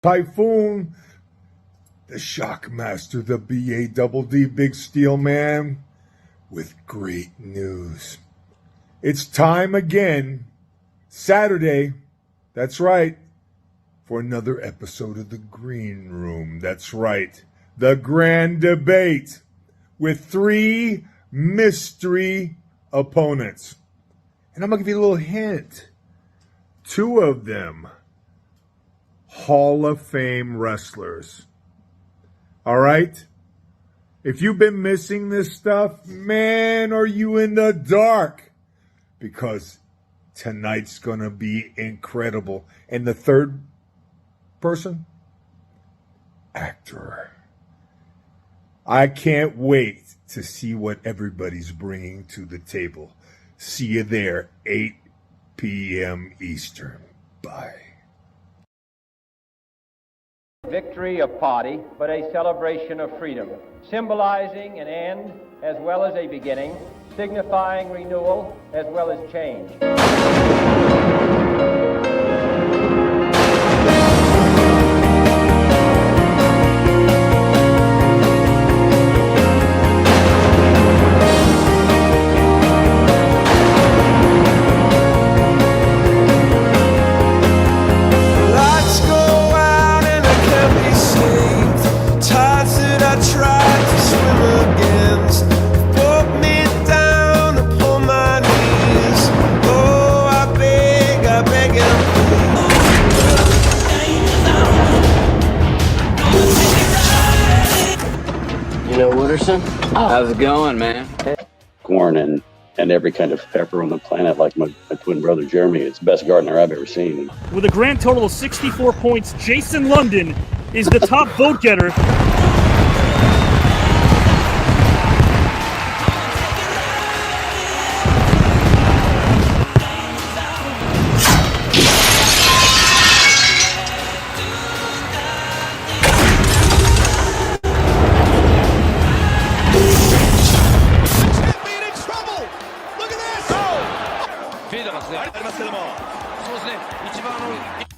Typhoon, the Shockmaster, the B-A-double-D, Big Steel Man, with great news. It's time again, Saturday, that's right, for another episode of The Green Room. That's right, the Grand Debate, with 3 mystery opponents. And I'm going to give you a little hint. 2 of them, Hall of Fame wrestlers. All right? If you've been missing this stuff, man, are you in the dark? Because tonight's going to be incredible. And the third person? Actor. I can't wait to see what everybody's bringing to the table. See you there, 8 p.m. Eastern. Bye. Victory of party, but a celebration of freedom, symbolizing an end as well as a beginning, signifying renewal as well as change. How's it going, man? Corn and every kind of pepper on the planet, like my twin brother Jeremy. It's the best gardener I've ever seen. With a grand total of 64 points, Jason London is the top vote getter.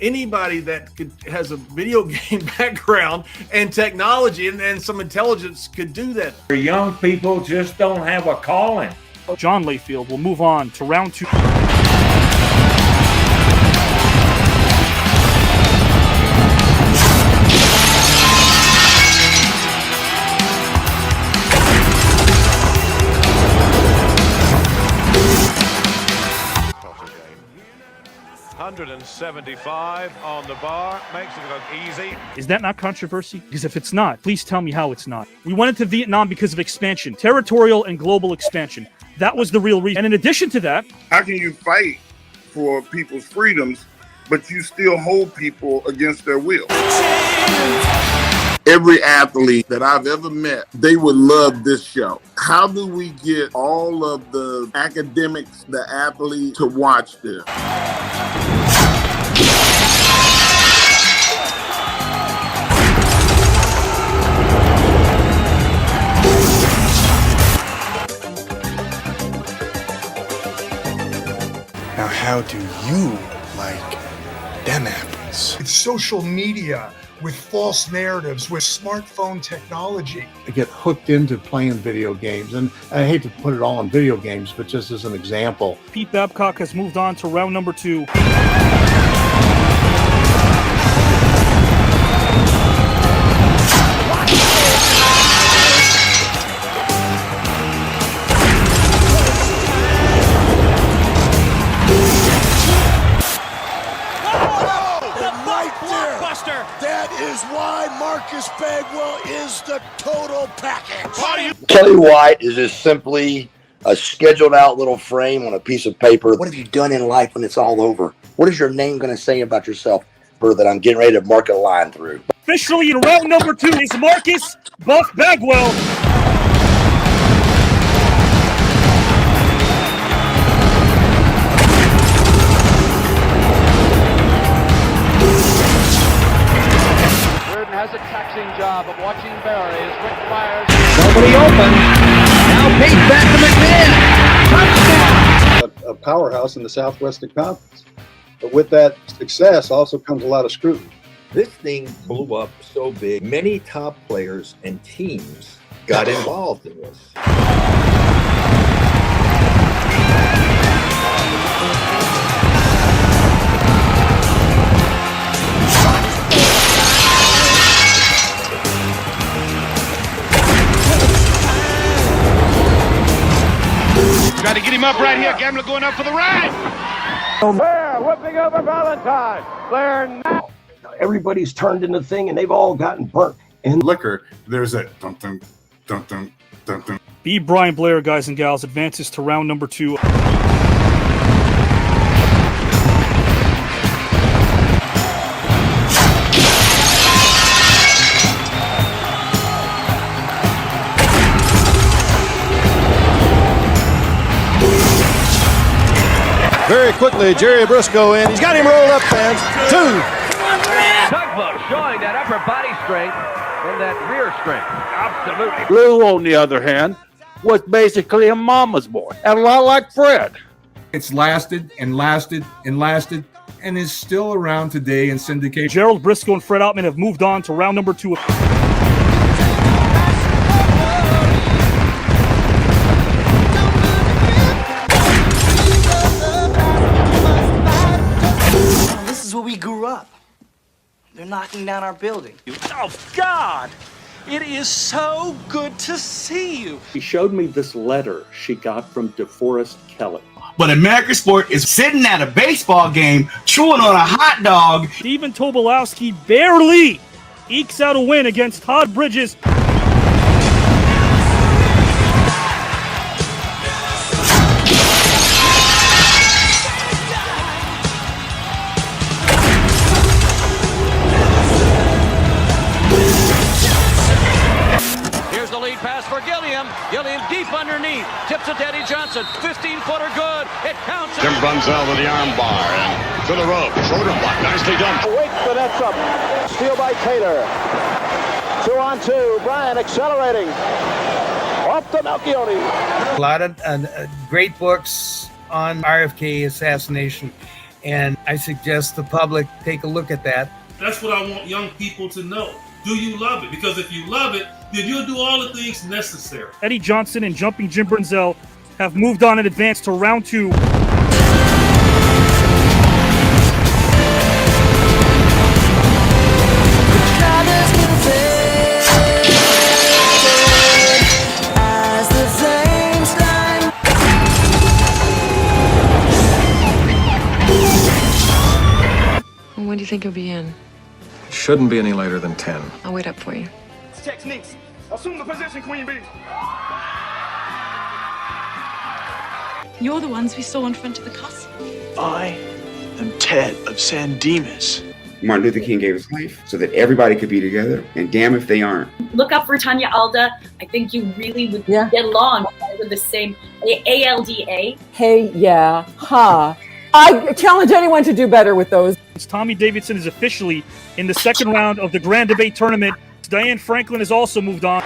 Anybody that has a video game background and technology and some intelligence could do that. Young people just don't have a calling. John Layfield will move on to round 2. $175 on the bar, makes it look easy. Is that not controversy? Because if it's not, please tell me how it's not. We went into Vietnam because of expansion, territorial and global expansion. That was the real reason. And in addition to that... How can you fight for people's freedoms, but you still hold people against their will? Every athlete that I've ever met, they would love this show. How do we get all of the academics, the athletes to watch this? Now, how do you like them apples? It's social media with false narratives, with smartphone technology. I get hooked into playing video games, and I hate to put it all on video games, but just as an example. Pete Babcock has moved on to round number 2. Bagwell is the total package. Kelly White is just simply a scheduled out little frame on a piece of paper. What have you done in life when it's all over? What is your name going to say about yourself that I'm getting ready to mark a line through? Officially in round number 2 is Marcus Buff Bagwell. Has a taxing job of watching Barry as Rick fires. Nobody open. Now Pete back to McMahon. Touchdown. A powerhouse in the Southwestern Conference. But with that success also comes a lot of scrutiny. This thing blew up so big, many top players and teams got involved in this. Try to get him up right here. Gambler going up for the ride. Blair whipping over Valentine. Blair now. Everybody's turned into the thing, and they've all gotten burnt. And liquor, there's a dun dun dun dun dun dun. B. Brian Blair, guys and gals, advances to round number 2. Very quickly, Jerry Briscoe in. He's got him rolled up, fans. 2. Tugboat showing that upper body strength and that rear strength. Absolutely. Lou, on the other hand, was basically a mama's boy, and a lot like Fred. It's lasted and lasted and lasted, and is still around today in syndication. Gerald Briscoe and Fred Outman have moved on to round number 2. This is where we grew up. They're knocking down our building. Oh, God! It is so good to see you. She showed me this letter she got from DeForest Kelley. But American sport is sitting at a baseball game, chewing on a hot dog. Steven Tobolowsky barely ekes out a win against Todd Bridges. Gilliam deep underneath, tips it to Eddie Johnson, 15-footer good, it counts. Jim Brunzell to the arm bar and to the rope, shoulder block, nicely done. Wait for that up, steal by Taylor. 2-on-2, Brian accelerating, off to Melchione. A lot of great books on RFK assassination, and I suggest the public take a look at that. That's what I want young people to know. Do you love it? Because if you love it, then you'll do all the things necessary. Eddie Johnson and Jumping Jim Brunzell have moved on and advanced to round 2. When do you think you'll be in? Shouldn't be any later than 10. I'll wait up for you. Techniques. Assume the position, Queen Bee. You're the ones we saw in front of the castle. I am Ted of San Dimas. Martin Luther King gave his life so that everybody could be together, and damn if they aren't. Look up for Tanya Alda. I think you really would get along with the same ALDA. Hey, yeah, ha. I challenge anyone to do better with those. Tommy Davidson is officially in the second round of the Grand Debate Tournament. Diane Franklin has also moved on.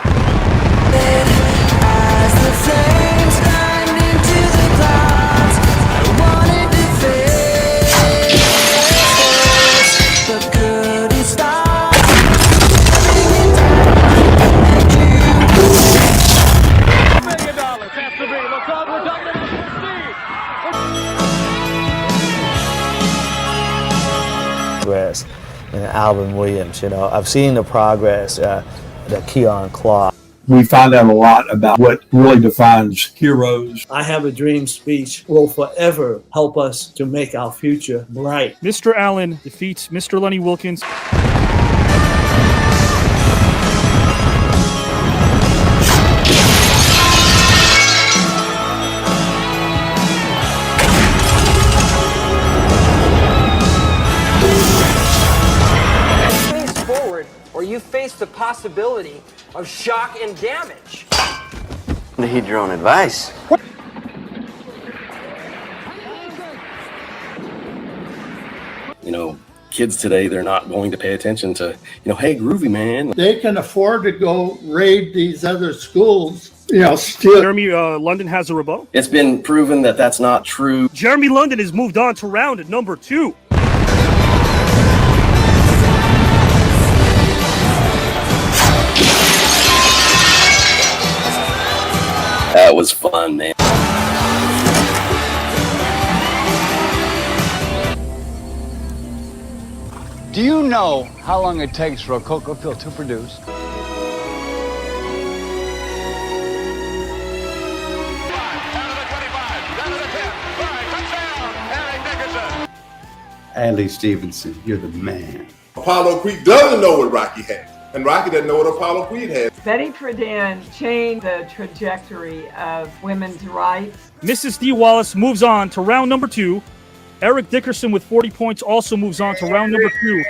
And Alvin Williams, I've seen the progress that Keon Clark. We find out a lot about what really defines heroes. I Have a Dream speech will forever help us to make our future bright. Mr. Allen defeats Mr. Lenny Wilkins. Or you face the possibility of shock and damage. I need your own advice. Kids today, they're not going to pay attention to, hey, groovy man. They can afford to go raid these other schools. Still. Jeremy London has a rebuttal. It's been proven that that's not true. Jeremy London has moved on to round at number 2. that was fun, man. Do you know how long it takes for a cocoa field to produce? Andy Stevenson, you're the man. Apollo Creed doesn't know what Rocky has, and Rocky doesn't know what Apollo Creed has. Betty Friedan changed the trajectory of women's rights. Mrs. D. Wallace moves on to round number 2. Eric Dickerson with 40 points also moves on to round number 2.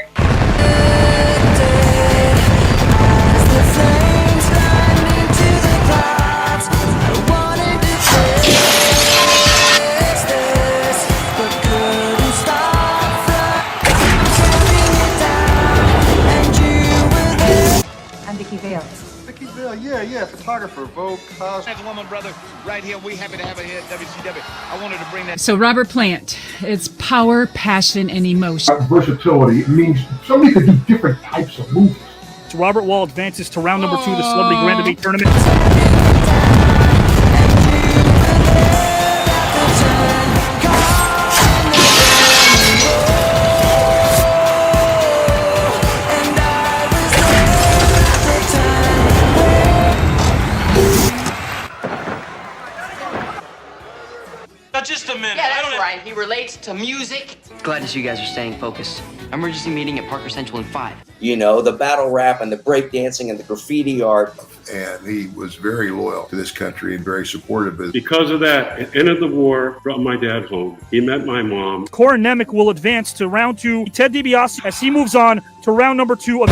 Vicky Vale, yeah, photographer, Vogue, Cos. As a woman, brother, right here, we happy to have her here at WCW. I wanted to bring that. So Robert Plant, it's power, passion, and emotion. Versatility means somebody could do different types of movies. So Robert Wall advances to round number 2 of the Celebrity Grand Debate Tournament. Just a minute. Yeah, that's right. He relates to music. Glad to see you guys are staying focused. Emergency meeting at Parker Central in 5. You know, the battle rap and the breakdancing and the graffiti art. And he was very loyal to this country and very supportive of it. Because of that, at the end of the war, brought my dad home. He met my mom. Corin Nemec will advance to round 2. Ted DiBiase as he moves on to round number 2 of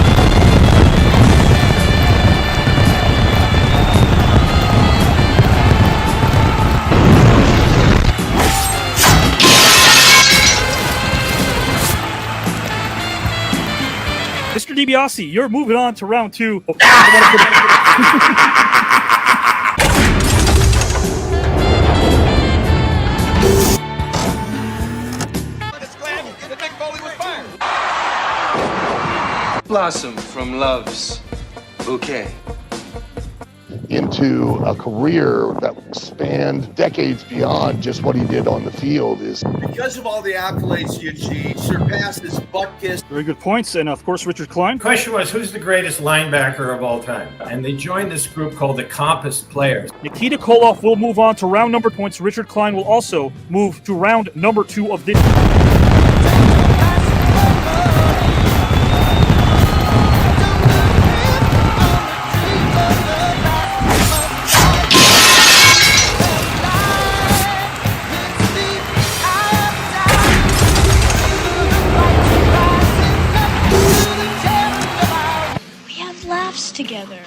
Mr. DiBiase, you're moving on to round 2. Blossom from love's bouquet. Into a career that spanned decades beyond just what he did on the field. Because of all the accolades you achieved, surpassed his butt kiss. Very good points, and of course, Richard Klein. The question was, who's the greatest linebacker of all time? And they joined this group called the Compass Players. Nikita Koloff will move on to round number points. Richard Klein will also move to round number 2 of this. Together.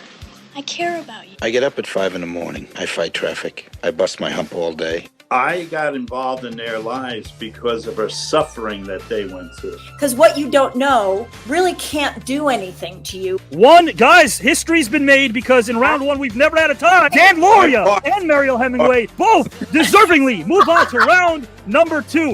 I care about you. I get up at 5 in the morning. I fight traffic. I bust my hump all day. I got involved in their lives because of her suffering that they went through. Because what you don't know really can't do anything to you. Guys, history's been made because in round 1 we've never had a tie. Dan Lauria and Mariel Hemingway both deservingly move on to round number 2.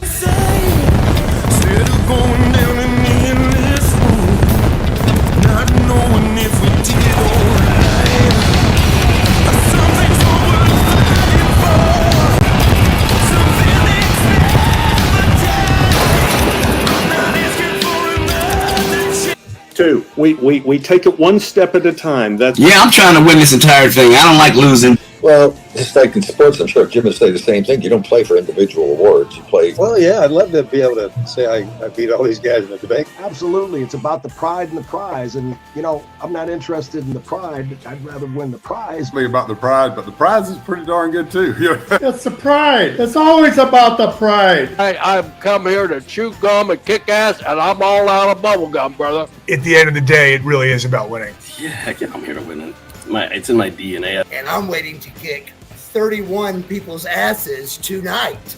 Two, we take it one step at a time. Yeah, I'm trying to win this entire thing. I don't like losing. Well, just like in sports, I'm sure Jim would say the same thing. You don't play for individual awards. You play. Well, yeah, I'd love to be able to say I beat all these guys in the debate. Absolutely. It's about the pride and the prize. And, you know, I'm not interested in the pride. I'd rather win the prize. It's about the pride, but the prize is pretty darn good, too. It's the pride. It's always about the pride. Hey, I've come here to chew gum and kick ass, and I'm all out of bubble gum, brother. At the end of the day, it really is about winning. Yeah, heck yeah, I'm here to win. It's in my DNA. And I'm waiting to kick 31 people's asses tonight.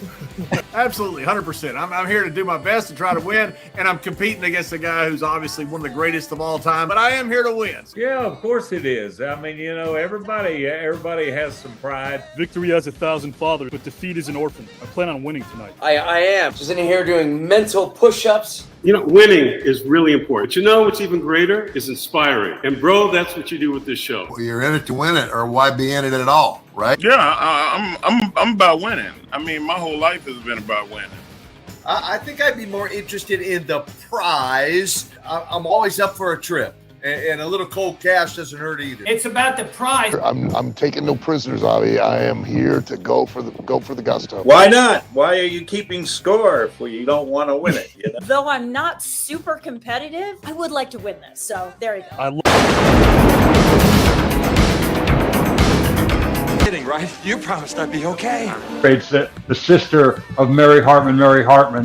Absolutely, 100%. I'm here to do my best to try to win, and I'm competing against a guy who's obviously one of the greatest of all time, but I am here to win. Yeah, of course it is. I mean, you know, everybody has some pride. Victory has 1,000 fathers, but defeat is an orphan. I plan on winning tonight. I am. Just in here doing mental push-ups. You know, winning is really important. But you know what's even greater is inspiring. And bro, that's what you do with this show. Well, you're in it to win it, or why be in it at all, right? Yeah, I'm about winning. I mean, my whole life has been about winning. I think I'd be more interested in the prize. I'm always up for a trip. And a little cold cash doesn't hurt either. It's about the prize. I'm taking no prisoners, Avi. I am here to go for the gusto. Why not? Why are you keeping score if you don't want to win it? You know? Though I'm not super competitive, I would like to win this. So there you go. Right? You promised I'd be okay. It's the sister of Mary Hartman.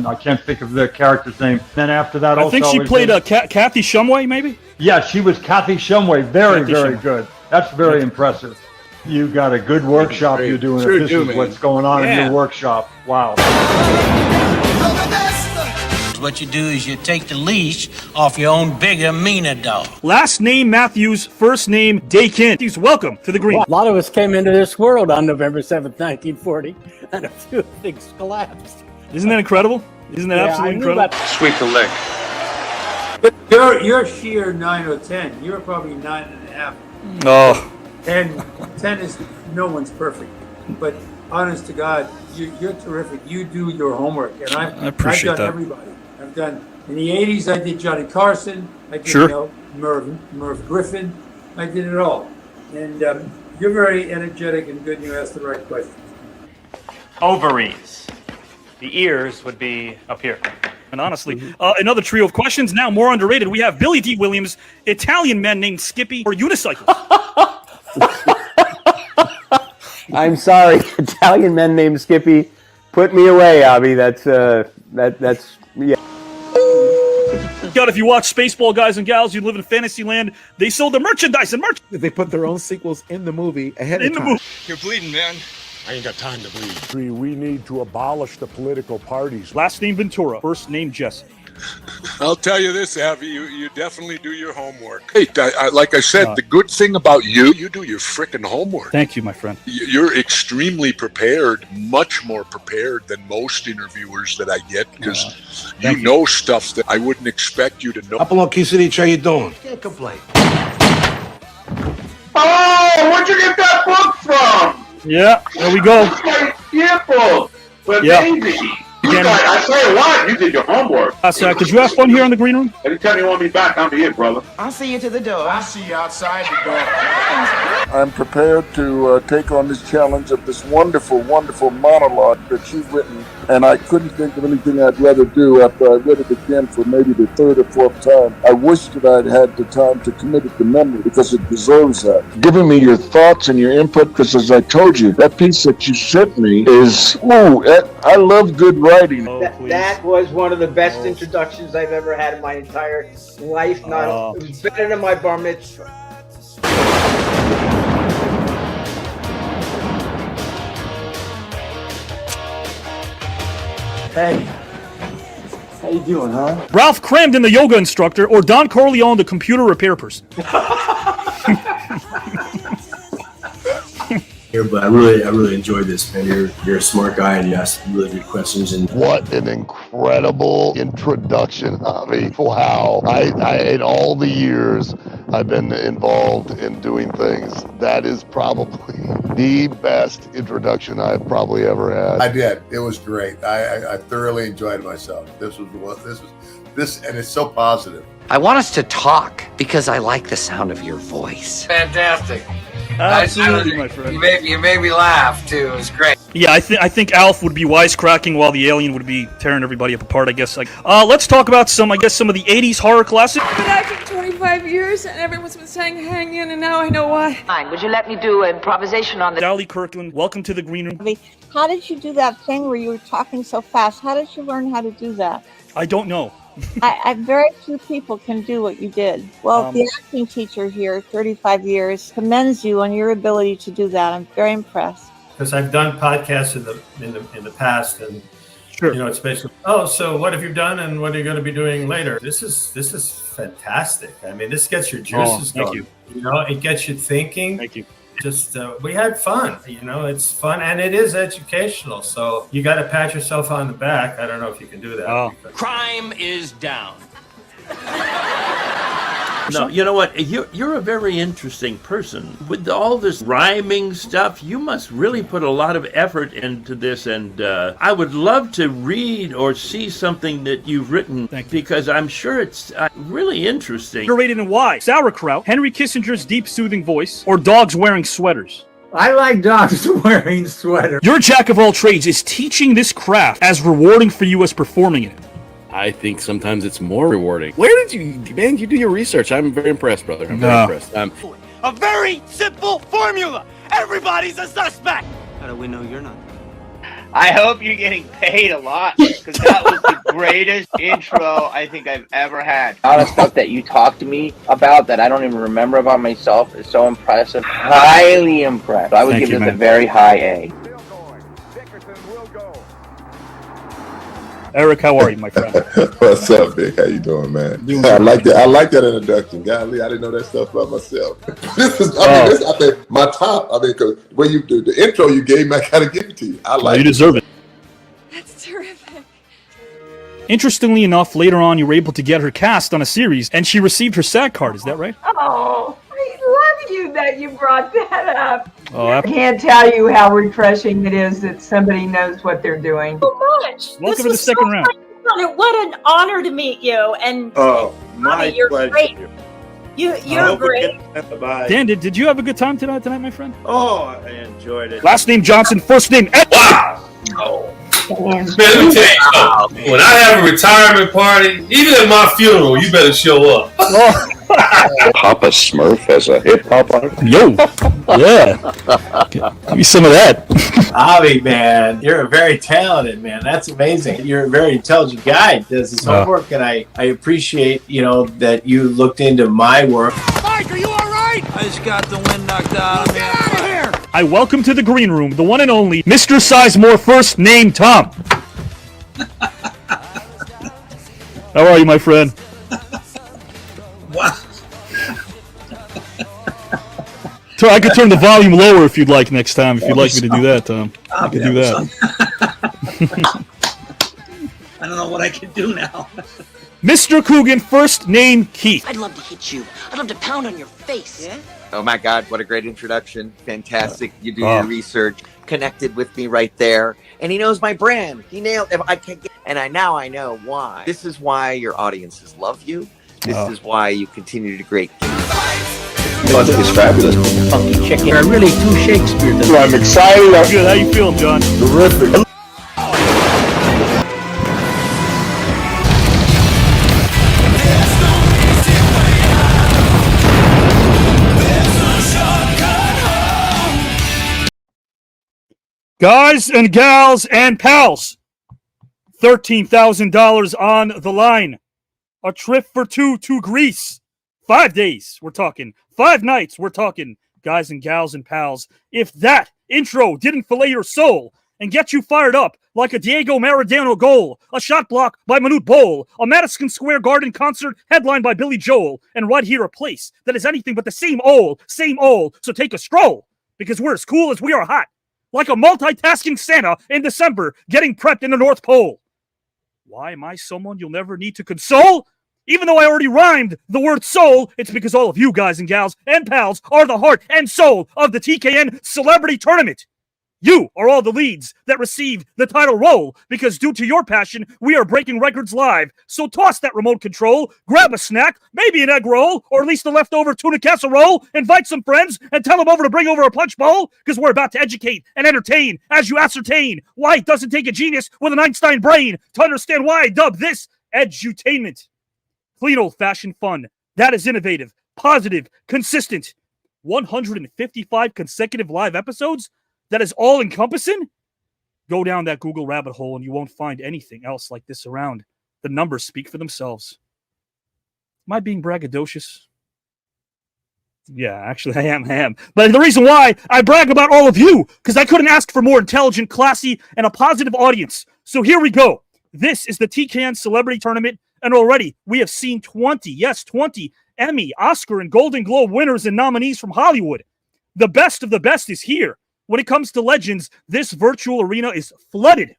I can't think of the character's name. Then after that, I think she played Kathy Shumway, maybe? Yeah, she was Kathy Shumway. Very good. That's very impressive. You got a good workshop you're doing. Sure, this is what's going on in your workshop. Wow. What you do is you take the leash off your own bigger, meaner dog. Last name Matthews, first name Dakin. Matthews, welcome to the green. A lot of us came into this world on November 7th, 1940, and a few things collapsed. Isn't that incredible? Isn't that absolutely incredible? Sweep the leg. But you're sheer 9 or 10. You're probably 9.5. Oh. 10 is no one's perfect. But honest to God, you're terrific. You do your homework, and I appreciate I've done that. Everybody. I've done in the '80s. I did Johnny Carson. I did Merv Griffin. I did it all. And you're very energetic and good. And you ask the right questions. Ovaries. The ears would be up here. And honestly, another trio of questions. Now more underrated. We have Billy D. Williams, Italian men named Skippy, or unicycles. I'm sorry, Italian men named Skippy. Put me away, Avi. That's yeah. God, if you watch Spaceball, guys and gals, you live in Fantasyland. They sold the merchandise and merch. They put their own sequels in the movie ahead of time. You're bleeding, man. I ain't got time to bleed. We need to abolish the political parties. Last name Ventura, first name Jesse. I'll tell you this, Avi, you definitely do your homework. Hey, like I said, the good thing about you do your frickin' homework. Thank you, my friend. You're extremely prepared, much more prepared than most interviewers that I get, because you know stuff that I wouldn't expect you to know. Apollo Kisarich, how you doing? Can't complain. Oh, where'd you get that book from? Yeah, there we go. Beautiful. But baby. I tell you what, you did your homework. Did you have fun here in the green room? Anytime you want me back, I'm here, brother. I'll see you to the door. I'll see you outside the door. I'm prepared to take on this challenge of this wonderful, wonderful monologue that you've written, and I couldn't think of anything I'd rather do after I read it again for maybe the third or fourth time. I wish that I'd had the time to commit it to memory, because it deserves that. Giving me your thoughts and your input, because as I told you, that piece that you sent me is, I love good writing. That was one of the best introductions I've ever had in my entire life. It was better than my bar mitzvah. Hey, how you doing, huh? Ralph Cramden, the yoga instructor, or Don Corleone, the computer repair person. But I really enjoyed this, man. You're a smart guy, and you ask really good questions. And what an incredible introduction, Avi! Wow, in all the years I've been involved in doing things, that is probably the best introduction I've probably ever had. I did. It was great. I thoroughly enjoyed myself. This, and it's so positive. I want us to talk because I like the sound of your voice. Fantastic. Absolutely, my friend. You made me laugh too. It was great. Yeah, I think Alf would be wisecracking while the alien would be tearing everybody up apart, I guess. Let's talk about some of the 80s horror classics. I've been acting 25 years, and everyone's been saying hang in, and now I know why. Fine. Would you let me do improvisation on the... Sally Kirkland, welcome to the green room. How did you do that thing where you were talking so fast? How did you learn how to do that? I don't know. I very few people can do what you did. Well, the acting teacher here, 35 years, commends you on your ability to do that. I'm very impressed. Because I've done podcasts in the past, and You know, it's basically, oh, so what have you done and what are you going to be doing later? This is fantastic. I mean, this gets your juices going. You know, it gets you thinking. Thank you. Just we had fun. You know, it's fun and it is educational. So you got to pat yourself on the back. I don't know if you can do that. Crime is down. No, you know what? You're a very interesting person. With all this rhyming stuff, you must really put a lot of effort into this, and I would love to read or see something that you've written, because I'm sure it's really interesting. You're rated in why? Sauerkraut, Henry Kissinger's deep soothing voice, or dogs wearing sweaters? I like dogs wearing sweaters. Your jack of all trades is teaching this craft as rewarding for you as performing it. I think sometimes it's more rewarding. Where did you, man, you do your research? I'm very impressed, brother. I'm very impressed. A very simple formula. Everybody's a suspect. How do we know you're not? I hope you're getting paid a lot, because that was the greatest intro I think I've ever had. All the stuff that you talked to me about that I don't even remember about myself is so impressive. Highly impressed. I would give this a very high A. Eric, how are you, my friend? What's up, Mick? How you doing, man? I like that. I like that introduction. Golly, I didn't know that stuff about myself. This is, I think, my top. I mean, because when you do the intro you gave me, I gotta give it to you. I like. You deserve it. That's terrific. Interestingly enough, later on, you were able to get her cast on a series, and she received her SAG card. Is that right? Oh, I love you that you brought that up. Oh, I can't tell you how refreshing it is that somebody knows what they're doing. So much. Welcome to the second round. What an honor to meet you, and my you're pleasure. great. You're great. Bye. Dan, did you have a good time tonight, my friend? Oh, I enjoyed it. Last name Johnson, first name Ed. Wow. Man, let me tell you something. When I have a retirement party, even at my funeral, you better show up. Papa Smurf has a hip hop on it. Yo, yeah. Give me some of that. Avi, man, you're a very talented man. That's amazing. You're a very intelligent guy. Does his homework, and I appreciate, you know, that you looked into my work. Mike, are you all right? I just got the wind knocked out of me. Get out of here! I welcome to the green room the one and only Mr. Sizemore, first name Tom. How are you, my friend? Wow. So I could turn the volume lower if you'd like next time. If you'd like me to do that, Tom, I could do that. I don't know what I can do now. Mr. Coogan, first name Keith. I'd love to hit you. I'd love to pound on your face. Yeah? Oh my God, what a great introduction. Fantastic. You do your research, connected with me right there. And he knows my brand. He nailed it. I can't get, and now I know why. This is why your audiences love you. This is why you continue to great. I think it's fabulous. Funky chicken. There are really two Shakespeare. I'm excited. Good. How you feeling, John? Terrific. Guys and gals and pals, $13,000 on the line. A trip for two to Greece. 5 days, we're talking. 5 nights, we're talking. Guys and gals and pals, if that intro didn't fillet your soul and get you fired up like a Diego Maradona goal, a shot block by Manute Bol, a Madison Square Garden concert headlined by Billy Joel, and right here a place that is anything but the same old. So take a stroll, because we're as cool as we are hot. Like a multitasking Santa in December getting prepped in the North Pole. Why am I someone you'll never need to console? Even though I already rhymed the word soul, it's because all of you guys and gals and pals are the heart and soul of the TKN Celebrity Tournament. You are all the leads that received the title role, because due to your passion, we are breaking records live. So toss that remote control, grab a snack, maybe an egg roll, or at least a leftover tuna casserole, invite some friends, and tell them over to bring over a punch bowl, because we're about to educate and entertain as you ascertain why it doesn't take a genius with an Einstein brain to understand why I dub this edutainment. Clean old-fashioned fun. That is innovative, positive, consistent. 155 consecutive live episodes? That is all-encompassing? Go down that Google rabbit hole and you won't find anything else like this around. The numbers speak for themselves. Am I being braggadocious? Yeah, actually, I am. But the reason why I brag about all of you, because I couldn't ask for more intelligent, classy, and a positive audience. So here we go. This is the TKN Celebrity Tournament, and already we have seen 20 Emmy, Oscar, and Golden Globe winners and nominees from Hollywood. The best of the best is here. When it comes to legends, this virtual arena is flooded.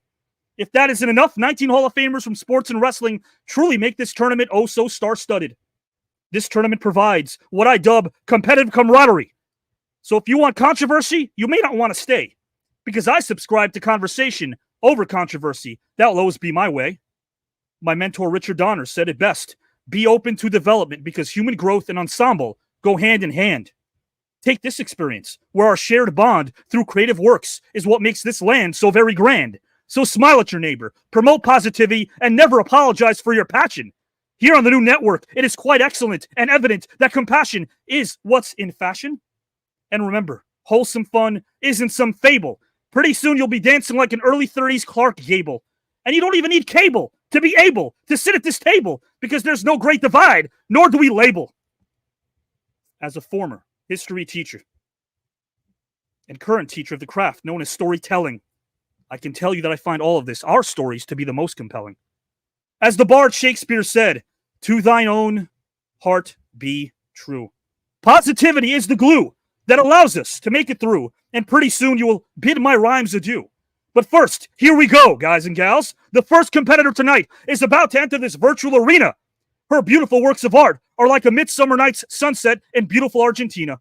If that isn't enough, 19 Hall of Famers from sports and wrestling truly make this tournament oh so star-studded. This tournament provides what I dub competitive camaraderie. So if you want controversy, you may not want to stay, because I subscribe to conversation over controversy. That will always be my way. My mentor Richard Donner said it best: be open to development, because human growth and ensemble go hand in hand. Take this experience, where our shared bond through creative works is what makes this land so very grand. So smile at your neighbor, promote positivity, and never apologize for your passion. Here on the new network, it is quite excellent and evident that compassion is what's in fashion. And remember, wholesome fun isn't some fable. Pretty soon you'll be dancing like an early 30s Clark Gable. And you don't even need cable to be able to sit at this table, because there's no great divide, nor do we label. As a former history teacher and current teacher of the craft known as storytelling, I can tell you that I find all of this, our stories, to be the most compelling. As the bard Shakespeare said, to thine own heart be true. Positivity is the glue that allows us to make it through, and pretty soon you will bid my rhymes adieu. But first, here we go, guys and gals. The first competitor tonight is about to enter this virtual arena. Her beautiful works of art are like a midsummer night's sunset in beautiful Argentina.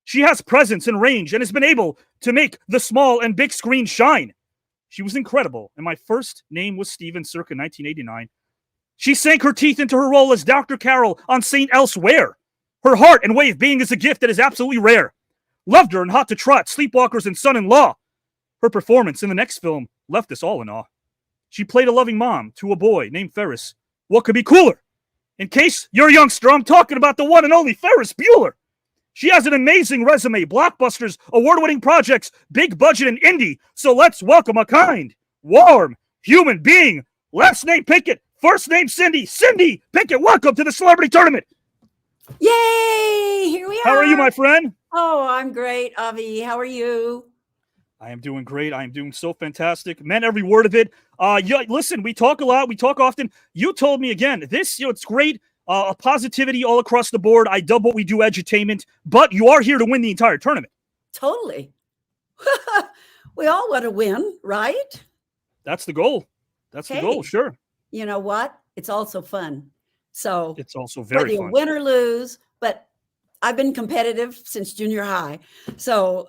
She has presence and range and has been able to make the small and big screen shine. She was incredible, and my first name was Steven circa 1989. She sank her teeth into her role as Dr. Carol on St. Elsewhere. Her heart and way of being is a gift that is absolutely rare. Loved her in Hot to Trot, Sleepwalkers, and Son-in-Law. Her performance in the next film left us all in awe. She played a loving mom to a boy named Ferris. What could be cooler? In case you're a youngster, I'm talking about the one and only Ferris Bueller. She has an amazing resume, blockbusters, award-winning projects, big budget, and indie. So let's welcome a kind, warm human being. Last name Pickett, first name Cindy. Cindy Pickett, welcome to the Celebrity Tournament. Yay! Here we are. How are you, my friend? Oh, I'm great, Avi. How are you? I am doing great. I am doing so fantastic. Meant every word of it. Listen, we talk a lot. We talk often. You told me again, this, it's great. Positivity all across the board. I dub what we do edutainment, but you are here to win the entire tournament. Totally. We all want to win, right? That's the goal. That's the goal, sure. You know what? It's also fun. So it's also very fun. Whether you win or lose, but I've been competitive since junior high. So,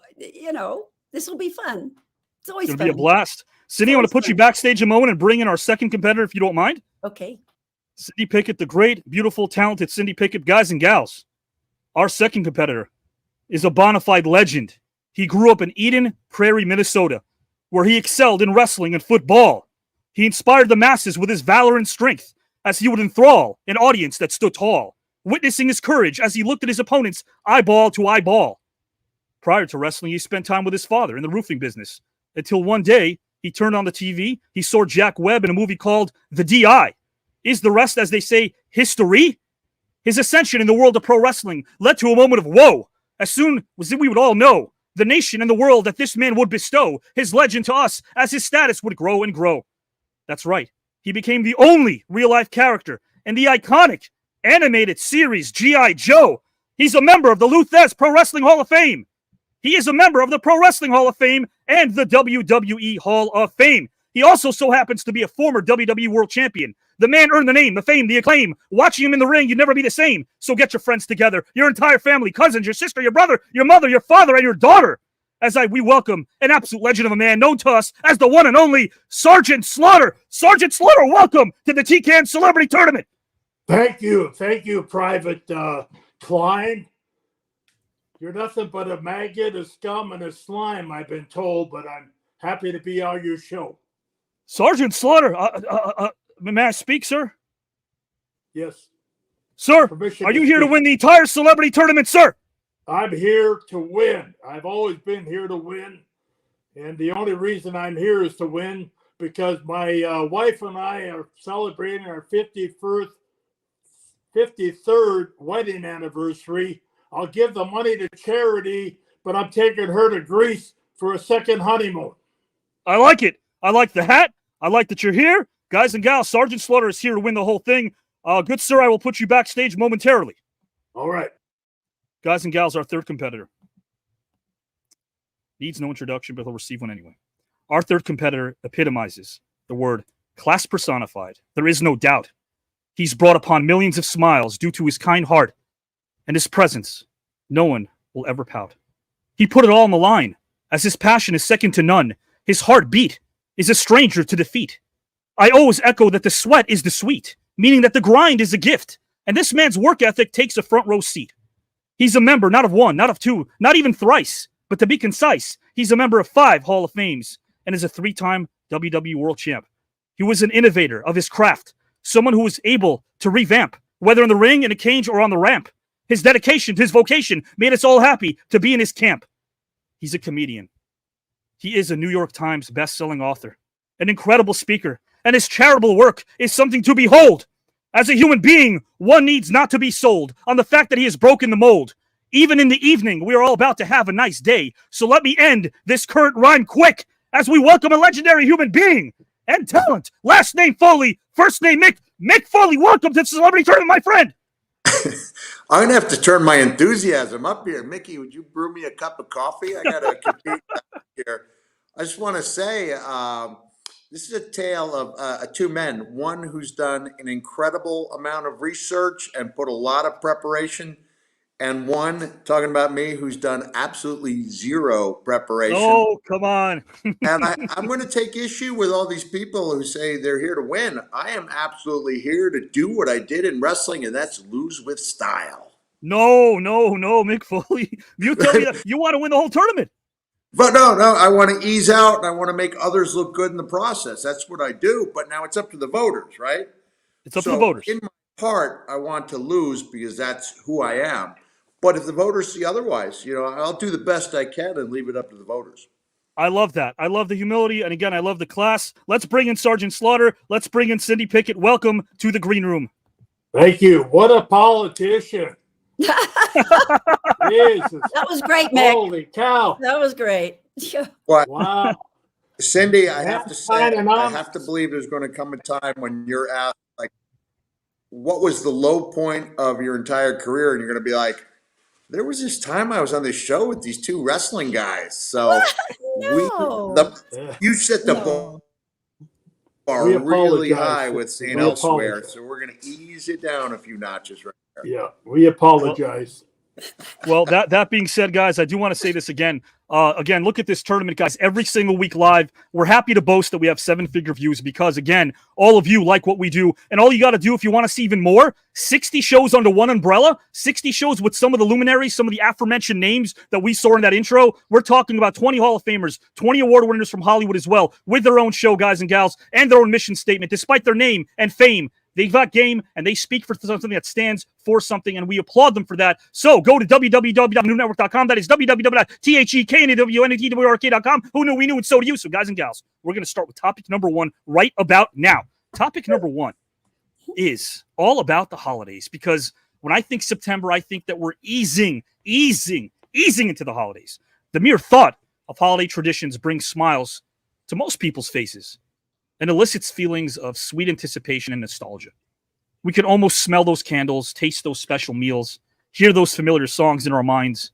this will be fun. It's always It'll fun. be a blast. Cindy, I want to put you backstage a moment and bring in our second competitor, if you don't mind. Okay. Cindy Pickett, the great, beautiful, talented Cindy Pickett. Guys and gals, our second competitor is a bona fide legend. He grew up in Eden Prairie, Minnesota, where he excelled in wrestling and football. He inspired the masses with his valor and strength, as he would enthrall an audience that stood tall, witnessing his courage as he looked at his opponents eyeball to eyeball. Prior to wrestling, he spent time with his father in the roofing business, until one day he turned on the TV. He saw Jack Webb in a movie called The D.I. Is the rest, as they say, history? His ascension in the world of pro wrestling led to a moment of woe. As soon as we would all know, the nation and the world that this man would bestow his legend to us as his status would grow and grow. That's right. He became the only real-life character in the iconic animated series G.I. Joe. He's a member of the Luthez Pro Wrestling Hall of Fame. He is a member of the Pro Wrestling Hall of Fame and the WWE Hall of Fame. He also so happens to be a former WWE World Champion. The man earned the name, the fame, the acclaim. Watching him in the ring, you'd never be the same. So get your friends together, your entire family, cousins, your sister, your brother, your mother, your father, and your daughter. We welcome an absolute legend of a man known to us as the one and only Sergeant Slaughter. Sergeant Slaughter, welcome to the TKN Celebrity Tournament. Thank you, Private Klein. You're nothing but a maggot, a scum, and a slime, I've been told, but I'm happy to be on your show. Sergeant Slaughter, may I speak, sir? Yes. Sir, are you here to win the entire Celebrity Tournament, sir? I'm here to win. I've always been here to win. And the only reason I'm here is to win because my wife and I are celebrating our 53rd wedding anniversary. I'll give the money to charity, but I'm taking her to Greece for a second honeymoon. I like it. I like the hat. I like that you're here. Guys and gals, Sergeant Slaughter is here to win the whole thing. Good sir, I will put you backstage momentarily. All right. Guys and gals, our third competitor. Needs no introduction, but he'll receive one anyway. Our third competitor epitomizes the word class personified. There is no doubt. He's brought upon millions of smiles due to his kind heart and his presence. No one will ever pout. He put it all on the line, as his passion is second to none. His heartbeat is a stranger to defeat. I always echo that the sweat is the sweet, meaning that the grind is a gift, and this man's work ethic takes a front row seat. He's a member not of one, not of two, not even thrice, but to be concise, he's a member of 5 Hall of Fames and is a 3-time WWE World Champ. He was an innovator of his craft, someone who was able to revamp, whether in the ring, in a cage, or on the ramp. His dedication to his vocation made us all happy to be in his camp. He's a comedian. He is a New York Times best-selling author, an incredible speaker, and his charitable work is something to behold. As a human being, one needs not to be sold on the fact that he has broken the mold. Even in the evening, we are all about to have a nice day, so let me end this current rhyme quick as we welcome a legendary human being and talent. Last name Foley, first name Mick. Mick Foley, welcome to the Celebrity Tournament, my friend. I'm going to have to turn my enthusiasm up here. Mickey, would you brew me a cup of coffee? I got to compete here. I just want to say this is a tale of 2 men, one who's done an incredible amount of research and put a lot of preparation, and one, talking about me, who's done absolutely 0 preparation. Oh, come on. And I'm going to take issue with all these people who say they're here to win. I am absolutely here to do what I did in wrestling, and that's lose with style. No, Mick Foley. You tell me that you want to win the whole tournament. But no, I want to ease out, and I want to make others look good in the process. That's what I do. But now it's up to the voters, right? It's up to the voters. In my heart, I want to lose because that's who I am. But if the voters see otherwise, I'll do the best I can and leave it up to the voters. I love that. I love the humility. And again, I love the class. Let's bring in Sergeant Slaughter. Let's bring in Cindy Pickett. Welcome to the green room. Thank you. What a politician. Jesus. That was great, Mick. Holy cow. That was great. Wow. Cindy, I have to say, I have to believe there's going to come a time when you're asked, like, what was the low point of your entire career? And you're going to be like, there was this time I was on this show with these 2 wrestling guys. So you set the bar really high with saying elsewhere. So we're going to ease it down a few notches right there. Yeah, we apologize. Well, that being said, guys, I do want to say this again. Again, look at this tournament, guys. Every single week live, we're happy to boast that we have 7-figure views because, again, all of you like what we do. And all you got to do if you want to see even more, 60 shows under one umbrella, 60 shows with some of the luminaries, some of the aforementioned names that we saw in that intro. We're talking about 20 Hall of Famers, 20 award winners from Hollywood as well, with their own show, guys and gals, and their own mission statement, despite their name and fame. They've got game, and they speak for something that stands for something, and we applaud them for that. So go to www.newtnetwork.com. That is www.theknetwork.com. Who knew? We knew, and so do you. So, guys and gals, we're going to start with topic number 1 right about now. Topic number 1 is all about the holidays, because when I think September, I think that we're easing into the holidays. The mere thought of holiday traditions brings smiles to most people's faces and elicits feelings of sweet anticipation and nostalgia. We can almost smell those candles, taste those special meals, hear those familiar songs in our minds.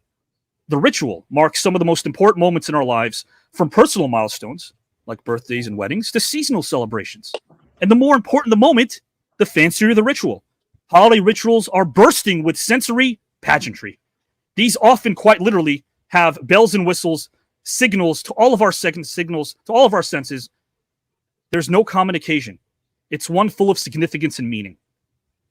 The ritual marks some of the most important moments in our lives, from personal milestones, like birthdays and weddings, to seasonal celebrations. And the more important the moment, the fancier the ritual. Holiday rituals are bursting with sensory pageantry. These often, quite literally, have bells and whistles, signals to all of our senses. There's no common occasion. It's one full of significance and meaning.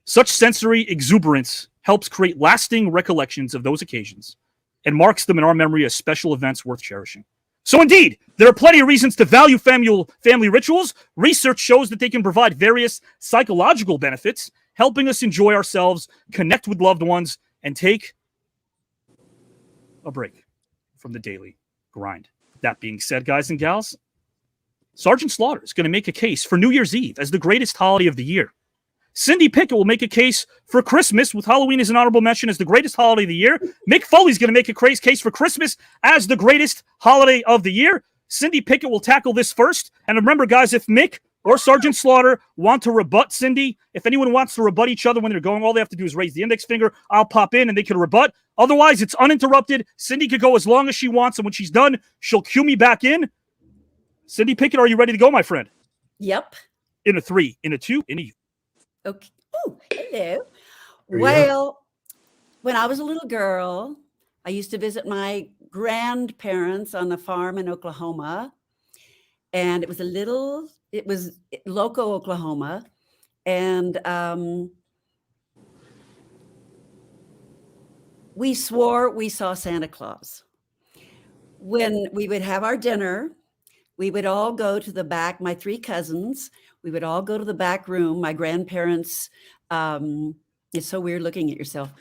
Such sensory exuberance helps create lasting recollections of those occasions and marks them in our memory as special events worth cherishing. So indeed, there are plenty of reasons to value family rituals. Research shows that they can provide various psychological benefits, helping us enjoy ourselves, connect with loved ones, and take a break from the daily grind. That being said, guys and gals, Sergeant Slaughter is going to make a case for New Year's Eve as the greatest holiday of the year. Cindy Pickett will make a case for Christmas, with Halloween as an honorable mention, as the greatest holiday of the year. Mick Foley's going to make a case for Christmas as the greatest holiday of the year. Cindy Pickett will tackle this first. And remember, guys, if Mick or Sergeant Slaughter want to rebut Cindy, if anyone wants to rebut each other when they're going, all they have to do is raise the index finger. I'll pop in and they can rebut. Otherwise, it's uninterrupted. Cindy could go as long as she wants, and when she's done, she'll cue me back in. Cindy Pickett, are you ready to go, my friend? Yep. In a 3, in a 2, in a U. Okay. Oh, hello. Well, when I was a little girl, I used to visit my grandparents on a farm in Oklahoma. And it was Loco, Oklahoma. And we swore we saw Santa Claus. When we would have our dinner, we would all go to the back, my 3 cousins, we would all go to the back room. My grandparents, it's so weird looking at yourself.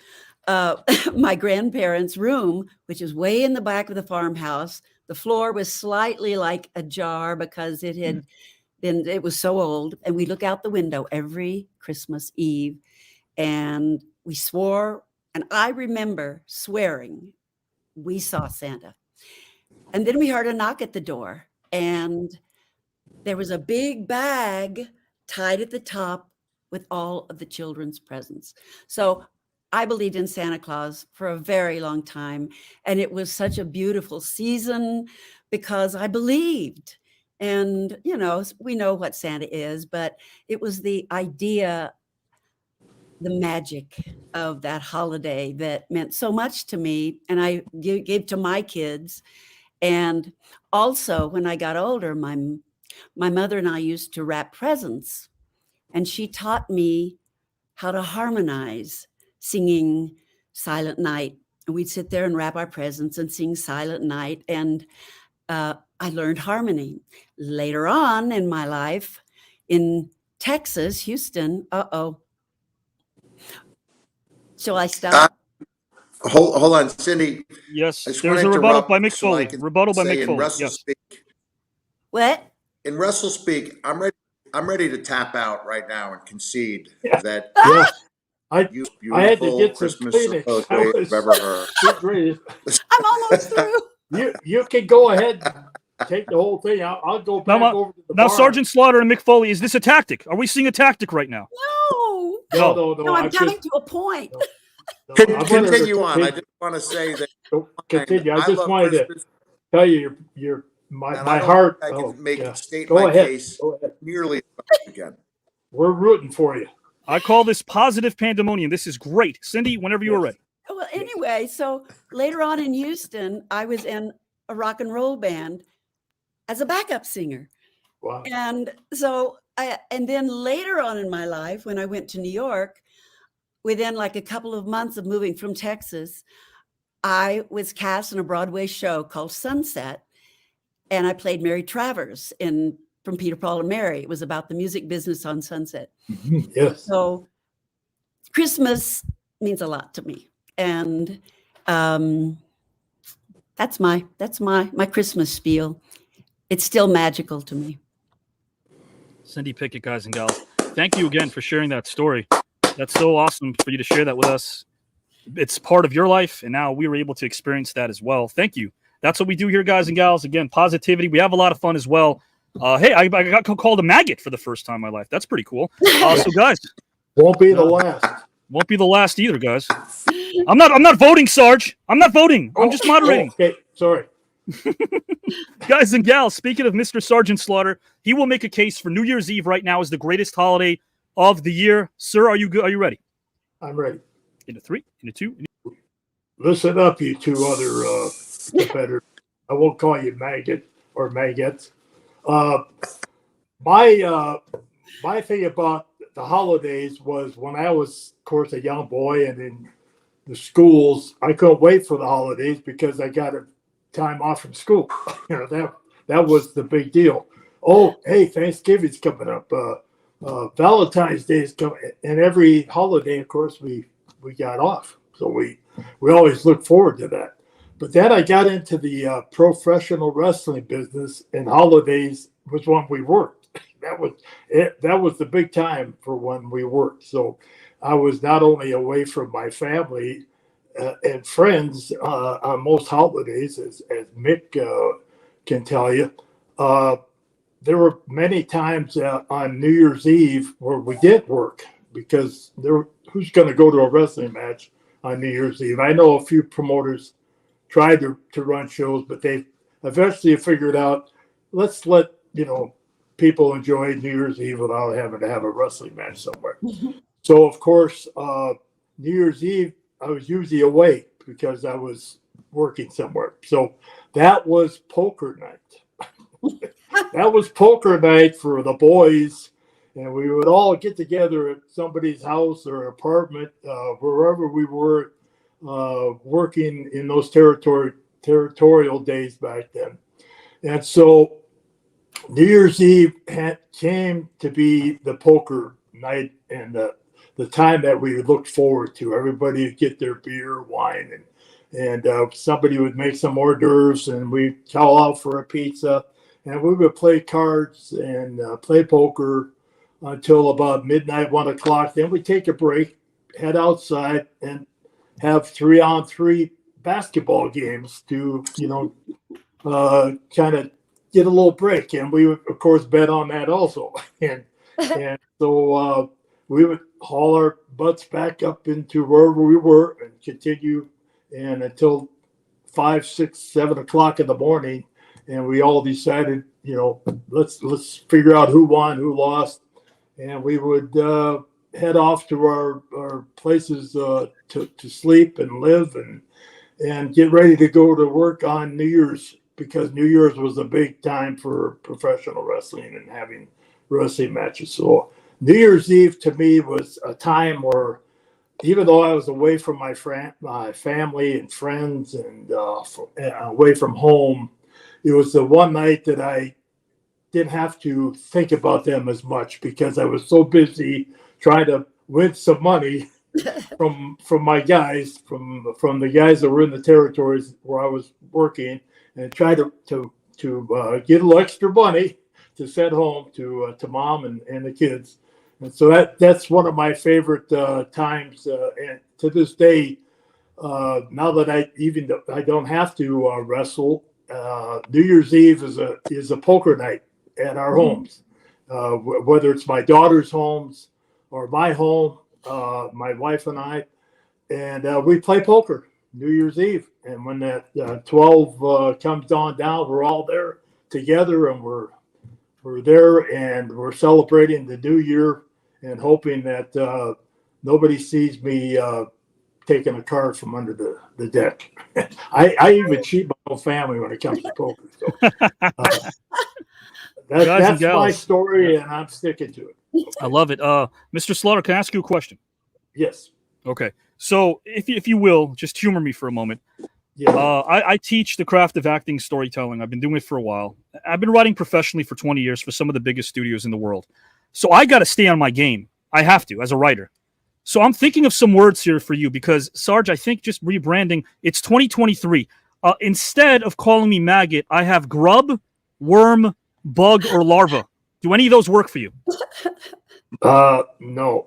My grandparents' room, which is way in the back of the farmhouse. The floor was slightly like a jar because it was so old. And we look out the window every Christmas Eve and we swore. And I remember swearing we saw Santa. And then we heard a knock at the door and there was a big bag tied at the top with all of the children's presents. So I believed in Santa Claus for a very long time. And it was such a beautiful season because I believed. And, you know, we know what Santa is, but it was the idea, the magic of that holiday that meant so much to me. And I gave to my kids. And also when I got older, my mother and I used to wrap presents. And she taught me how to harmonize, singing Silent Night. And we'd sit there and wrap our presents and sing Silent Night. And I learned harmony. Later on in my life, in Texas, Houston, Shall I stop? Hold on, Cindy. Yes, I just there's wanna a rebuttal interrupt by Mick so I Foley. can Rebuttal by say Mick in Foley. Russell Yes. speak. What? In Russell speak, I'm ready to tap out right now and concede that you I had to beautiful get some Christmas Kleenex. soliloquy I've ever heard. I'm almost through. You can go ahead and take the whole thing. I'll go back over to the Now, bar. Sergeant Slaughter and Mick Foley, is this a tactic? Are we seeing a tactic right now? No, I'm coming to a point. Continue on. I just want to say that Continue. I just love wanted Christmas, to tell you, my and I don't heart. think I can state Go my ahead. case Go ahead. nearly as much again. We're rooting for you. I call this positive pandemonium. This is great. Cindy, whenever you are ready. Well, anyway, so later on in Houston, I was in a rock and roll band as a backup singer. Wow. And so and then later on in my life, when I went to New York, within like a couple of months of moving from Texas, I was cast in a Broadway show called Sunset. And I played Mary Travers from Peter, Paul, and Mary. It was about the music business on Sunset. Yes. So Christmas means a lot to me. And that's my Christmas spiel. It's still magical to me. Cindy Pickett, guys and gals, thank you again for sharing that story. That's so awesome for you to share that with us. It's part of your life, and now we were able to experience that as well. Thank you. That's what we do here, guys and gals. Again, positivity. We have a lot of fun as well. Hey, I got called a maggot for the first time in my life. That's pretty cool. So, guys, won't be the last. Won't be the last either, guys. I'm not voting, Sarge. I'm not voting. I'm just moderating. Okay, sorry. Guys and gals, speaking of Mr. Sergeant Slaughter, he will make a case for New Year's Eve right now as the greatest holiday of the year. Sir, are you good? Are you ready? I'm ready. In a 3, in a 2. Listen up, you two other competitors. I won't call you maggot or maggots. My thing about the holidays was when I was, of course, a young boy and in the schools, I couldn't wait for the holidays because I got a time off from school. You know, that was the big deal. Oh, hey, Thanksgiving's coming up. Valentine's Day is coming, and every holiday, of course, we got off. So we always look forward to that. But then I got into the professional wrestling business, and holidays was when we worked. That was the big time for when we worked. So I was not only away from my family and friends on most holidays, as Mick can tell you. There were many times on New Year's Eve where we did work because who's going to go to a wrestling match on New Year's Eve? I know a few promoters tried to run shows, but they eventually figured out, let's let people enjoy New Year's Eve without having to have a wrestling match somewhere. So, of course, New Year's Eve, I was usually away because I was working somewhere. So that was poker night. That was poker night for the boys. And we would all get together at somebody's house or apartment, wherever we were working in those territorial days back then. And so New Year's Eve came to be the poker night and the time that we looked forward to. Everybody would get their beer, wine, and somebody would make some hors d'oeuvres, and we'd call out for a pizza, and we would play cards and play poker until about midnight, 1 o'clock. Then we'd take a break, head outside, and have 3-on-3 basketball games to, kind of get a little break. And we would, of course, bet on that also. And so we would haul our butts back up into wherever we were and continue and until 5, 6, 7 o'clock in the morning. And we all decided, let's figure out who won, who lost. And we would head off to our places to sleep and live and get ready to go to work on New Year's, because New Year's was a big time for professional wrestling and having wrestling matches. So New Year's Eve to me was a time where, even though I was away from my family and friends and away from home, it was the one night that I didn't have to think about them as much because I was so busy trying to win some money from my guys, from the guys that were in the territories where I was working, and try to get a little extra money to send home to mom and the kids. And so that's one of my favorite times. And to this day, now that I don't have to wrestle, New Year's Eve is a poker night at our homes, whether it's my daughter's homes or my home, my wife and I, and we play poker New Year's Eve. And when that 12 comes on down, we're all there together, and we're there, and we're celebrating the new year and hoping that nobody sees me taking a card from under the deck. I even cheat my own family when it comes to poker. So, that's my story, and I'm sticking to it. I love it. Mr. Slaughter, can I ask you a question? Yes. Okay. So if you will, just humor me for a moment. Yeah. I teach the craft of acting storytelling. I've been doing it for a while. I've been writing professionally for 20 years for some of the biggest studios in the world. So I got to stay on my game. I have to, as a writer. So I'm thinking of some words here for you because, Sarge, I think just rebranding, it's 2023. Instead of calling me maggot, I have grub, worm, bug, or larva. Do any of those work for you? No.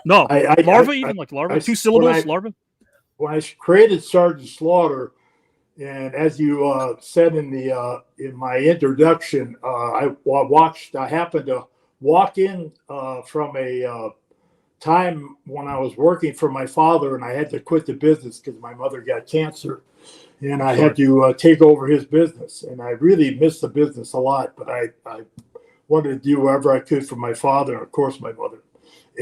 No. Larva, even like larva? 2 syllables, larva? When I created Sergeant Slaughter, and as you said in my introduction, I happened to walk in from a time when I was working for my father, and I had to quit the business because my mother got cancer, and I had to take over his business. And I really missed the business a lot, but I wanted to do whatever I could for my father and, of course, my mother.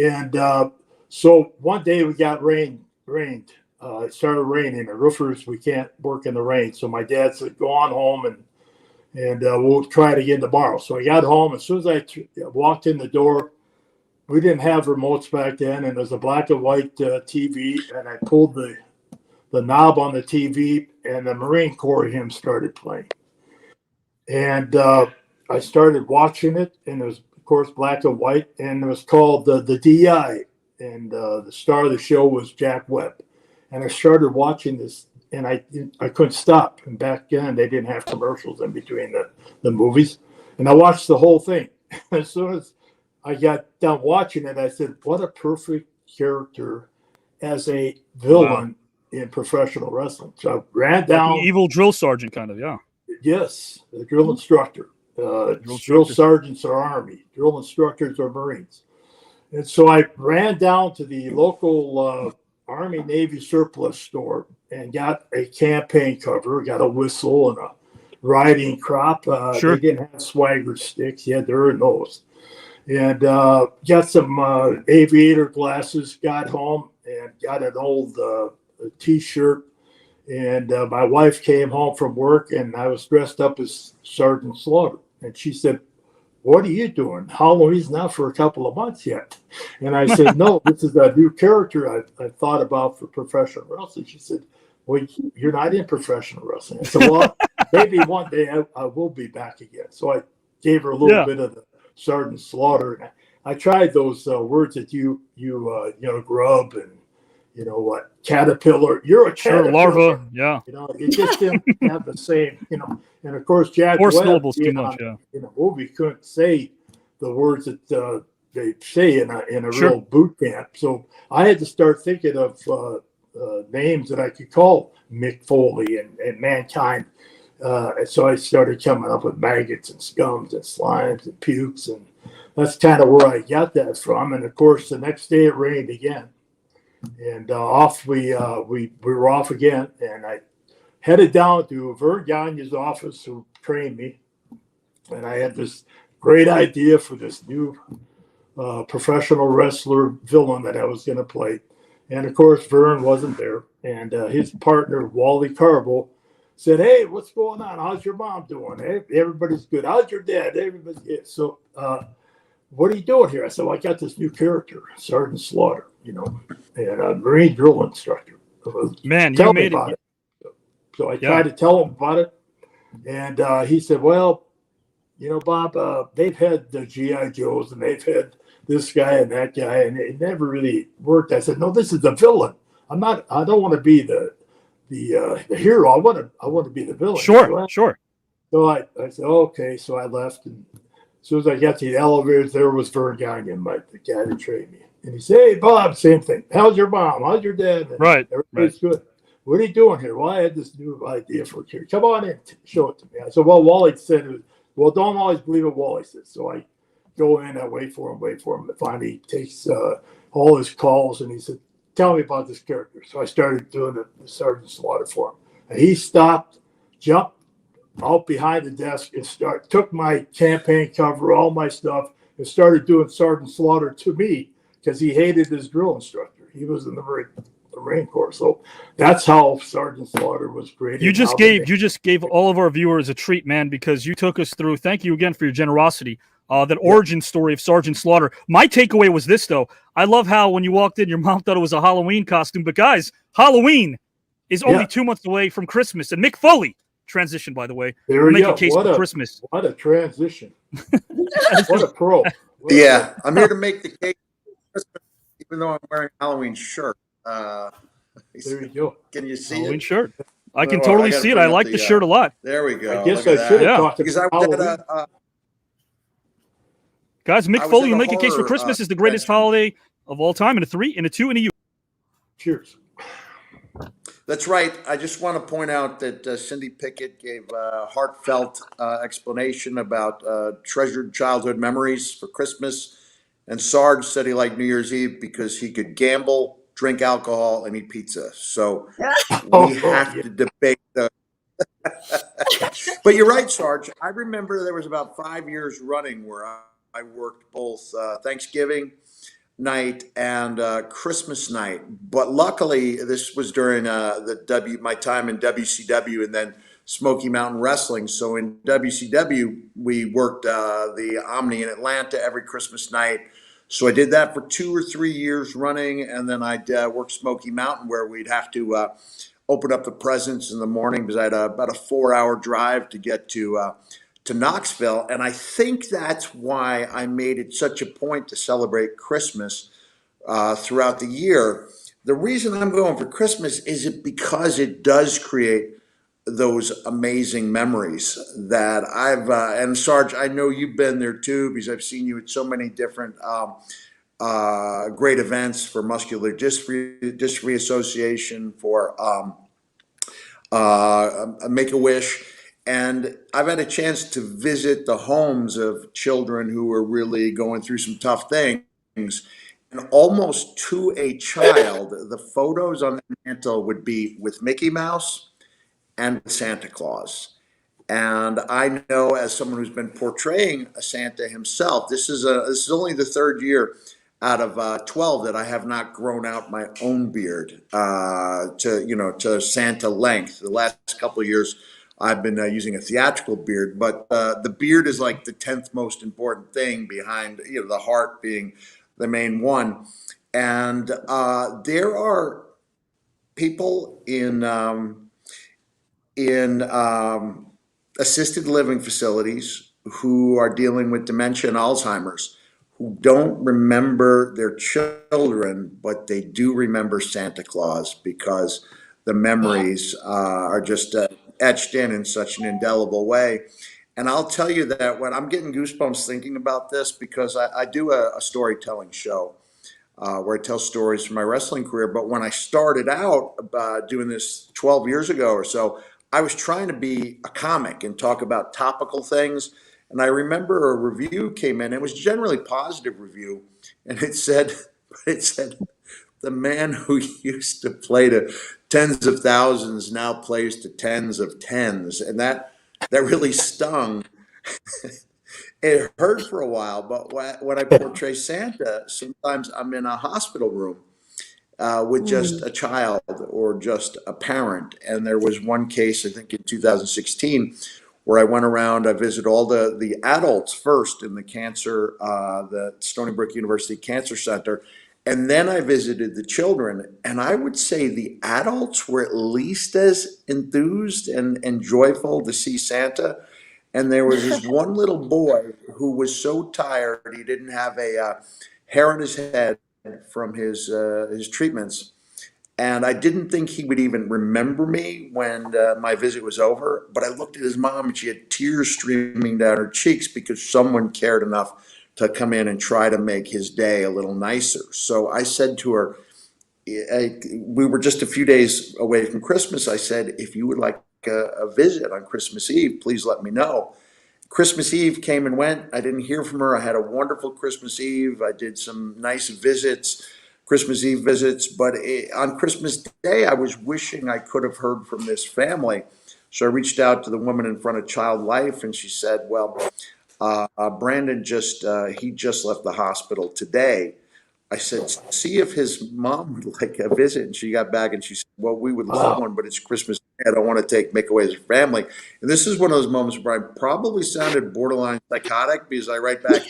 And so one day we got rained. It started raining. The roofers, we can't work in the rain. So my dad said, go on home and we'll try it again tomorrow. So I got home. As soon as I walked in the door, we didn't have remotes back then, and there's a black and white TV, and I pulled the knob on the TV, and the Marine Corps hymn started playing. And I started watching it, and it was, of course, black and white, and it was called the DI, and the star of the show was Jack Webb. And I started watching this, and I couldn't stop. And back then, they didn't have commercials in between the movies. And I watched the whole thing. As soon as I got done watching it, I said, what a perfect character as a villain in professional wrestling. So I ran down. Like the evil drill sergeant, kind of, yeah. Yes, the drill instructor. Drill sergeants are Army. Drill instructors are Marines. And so I ran down to the local Army Navy surplus store and got a campaign cover, got a whistle and a riding crop. They didn't have swagger sticks. You had to earn those. And got some aviator glasses, got home and got an old T-shirt. And my wife came home from work and I was dressed up as Sergeant Slaughter. And she said, "What are you doing? Halloween's not for a couple of months yet." And I said, "No, this is a new character I thought about for professional wrestling." She said, "Well, you're not in professional wrestling." I said, "Well, maybe one day I will be back again." So I gave her a little bit of the Sergeant Slaughter. And I tried those words that you know, grub and, you know what, caterpillar. You're a caterpillar. Larva, yeah. You know, it just didn't have the same, you know. And of course, Jack Four Webb, syllables too much, in a movie, couldn't say the words that they say in a real boot camp. So I had to start thinking of names that I could call Mick Foley and Mankind. And so I started coming up with maggots and scums and slimes and pukes, and that's kind of where I got that from. And of course, the next day it rained again, and off we were off again, and I headed down to Vern Gagne's office, who trained me, and I had this great idea for this new professional wrestler villain that I was going to play. And of course, Vern wasn't there, and his partner Wally Carbo said, "Hey, what's going on? How's your mom doing? Hey, everybody's good. How's your dad? Everybody's good." So, what are you doing here? I said, "Well, I got this new character, Sergeant Slaughter, you know, and a Marine drill instructor." Man, tell you me made about it. So I tried to tell him about it, and he said, "Well, you know, Bob, they've had the GI Joes and they've had this guy and that guy, and it never really worked." I said, "No, this is the villain. I don't want to be the hero. I want to be the villain." Sure. So I said, "Okay." So I left, and as soon as I got to the elevators, there was Vern Gagne, the guy that trained me, and he said, "Hey, Bob, same thing. How's your mom? How's your dad?" And everybody's good. "What are you doing here?" "Well, I had this new idea for a character. Come on in, show it to me." I said, "Well, Wally said, well, don't always believe what Wally says." So I go in, I wait for him. And finally, he takes all his calls, and he said, "Tell me about this character." So I started doing the Sergeant Slaughter for him. And he stopped, jumped out behind the desk, and took my campaign cover, all my stuff, and started doing Sergeant Slaughter to me because he hated his drill instructor. He was in the Marine Corps. So that's how Sergeant Slaughter was created. You just gave all of our viewers a treat, man, because you took us through. Thank you again for your generosity. That origin story of Sergeant Slaughter. My takeaway was this, though. I love how when you walked in, your mom thought it was a Halloween costume. But guys, Halloween is only 2 months away from Christmas. And Mick Foley transition, by the way. There we make go. a case for Christmas. What a transition. What a pro. Yeah, I'm here to make the case for Christmas, even though I'm wearing a Halloween shirt. There you go. Can you see Halloween it? shirt. I can totally see it. I like the shirt a lot. There we go. I guess I should have talked because I about was at Halloween. Guys, Mick I was Foley, at you a make a case for horror, Christmas is the greatest holiday of all time. In a 3, in a 2, and a U. Cheers. That's right. I just want to point out that Cindy Pickett gave a heartfelt explanation about treasured childhood memories for Christmas. And Sarge said he liked New Year's Eve because he could gamble, drink alcohol, and eat pizza. So we have to debate the. But you're right, Sarge. I remember there was about 5 years running where I worked both Thanksgiving night and Christmas night. But luckily, this was during my time in WCW and then Smoky Mountain Wrestling. So in WCW, we worked the Omni in Atlanta every Christmas night. So I did that for 2 or 3 years running, and then I'd work Smoky Mountain where we'd have to open up the presents in the morning because I had about a 4-hour drive to get to Knoxville. And I think that's why I made it such a point to celebrate Christmas throughout the year. The reason I'm going for Christmas is because it does create those amazing memories that and Sarge, I know you've been there too, because I've seen you at so many different great events for Muscular Dystrophy Association, for Make-A-Wish. And I've had a chance to visit the homes of children who are really going through some tough things. And almost to a child, the photos on the mantle would be with Mickey Mouse and with Santa Claus. And I know, as someone who's been portraying a Santa himself, this is only the third year out of 12 that I have not grown out my own beard to Santa length. The last couple of years, I've been using a theatrical beard, but the beard is like the 10th most important thing behind, the heart being the main one. And there are people in assisted living facilities who are dealing with dementia and Alzheimer's, who don't remember their children, but they do remember Santa Claus because the memories are just etched in such an indelible way. And I'll tell you that when I'm getting goosebumps thinking about this, because I do a storytelling show where I tell stories from my wrestling career. But when I started out doing this 12 years ago or so, I was trying to be a comic and talk about topical things. And I remember a review came in. It was generally positive review, and it said, the man who used to play to tens of thousands now plays to tens of tens, and that really stung. It hurt for a while, but when I portray Santa, sometimes I'm in a hospital room with just a child or just a parent. And there was one case, I think in 2016, where I went around, I visited all the adults first in the the Stony Brook University Cancer Center, and then I visited the children. And I would say the adults were at least as enthused and joyful to see Santa. And there was this one little boy who was so tired he didn't have a hair on his head from his treatments, and I didn't think he would even remember me when my visit was over. But I looked at his mom, and she had tears streaming down her cheeks because someone cared enough to come in and try to make his day a little nicer. So I said to her, we were just a few days away from Christmas. I said, if you would like a visit on Christmas Eve, please let me know. Christmas Eve came and went. I didn't hear from her. I had a wonderful Christmas Eve. I did some nice visits, Christmas Eve visits. But on Christmas Day, I was wishing I could have heard from this family. So I reached out to the woman in front of Child Life, and she said, well, Brandon he just left the hospital today. I said, see if his mom would like a visit. And she got back and she said, well, we would love one, but it's Christmas Day. I don't want to take Mick away as a family. And this is one of those moments where I probably sounded borderline psychotic because I write back,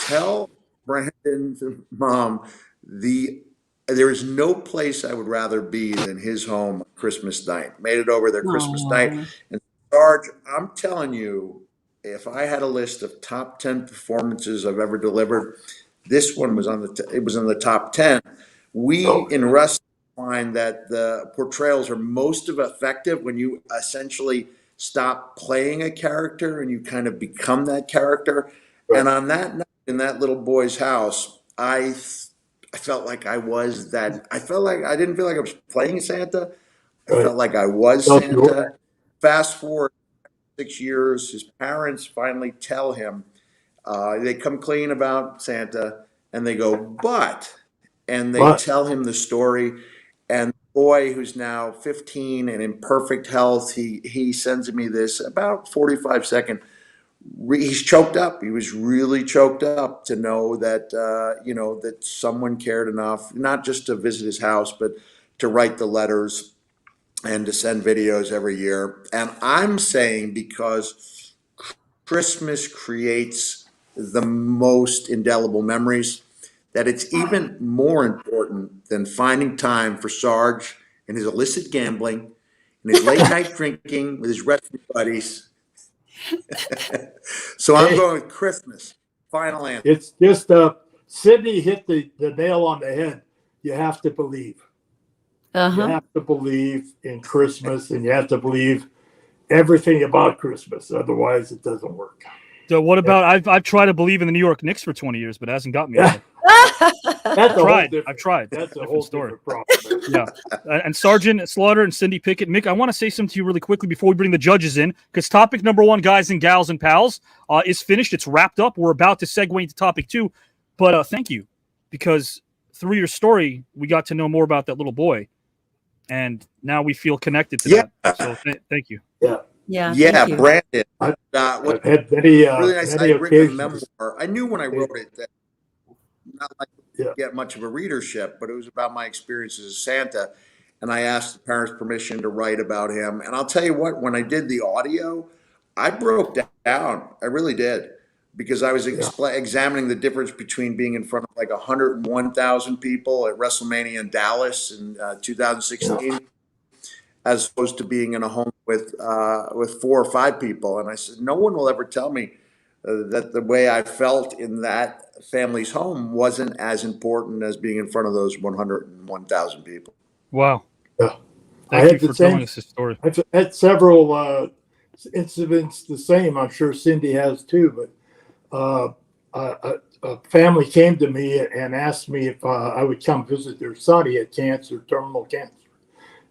tell Brandon's mom, there is no place I would rather be than his home on Christmas night. Made it over there Christmas night. And Sarge, I'm telling you, if I had a list of top 10 performances I've ever delivered, this one was it was in the top 10. We in wrestling find that the portrayals are most effective when you essentially stop playing a character and you kind of become that character. Right. And on that night in that little boy's house, I felt like I was that. I didn't feel like I was playing Santa. I felt like I was Santa. Fast forward 6 years, his parents finally tell him, they come clean about Santa, and they go, and they tell him the story. And the boy, who's now 15 and in perfect health, he sends me this about 45-second. He's choked up. He was really choked up to know that that someone cared enough, not just to visit his house, but to write the letters and to send videos every year. And I'm saying because Christmas creates the most indelible memories, that it's even more important than finding time for Sarge and his illicit gambling and his late night drinking with his wrestling buddies. So I'm going with Christmas. Final answer. It's just Sydney hit the nail on the head. You have to believe. You have to believe in Christmas, and you have to believe everything about Christmas. Otherwise, it doesn't work. What about I've tried to believe in the New York Knicks for 20 years, but it hasn't got me. That's I've tried. That's a Different whole story. different problem. Yeah. And Sergeant Slaughter and Cindy Pickett, Mick, I want to say something to you really quickly before we bring the judges in, because topic number 1, guys and gals and pals, is finished. It's wrapped up. We're about to segue into topic 2, but thank you, because through your story, we got to know more about that little boy, and now we feel connected to that. So thank you. Yeah, Brandon. I've had many, really nice. many I'd written a occasions. memoir. I knew when I wrote it that not like to get much of a readership, but it was about my experiences as Santa. And I asked the parents' permission to write about him. And I'll tell you what, when I did the audio, I broke down. I really did, because I was examining the difference between being in front of like 101,000 people at WrestleMania in Dallas in 2016. As opposed to being in a home with 4 or 5 people. And I said, no one will ever tell me that the way I felt in that family's home wasn't as important as being in front of those 101,000 people. Wow. Yeah. Thank you for telling us this story. I've had several incidents the same. I'm sure Cindy has too, but a family came to me and asked me if I would come visit their son. He had cancer, terminal cancer.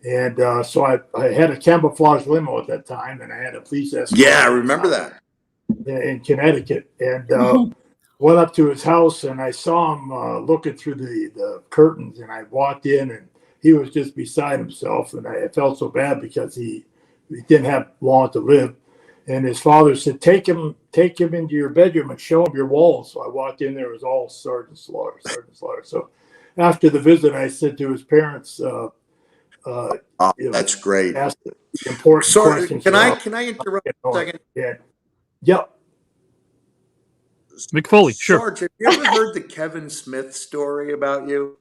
And so I had a camouflage limo at that time, and I had a police escort. Yeah, I remember that. In Connecticut. And went up to his house, and I saw him looking through the curtains, and I walked in, and he was just beside himself. And I felt so bad because he didn't have long to live. And his father said, take him into your bedroom and show him your walls. So I walked in there, it was all Sergeant Slaughter. So after the visit, I said to his parents, that's great. Important Sorry, questions. can I interrupt a second? Yeah. Yep. Mick Foley, sure. Sarge, have you ever heard the Kevin Smith story about you?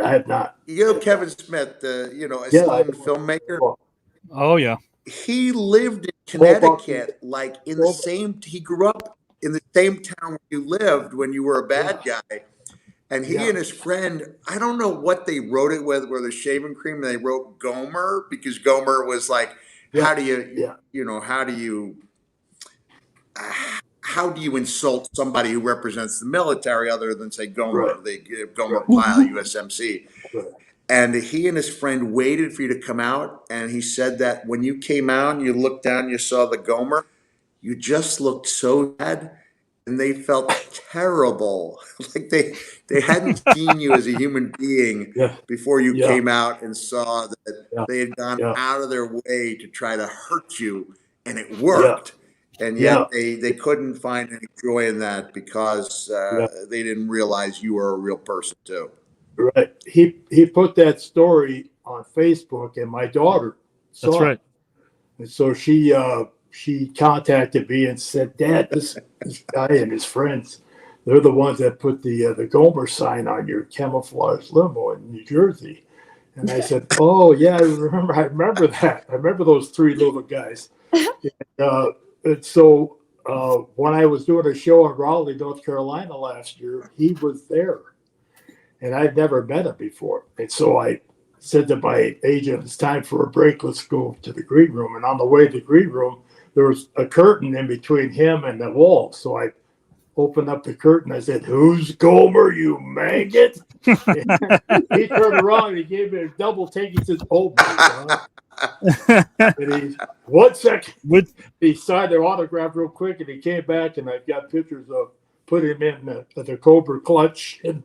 I have not. You know Kevin Smith, the esteemed filmmaker. Oh yeah. He lived in Connecticut, like in the same. He grew up in the same town where you lived when you were a bad guy. And he and his friend, I don't know what they wrote it with, whether shaving cream, and they wrote Gomer, because Gomer was like, how do you insult somebody who represents the military other than say Gomer, they give Gomer Pyle, USMC. Right. And he and his friend waited for you to come out. And he said that when you came out and you looked down, you saw the Gomer, you just looked so bad. And they felt terrible, like they hadn't seen you as a human being before you came out and saw that they had gone out of their way to try to hurt you, and it worked. And yet they couldn't find any joy in that because they didn't realize you were a real person too. Right. He put that story on Facebook, and my daughter saw That's right. it. And so she contacted me and said, Dad, this guy and his friends, they're the ones that put the Gomer sign on your camouflage limo in New Jersey. And I said, oh, yeah, I remember that. I remember those 3 little guys. And so when I was doing a show in Raleigh, North Carolina last year, he was there. And I'd never met him before. And so I said to my agent, it's time for a break. Let's go to the green room. And on the way to the green room, there was a curtain in between him and the wall. So I opened up the curtain. I said, who's Gomer, you maggot? He turned around and he gave me a double take. He says, oh, my God. And 1 second. He signed their autograph real quick, and he came back, and I've got pictures of put him in the Cobra clutch. And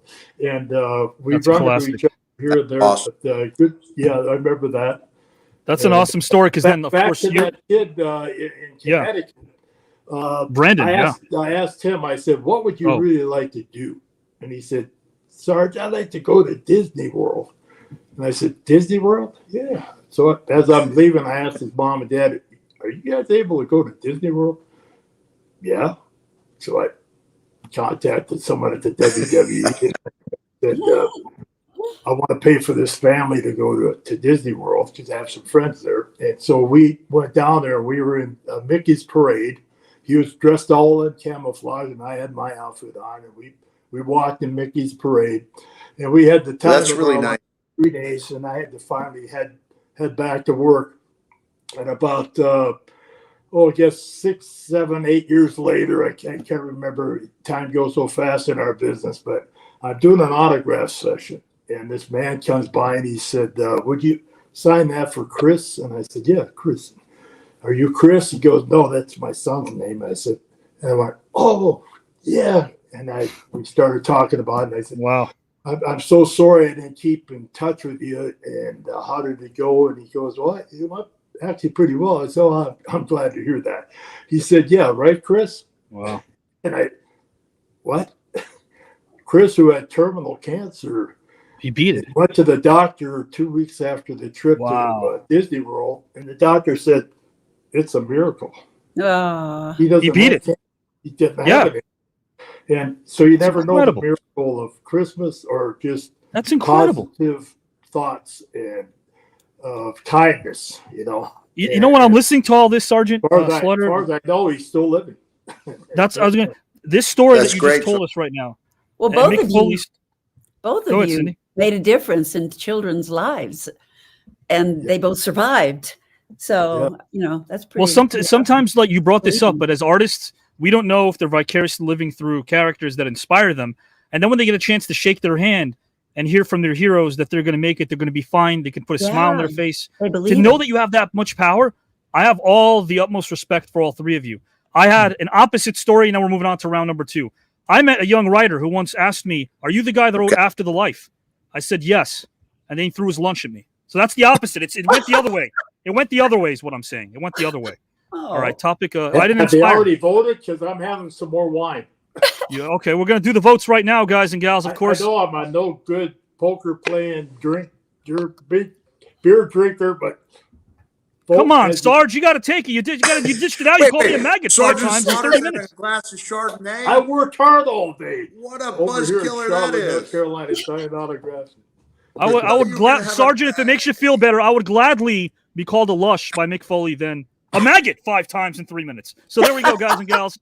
we run into each other here and there. Awesome. But, good. Yeah, I remember that. That's an awesome story, because then, of course, to that kid in Connecticut. Brandon, I asked him, I said, what would you really like to do? And he said, Sarge, I'd like to go to Disney World. And I said, Disney World? Yeah. So as I'm leaving, I asked his mom and dad, are you guys able to go to Disney World? Yeah. So I contacted someone at the WWE and said, I want to pay for this family to go to Disney World because I have some friends there. And so we went down there. We were in Mickey's parade. He was dressed all in camouflage, and I had my outfit on. And we walked in Mickey's parade, and we had the time. That's really nice. 3 days, and I had to finally head back to work. And about I guess 6, 7, 8 years later, I can't remember. Time goes so fast in our business, but I'm doing an autograph session, and this man comes by and he said, would you sign that for Chris? And I said, yeah, Chris. Are you Chris? He goes, no, that's my son's name. I said, and I went, oh, yeah. And we started talking about it, and I said, wow. I'm so sorry I didn't keep in touch with you, and how did it go? And he goes, well, it went actually pretty well. I said, oh, I'm glad to hear that. He said, yeah, right, Chris? Wow. And what? Chris, who had terminal cancer, he beat it. Went to the doctor 2 weeks after the trip to Disney World, and the doctor said, it's a miracle. He beat it. He didn't have it. And so you never know the miracle of Christmas or just that's incredible positive thoughts and of kindness, you know. You know when I'm listening to all this, Sergeant Slaughter, as Slaughter, far as I know, he's still living. This story That's that you great. just told us right now. Well, and both Mick of Foley- both Go of ahead, you Cindy. made a difference in children's lives, and they both survived. So you know that's pretty. Well, sometimes like you brought this up, but as artists, we don't know if they're vicariously living through characters that inspire them, and then when they get a chance to shake their hand and hear from their heroes that they're going to make it, they're going to be fine, they can put a smile on their face. To know that you have that much power, I have all the utmost respect for all three of you. I had an opposite story. Now we're moving on to round number 2. I met a young writer who once asked me, "Are you the guy that wrote After the Life?" I said yes, and then he threw his lunch at me. So that's the opposite. It went the other way. It went the other way is what I'm saying. It went the other way. All right, topic. I didn't Have they inspire. already voted? Because I'm having some more wine. Yeah, okay, we're going to do the votes right now, guys and gals, of course. I know I'm a no good poker playing big beer drinker, but come on, Sarge, you got to take it. You dished it out. You called me a maggot 5 times in 30 minutes. A glass of Chardonnay. I worked hard all day. What a over buzz here in killer Charlotte, that North is. Carolina, signing autographs. I would Sergeant, if it makes you feel better, I would gladly be called a lush by Mick Foley than a maggot 5 times in 3 minutes. So there we go, guys and gals.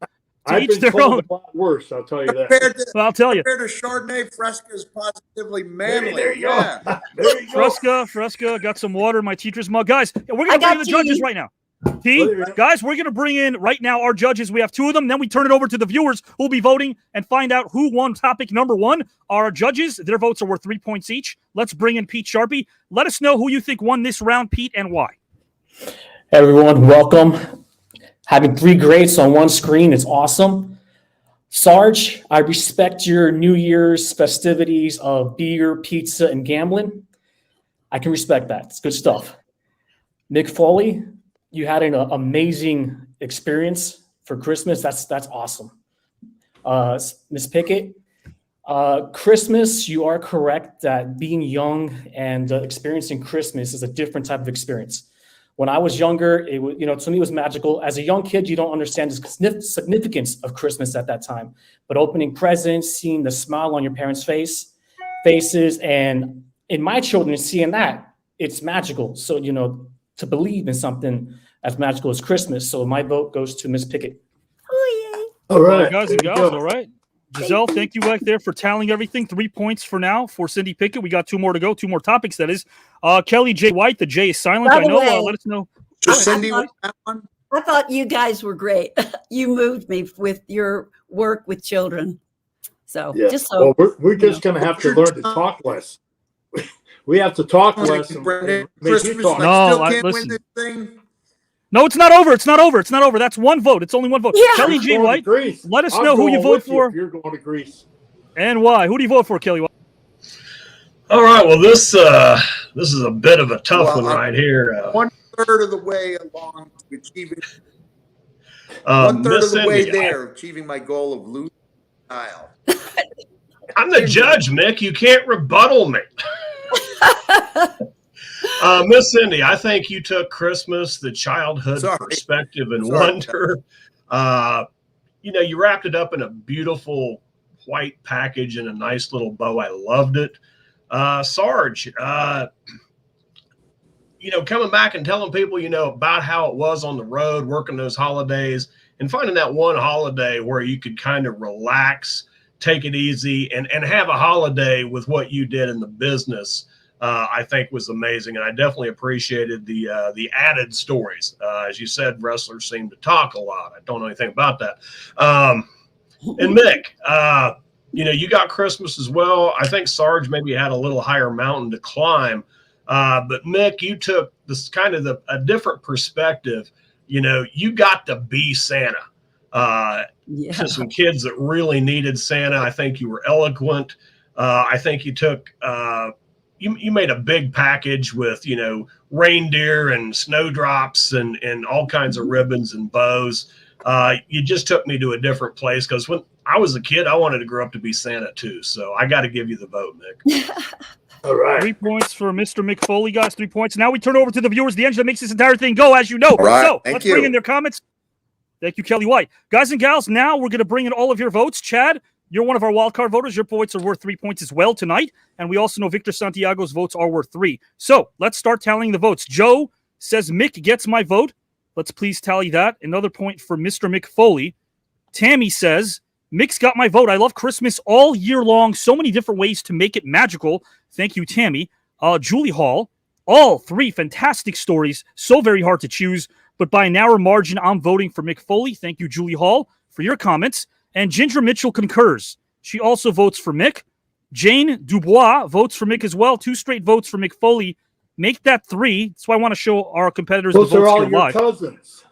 To I've each been their told own. a lot worse, I'll tell you that. Well, I'll tell you. Compared to Chardonnay, Fresca is positively manly. There you go. Yeah. There you go. Fresca, got some water in my teacher's mug. Guys, we're going to bring in the judges right now. Guys, we're going to bring in right now our judges. We have 2 of them. Then we turn it over to the viewers who will be voting and find out who won topic number 1. Our judges, their votes are worth 3 points each. Let's bring in Pete Sharpie. Let us know who you think won this round, Pete, and why. Hey everyone, welcome. Having 3 greats on one screen is awesome. Sarge, I respect your New Year's festivities of beer, pizza, and gambling. I can respect that. It's good stuff. Mick Foley, you had an amazing experience for Christmas. That's awesome. Miss Pickett, Christmas, you are correct that being young and experiencing Christmas is a different type of experience. When I was younger, it was, to me it was magical. As a young kid, you don't understand the significance of Christmas at that time. But opening presents, seeing the smile on your parents' faces, and in my children, seeing that, it's magical. So, to believe in something as magical as Christmas. So my vote goes to Miss Pickett. All right. Guys and gals, all right. Giselle, thank you back there for tallying everything. 3 points for now for Cindy Pickett. We got 2 more to go, 2 more topics, that is. Kelly J. White, the J is silent. By I the know. way, Let us know. Cindy, I thought you guys were great. You moved me with your work with children. So Yeah. just so we're just going to have to learn to talk less. We have to talk less. And make you talk. No, it's not over. It's not over. It's not over. That's 1 vote. It's only 1 vote. Yeah. Kelly J. White, let us know who you vote for You're going to Greece. and why. Who do you vote for, Kelly White? All right. Well, this is a bit of a tough one right here. 1/3 of the way along to achieving. 1/3 of the way there, achieving my goal of losing style. I'm the judge, Mick. You can't rebuttal me. Miss Cindy, I think you took Christmas, the childhood perspective and wonder. You wrapped it up in a beautiful white package and a nice little bow. I loved it. Sarge, coming back and telling people, about how it was on the road, working those holidays, and finding that one holiday where you could kind of relax, take it easy, and have a holiday with what you did in the business. I think was amazing, and I definitely appreciated the added stories. As you said, wrestlers seem to talk a lot. I don't know anything about that. And Mick, you got Christmas as well. I think Sarge maybe had a little higher mountain to climb, but Mick, you took this kind of a different perspective. You got to be Santa to some kids that really needed Santa. I think you were eloquent. I think you took. You made a big package with, reindeer and snowdrops and all kinds of ribbons and bows. You just took me to a different place because when I was a kid, I wanted to grow up to be Santa too. So I got to give you the vote, Mick. All right. 3 points for Mr. Mick Foley, guys. 3 points. Now we turn over to the viewers, the engine that makes this entire thing go, as you know. Right. So let's bring in their comments. Thank you, Kelly White. Guys and gals, now we're going to bring in all of your votes. Chad, you're one of our wildcard voters. Your points are worth 3 points as well tonight. And we also know Victor Santiago's votes are worth 3. So let's start tallying the votes. Joe says Mick gets my vote. Let's please tally that. Another point for Mr. Mick Foley. Tammy says, Mick's got my vote. I love Christmas all year long. So many different ways to make it magical. Thank you, Tammy. Julie Hall, all 3 fantastic stories. So very hard to choose. But by a narrow margin, I'm voting for Mick Foley. Thank you, Julie Hall, for your comments. And Ginger Mitchell concurs. She also votes for Mick. Jane Dubois votes for Mick as well. 2 straight votes for Mick Foley. Make that 3. That's why I want to show our competitors Those the votes are all here your live. cousins.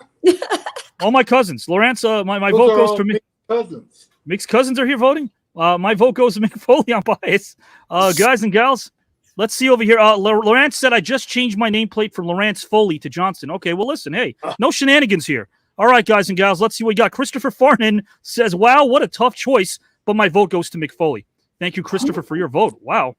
All my cousins. Lawrence, my Those vote are goes all for Mick. cousins. Mick's cousins are here voting. My vote goes to Mick Foley on bias. Guys and gals, let's see over here. Lawrence said, I just changed my nameplate from Lawrence Foley to Johnston. Okay, well, listen, hey, no shenanigans here. All right, guys and gals, let's see what we got. Christopher Farnan says, wow, what a tough choice, but my vote goes to Mick Foley. Thank you, Christopher, for your vote. Wow.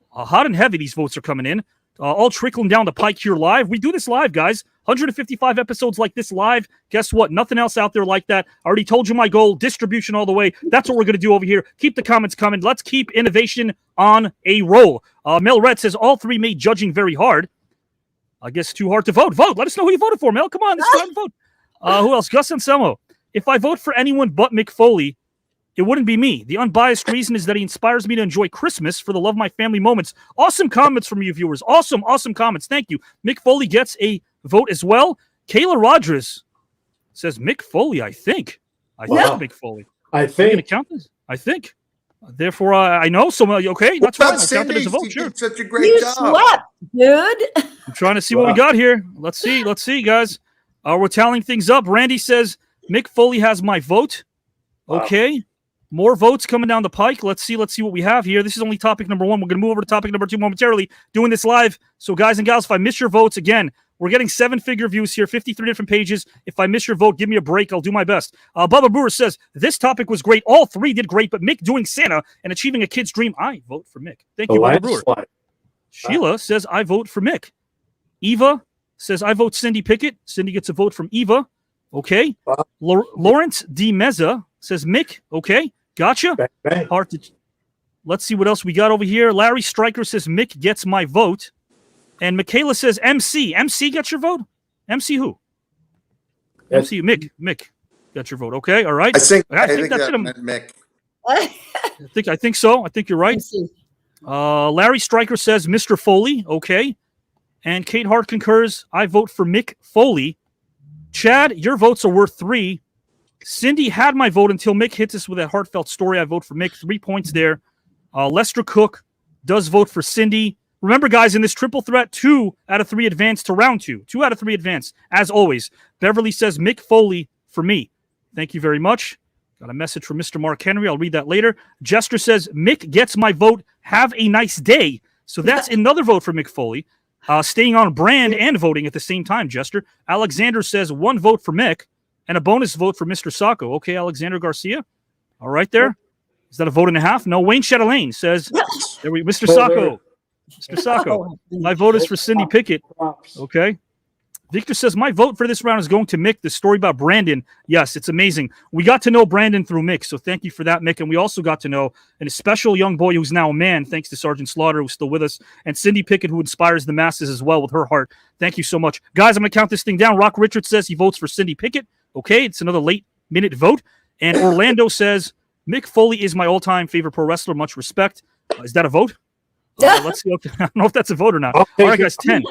Hot and heavy, these votes are coming in. All trickling down the pike here live. We do this live, guys. 155 episodes like this live. Guess what? Nothing else out there like that. I already told you my goal. Distribution all the way. That's what we're going to do over here. Keep the comments coming. Let's keep innovation on a roll. Mel Red says, all 3 made judging very hard. I guess too hard to vote. Vote. Let us know who you voted for, Mel. Come on. It's time to vote. Who else? Gus Anselmo. If I vote for anyone but Mick Foley, it wouldn't be me. The unbiased reason is that he inspires me to enjoy Christmas for the love of my family moments. Awesome comments from you viewers. Awesome comments. Thank you. Mick Foley gets a vote as well. Kayla Rogers says Mick Foley, I think. I think Mick Foley. I think. Are you going to count this? I think. Therefore, I know. So, okay, that's fine. I'll count it as a vote. Sure. Did such a great job. Swept, dude. I'm trying to see what we got here. Let's see, guys. We're tallying things up. Randy says Mick Foley has my vote. Okay. More votes coming down the pike. Let's see what we have here. This is only topic number 1. We're going to move over to topic number 2 momentarily, doing this live. So, guys and gals, if I miss your votes, again, we're getting 7-figure views here, 53 different pages. If I miss your vote, give me a break. I'll do my best. Bubba Brewer says, this topic was great. All 3 did great, but Mick doing Santa and achieving a kid's dream, I vote for Mick. Thank you, Bubba Brewer. Sheila says, I vote for Mick. Eva says, I vote Cindy Pickett. Cindy gets a vote from Eva. Okay. Lawrence D. Meza says, Mick. Okay. Gotcha. Bang. Hard to. Let's see what else we got over here. Larry Stryker says Mick gets my vote, and Michaela says MC. MC got your vote. MC who? Yes. MC Mick got your vote. Okay, all right. I think that's that meant Mick. I think so. I think you're right. Larry Stryker says Mr. Foley. Okay, and Kate Hart concurs. I vote for Mick Foley. Chad, your votes are worth 3. Cindy had my vote until Mick hits us with a heartfelt story. I vote for Mick. 3 points there. Lester Cook does vote for Cindy. Remember, guys, in this triple threat, 2 out of 3 advance to round 2. 2 out of 3 advance, as always. Beverly says Mick Foley for me. Thank you very much. Got a message from Mr. Mark Henry. I'll read that later. Jester says Mick gets my vote. Have a nice day. So that's another vote for Mick Foley. Staying on brand and voting at the same time, Jester. Alexander says 1 vote for Mick. And a bonus vote for Mr. Sacco. Okay, Alexander Garcia. All right there. Is that a vote and a half? No, Wayne Chatelaine says, there we Mr. Sacco. Mr. Sacco. My vote is for Cindy Pickett. Okay. Victor says, my vote for this round is going to Mick. The story about Brandon. Yes, it's amazing. We got to know Brandon through Mick, so thank you for that, Mick. And we also got to know a special young boy who's now a man, thanks to Sergeant Slaughter, who's still with us, and Cindy Pickett, who inspires the masses as well with her heart. Thank you so much. Guys, I'm going to count this thing down. Rock Richards says he votes for Cindy Pickett. Okay, it's another late-minute vote. And Orlando says, Mick Foley is my all-time favorite pro wrestler. Much respect. Is that a vote? Let's see. I don't know if that's a vote or not. All right, guys. 10,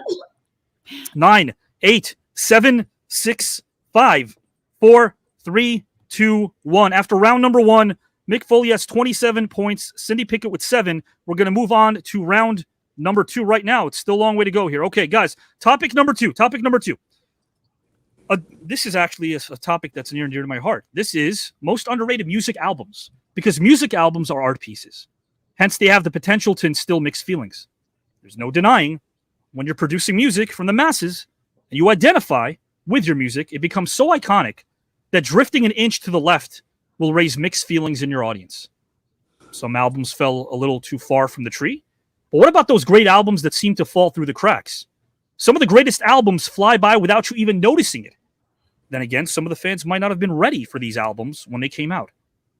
9, 8, 7, 6, 5, 4, 3, 2, 1. After round number 1, Mick Foley has 27 points. Cindy Pickett with 7. We're going to move on to round number 2 right now. It's still a long way to go here. Okay, guys. Topic number 2. This is actually a topic that's near and dear to my heart. This is most underrated music albums, because music albums are art pieces. Hence, they have the potential to instill mixed feelings. There's no denying when you're producing music from the masses and you identify with your music, it becomes so iconic that drifting an inch to the left will raise mixed feelings in your audience. Some albums fell a little too far from the tree. But what about those great albums that seem to fall through the cracks? Some of the greatest albums fly by without you even noticing it. Then again, some of the fans might not have been ready for these albums when they came out,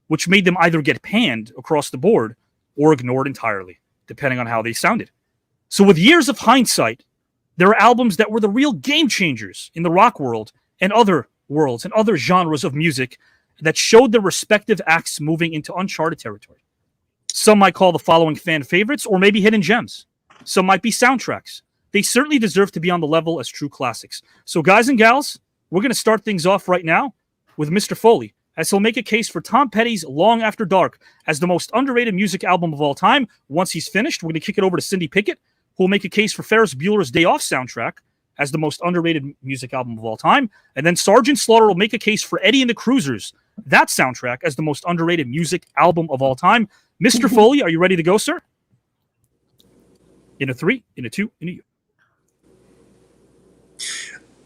which made them either get panned across the board or ignored entirely, depending on how they sounded. So with years of hindsight, there are albums that were the real game changers in the rock world and other worlds and other genres of music that showed their respective acts moving into uncharted territory. Some might call the following fan favorites or maybe hidden gems. Some might be soundtracks. They certainly deserve to be on the level as true classics. So guys and gals, we're going to start things off right now with Mr. Foley, as he'll make a case for Tom Petty's Long After Dark as the most underrated music album of all time. Once he's finished, we're going to kick it over to Cindy Pickett, who will make a case for Ferris Bueller's Day Off soundtrack as the most underrated music album of all time. And then Sergeant Slaughter will make a case for Eddie and the Cruisers, that soundtrack, as the most underrated music album of all time. Mr. Foley, are you ready to go, sir? In a 3, in a 2, in a U.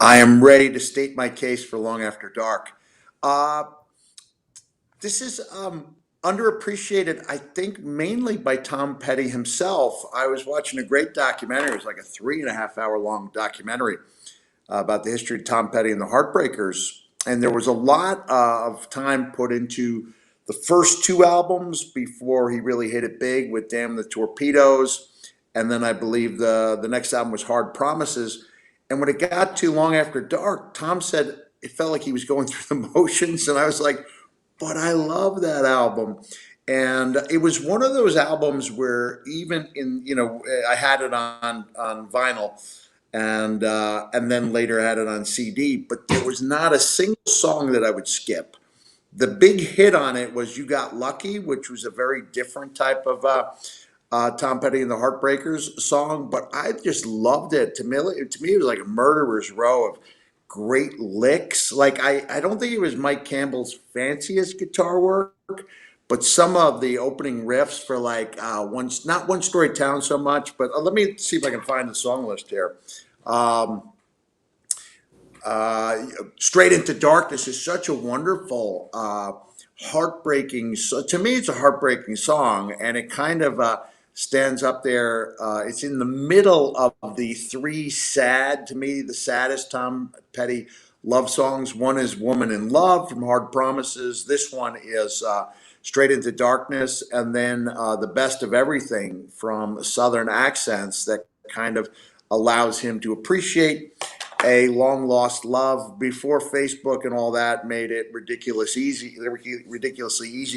I am ready to state my case for Long After Dark. This is underappreciated, I think, mainly by Tom Petty himself. I was watching a great documentary. It was like a 3.5-hour long documentary about the history of Tom Petty and the Heartbreakers. And there was a lot of time put into the first 2 albums before he really hit it big with Damn the Torpedoes. And then I believe the next album was Hard Promises. And when it got to Long After Dark, Tom said it felt like he was going through the motions. And I was like, but I love that album. And it was one of those albums where even in, I had it on vinyl and then later had it on CD, but there was not a single song that I would skip. The big hit on it was You Got Lucky, which was a very different type of Tom Petty and the Heartbreakers song, but I just loved it. To me, it was like a murderer's row of great licks. Like I don't think it was Mike Campbell's fanciest guitar work, but some of the opening riffs for like not One Story Town so much, but let me see if I can find the song list here. Straight Into Darkness is such a wonderful, heartbreaking. So to me, it's a heartbreaking song, and it kind of stands up there. It's in the middle of the 3 sad, to me, the saddest Tom Petty love songs. One is Woman in Love from Hard Promises. This one is Straight Into Darkness. And then The Best of Everything from Southern Accents, that kind of allows him to appreciate a long lost love before Facebook and all that made it ridiculously easy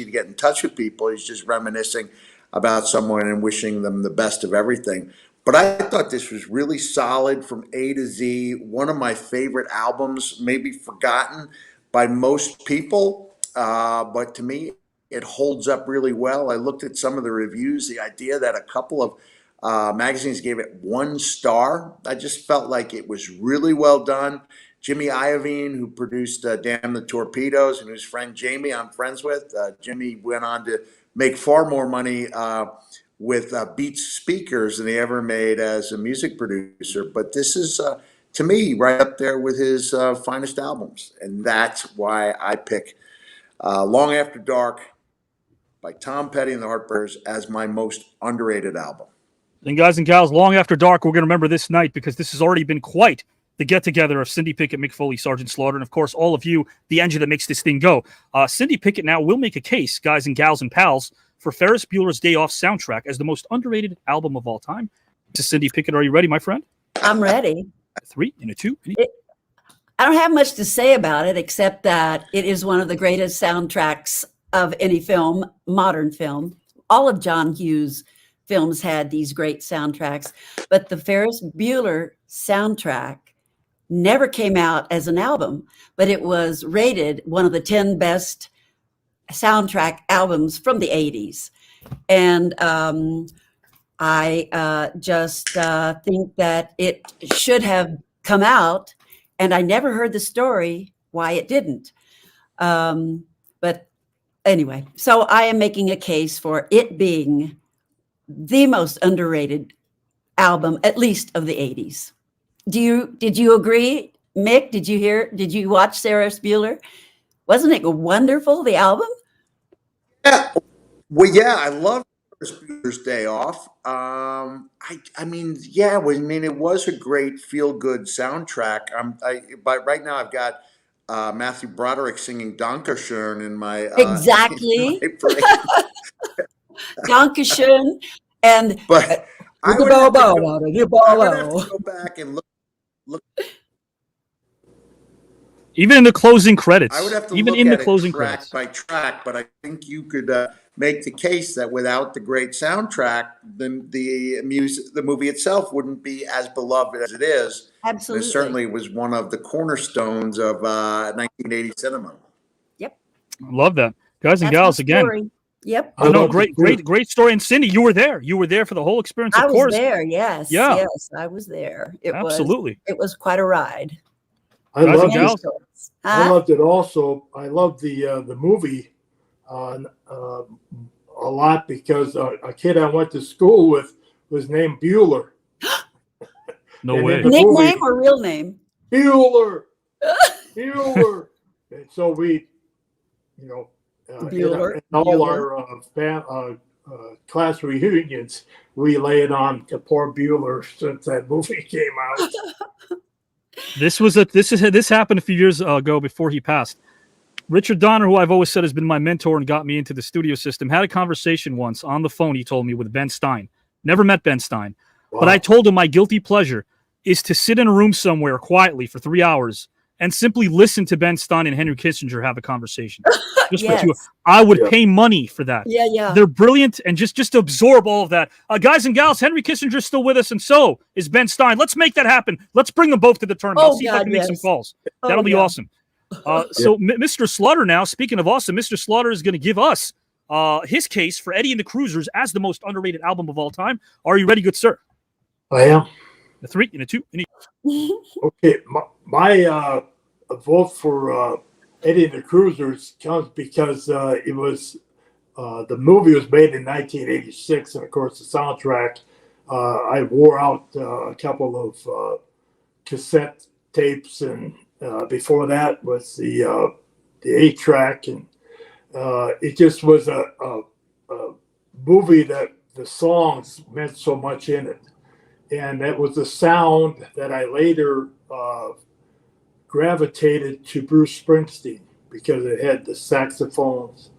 to get in touch with people. He's just reminiscing about someone and wishing them the best of everything. But I thought this was really solid from A to Z. One of my favorite albums, maybe forgotten by most people, but to me, it holds up really well. I looked at some of the reviews, the idea that a couple of magazines gave it 1 star. I just felt like it was really well done. Jimmy Iovine, who produced Damn the Torpedoes, and whose friend Jamie I'm friends with. Jimmy went on to make far more money with Beats speakers than he ever made as a music producer. But this is, to me, right up there with his finest albums. And that's why I pick Long After Dark by Tom Petty and the Heartbreakers as my most underrated album. And guys and gals, Long After Dark, we're going to remember this night because this has already been quite the get-together of Cindy Pickett, Mick Foley, Sergeant Slaughter, and of course, all of you, the engine that makes this thing go. Cindy Pickett now will make a case, guys and gals and pals, for Ferris Bueller's Day Off soundtrack as the most underrated album of all time. To Cindy Pickett, are you ready, my friend? I'm ready. 3 and a 2. I don't have much to say about it except that it is one of the greatest soundtracks of any film, modern film. All of John Hughes' films had these great soundtracks, but the Ferris Bueller soundtrack never came out as an album, but it was rated one of the 10 best soundtrack albums from the 80s. And I just think that it should have come out, and I never heard the story why it didn't. But anyway, so I am making a case for it being the most underrated album, at least of the 80s. Did you agree, Mick? Did you watch Ferris Bueller? Wasn't it wonderful, the album? Yeah. Well, yeah, I love Ferris Bueller's Day Off. I mean, yeah, it was a great feel-good soundtrack. But right now I've got Matthew Broderick singing Dankeschön in my Exactly. in my brain. Dankeschön. And But I would have to go back and look. Even in the closing credits. I would have to even look in at the closing it track credits. by track, but I think you could make the case that without the great soundtrack, then the movie itself wouldn't be as beloved as it is. Absolutely. It certainly was one of the cornerstones of 1980 cinema. Yep. I love that. Guys and That's gals, my again. story. Yep. I know, great story. And Cindy, you were there. You were there for the whole experience, of I course. was there, yes. Yeah. Yes, I was there. Absolutely. It was quite a ride. I loved gals. it. I loved it also. I loved the movie a lot because a kid I went to school with was named Bueller. No And way. in the Nickname movie, or real name? Bueller. Bueller. And so we, Bueller. in all our class reunions, we lay it on to poor Bueller since that movie came out. This happened a few years ago before he passed. Richard Donner, who I've always said has been my mentor and got me into the studio system, had a conversation once on the phone, he told me, with Ben Stein. Never met Ben Stein. Wow. But I told him my guilty pleasure is to sit in a room somewhere quietly for 3 hours and simply listen to Ben Stein and Henry Kissinger have a conversation. Just Yes. for 2 hours. I would pay money for that. Yeah. They're brilliant, and just to absorb all of that. Guys and gals, Henry Kissinger's still with us, and so is Ben Stein. Let's make that happen. Let's bring them both to the tournament. I'll see if I God, can make some yes. calls. Oh, That'll be yeah. awesome. So Mr. Slaughter now, speaking of awesome, Mr. Slaughter is going to give us his case for Eddie and the Cruisers as the most underrated album of all time. Are you ready, good sir? I am. A 3 and a 2 and a... Okay, my vote for Eddie and the Cruisers comes because it was the movie was made in 1986, and of course the soundtrack. I wore out a couple of cassette tapes, and before that was the 8-track, and it just was a movie that the songs meant so much in it, and that was the sound that I later gravitated to Bruce Springsteen because it had the saxophones,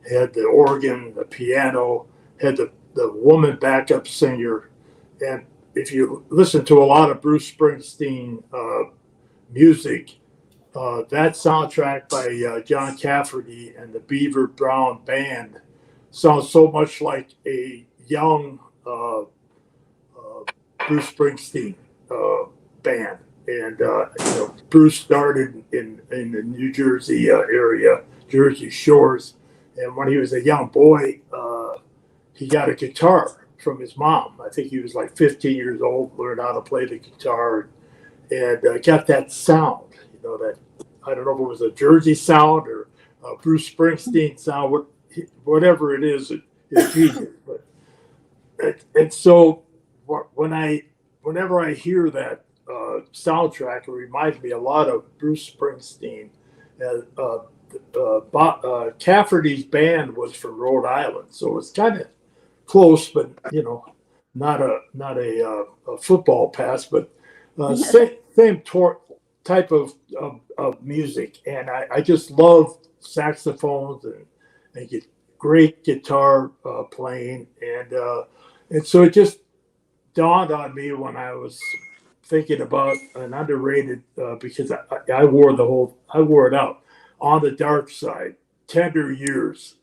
had the organ, the piano, had the woman backup singer. And if you listen to a lot of Bruce Springsteen music, that soundtrack by John Cafferty and the Beaver Brown Band sounds so much like a young Bruce Springsteen band. And Bruce started in the New Jersey area, Jersey Shores, and when he was a young boy, he got a guitar from his mom. I think he was like 15 years old, learned how to play the guitar, and got that sound. That I don't know if it was a Jersey sound or a Bruce Springsteen sound, whatever it is, it's genius. And so whenever I hear that soundtrack, it reminds me a lot of Bruce Springsteen. Cafferty's band was from Rhode Island, so it's kind of close, but not a football pass, but same type of music. And I just love saxophones and get great guitar playing, and so it just dawned on me when I was thinking about an underrated because I wore it out. On the Dark Side, Tender Years,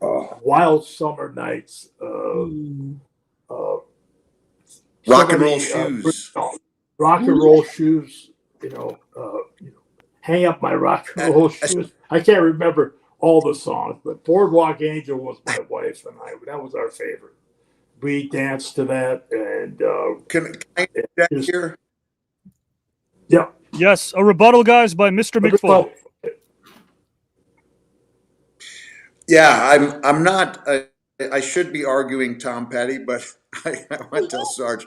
Wild Summer Nights, Rock and roll shoes. Rock and roll shoes. Hang up my rock and roll shoes. I can't remember all the songs, but Boardwalk Angel was my wife and I. That was our favorite. We danced to that, and can I get here? Yeah. Yes, a rebuttal, guys, by Mr. Mick Foley. Yeah, I'm not. I should be arguing Tom Petty, but I want to tell Sarge,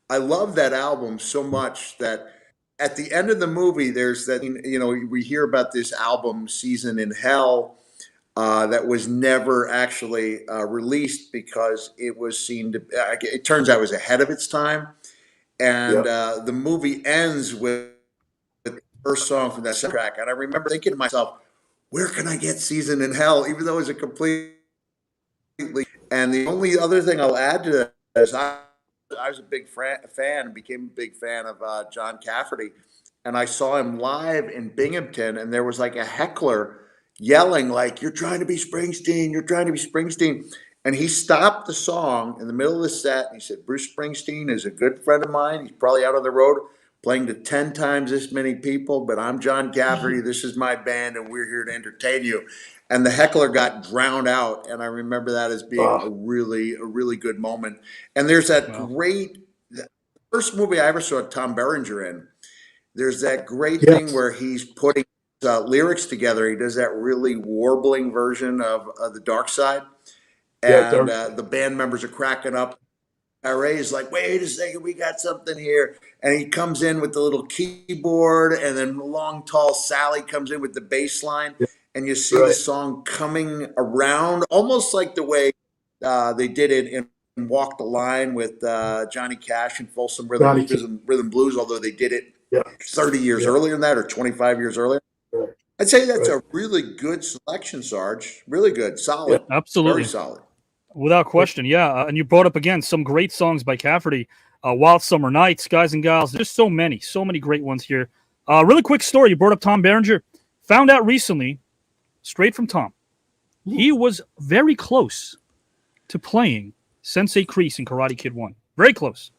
I love that album so much that at the end of the movie, there's that, we hear about this album, Season in Hell, that was never actually released because it was seen to, it turns out it was ahead of its time. And the movie ends with the first song from that soundtrack. And I remember thinking to myself, where can I get Season in Hell? Even though it was a completely. And the only other thing I'll add to that is I was a big fan, became a big fan of John Cafferty. And I saw him live in Binghamton, and there was like a heckler yelling like, "You're trying to be Springsteen, you're trying to be Springsteen." And he stopped the song in the middle of the set, and he said, "Bruce Springsteen is a good friend of mine. He's probably out on the road playing to 10 times this many people, but I'm John Cafferty, this is my band, and we're here to entertain you." And the heckler got drowned out, and I remember that as being a really good moment. And there's that great, the first movie I ever saw Tom Berenger in, there's that great thing where he's putting lyrics together. He does that really warbling version of The Dark Side. And the band members are cracking up. Ray's like, "Wait a second, we got something here." And he comes in with the little keyboard, and then Long Tall Sally comes in with the bass line. And you see the song coming around, almost like the way they did it in Walk the Line with Johnny Cash and Folsom Rhythm Blues, although they did it 30 years earlier than that, or 25 years earlier. I'd say that's a really good selection, Sarge. Really good. Solid. Absolutely. Very solid. Without question, yeah. And you brought up, again, some great songs by Cafferty. Wild Summer Nights, Guys and Gals. There's so many great ones here. Really quick story. You brought up Tom Berenger. Found out recently, straight from Tom, he was very close to playing Sensei Kreese in Karate Kid 1. Very close.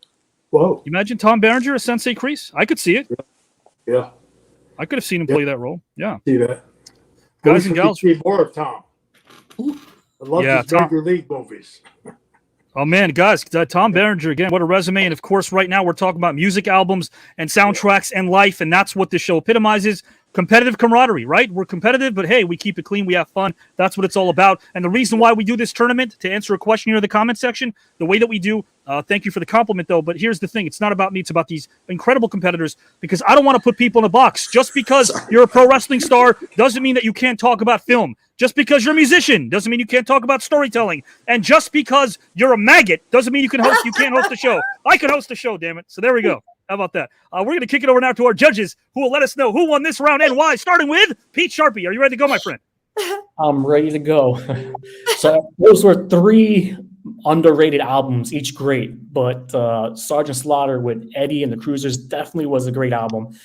Whoa. Imagine Tom Berenger as Sensei Kreese. I could see it. Yeah. I could have seen him play that role. Yeah. See that. Guys and Gals. See more of Tom. I love his Major League movies. Oh, man, guys, Tom Berenger, again, what a resume. And, of course, right now we're talking about music albums and soundtracks and life, and that's what this show epitomizes. Competitive camaraderie, right? We're competitive, but, hey, we keep it clean. We have fun. That's what it's all about. And the reason why we do this tournament, to answer a question here in the comment section, the way that we do, thank you for the compliment, though, but here's the thing. It's not about me. It's about these incredible competitors, because I don't want to put people in a box. Just because you're a pro wrestling star doesn't mean that you can't talk about film. Just because you're a musician doesn't mean you can't talk about storytelling. And just because you're a maggot doesn't mean you can't host a show. I can host a show, damn it. So there we go. How about that? We're going to kick it over now to our judges, who will let us know who won this round and why, starting with Pete Sharpie. Are you ready to go, my friend? I'm ready to go. So those were 3 underrated albums, each great, but Sergeant Slaughter with Eddie and the Cruisers definitely was a great album.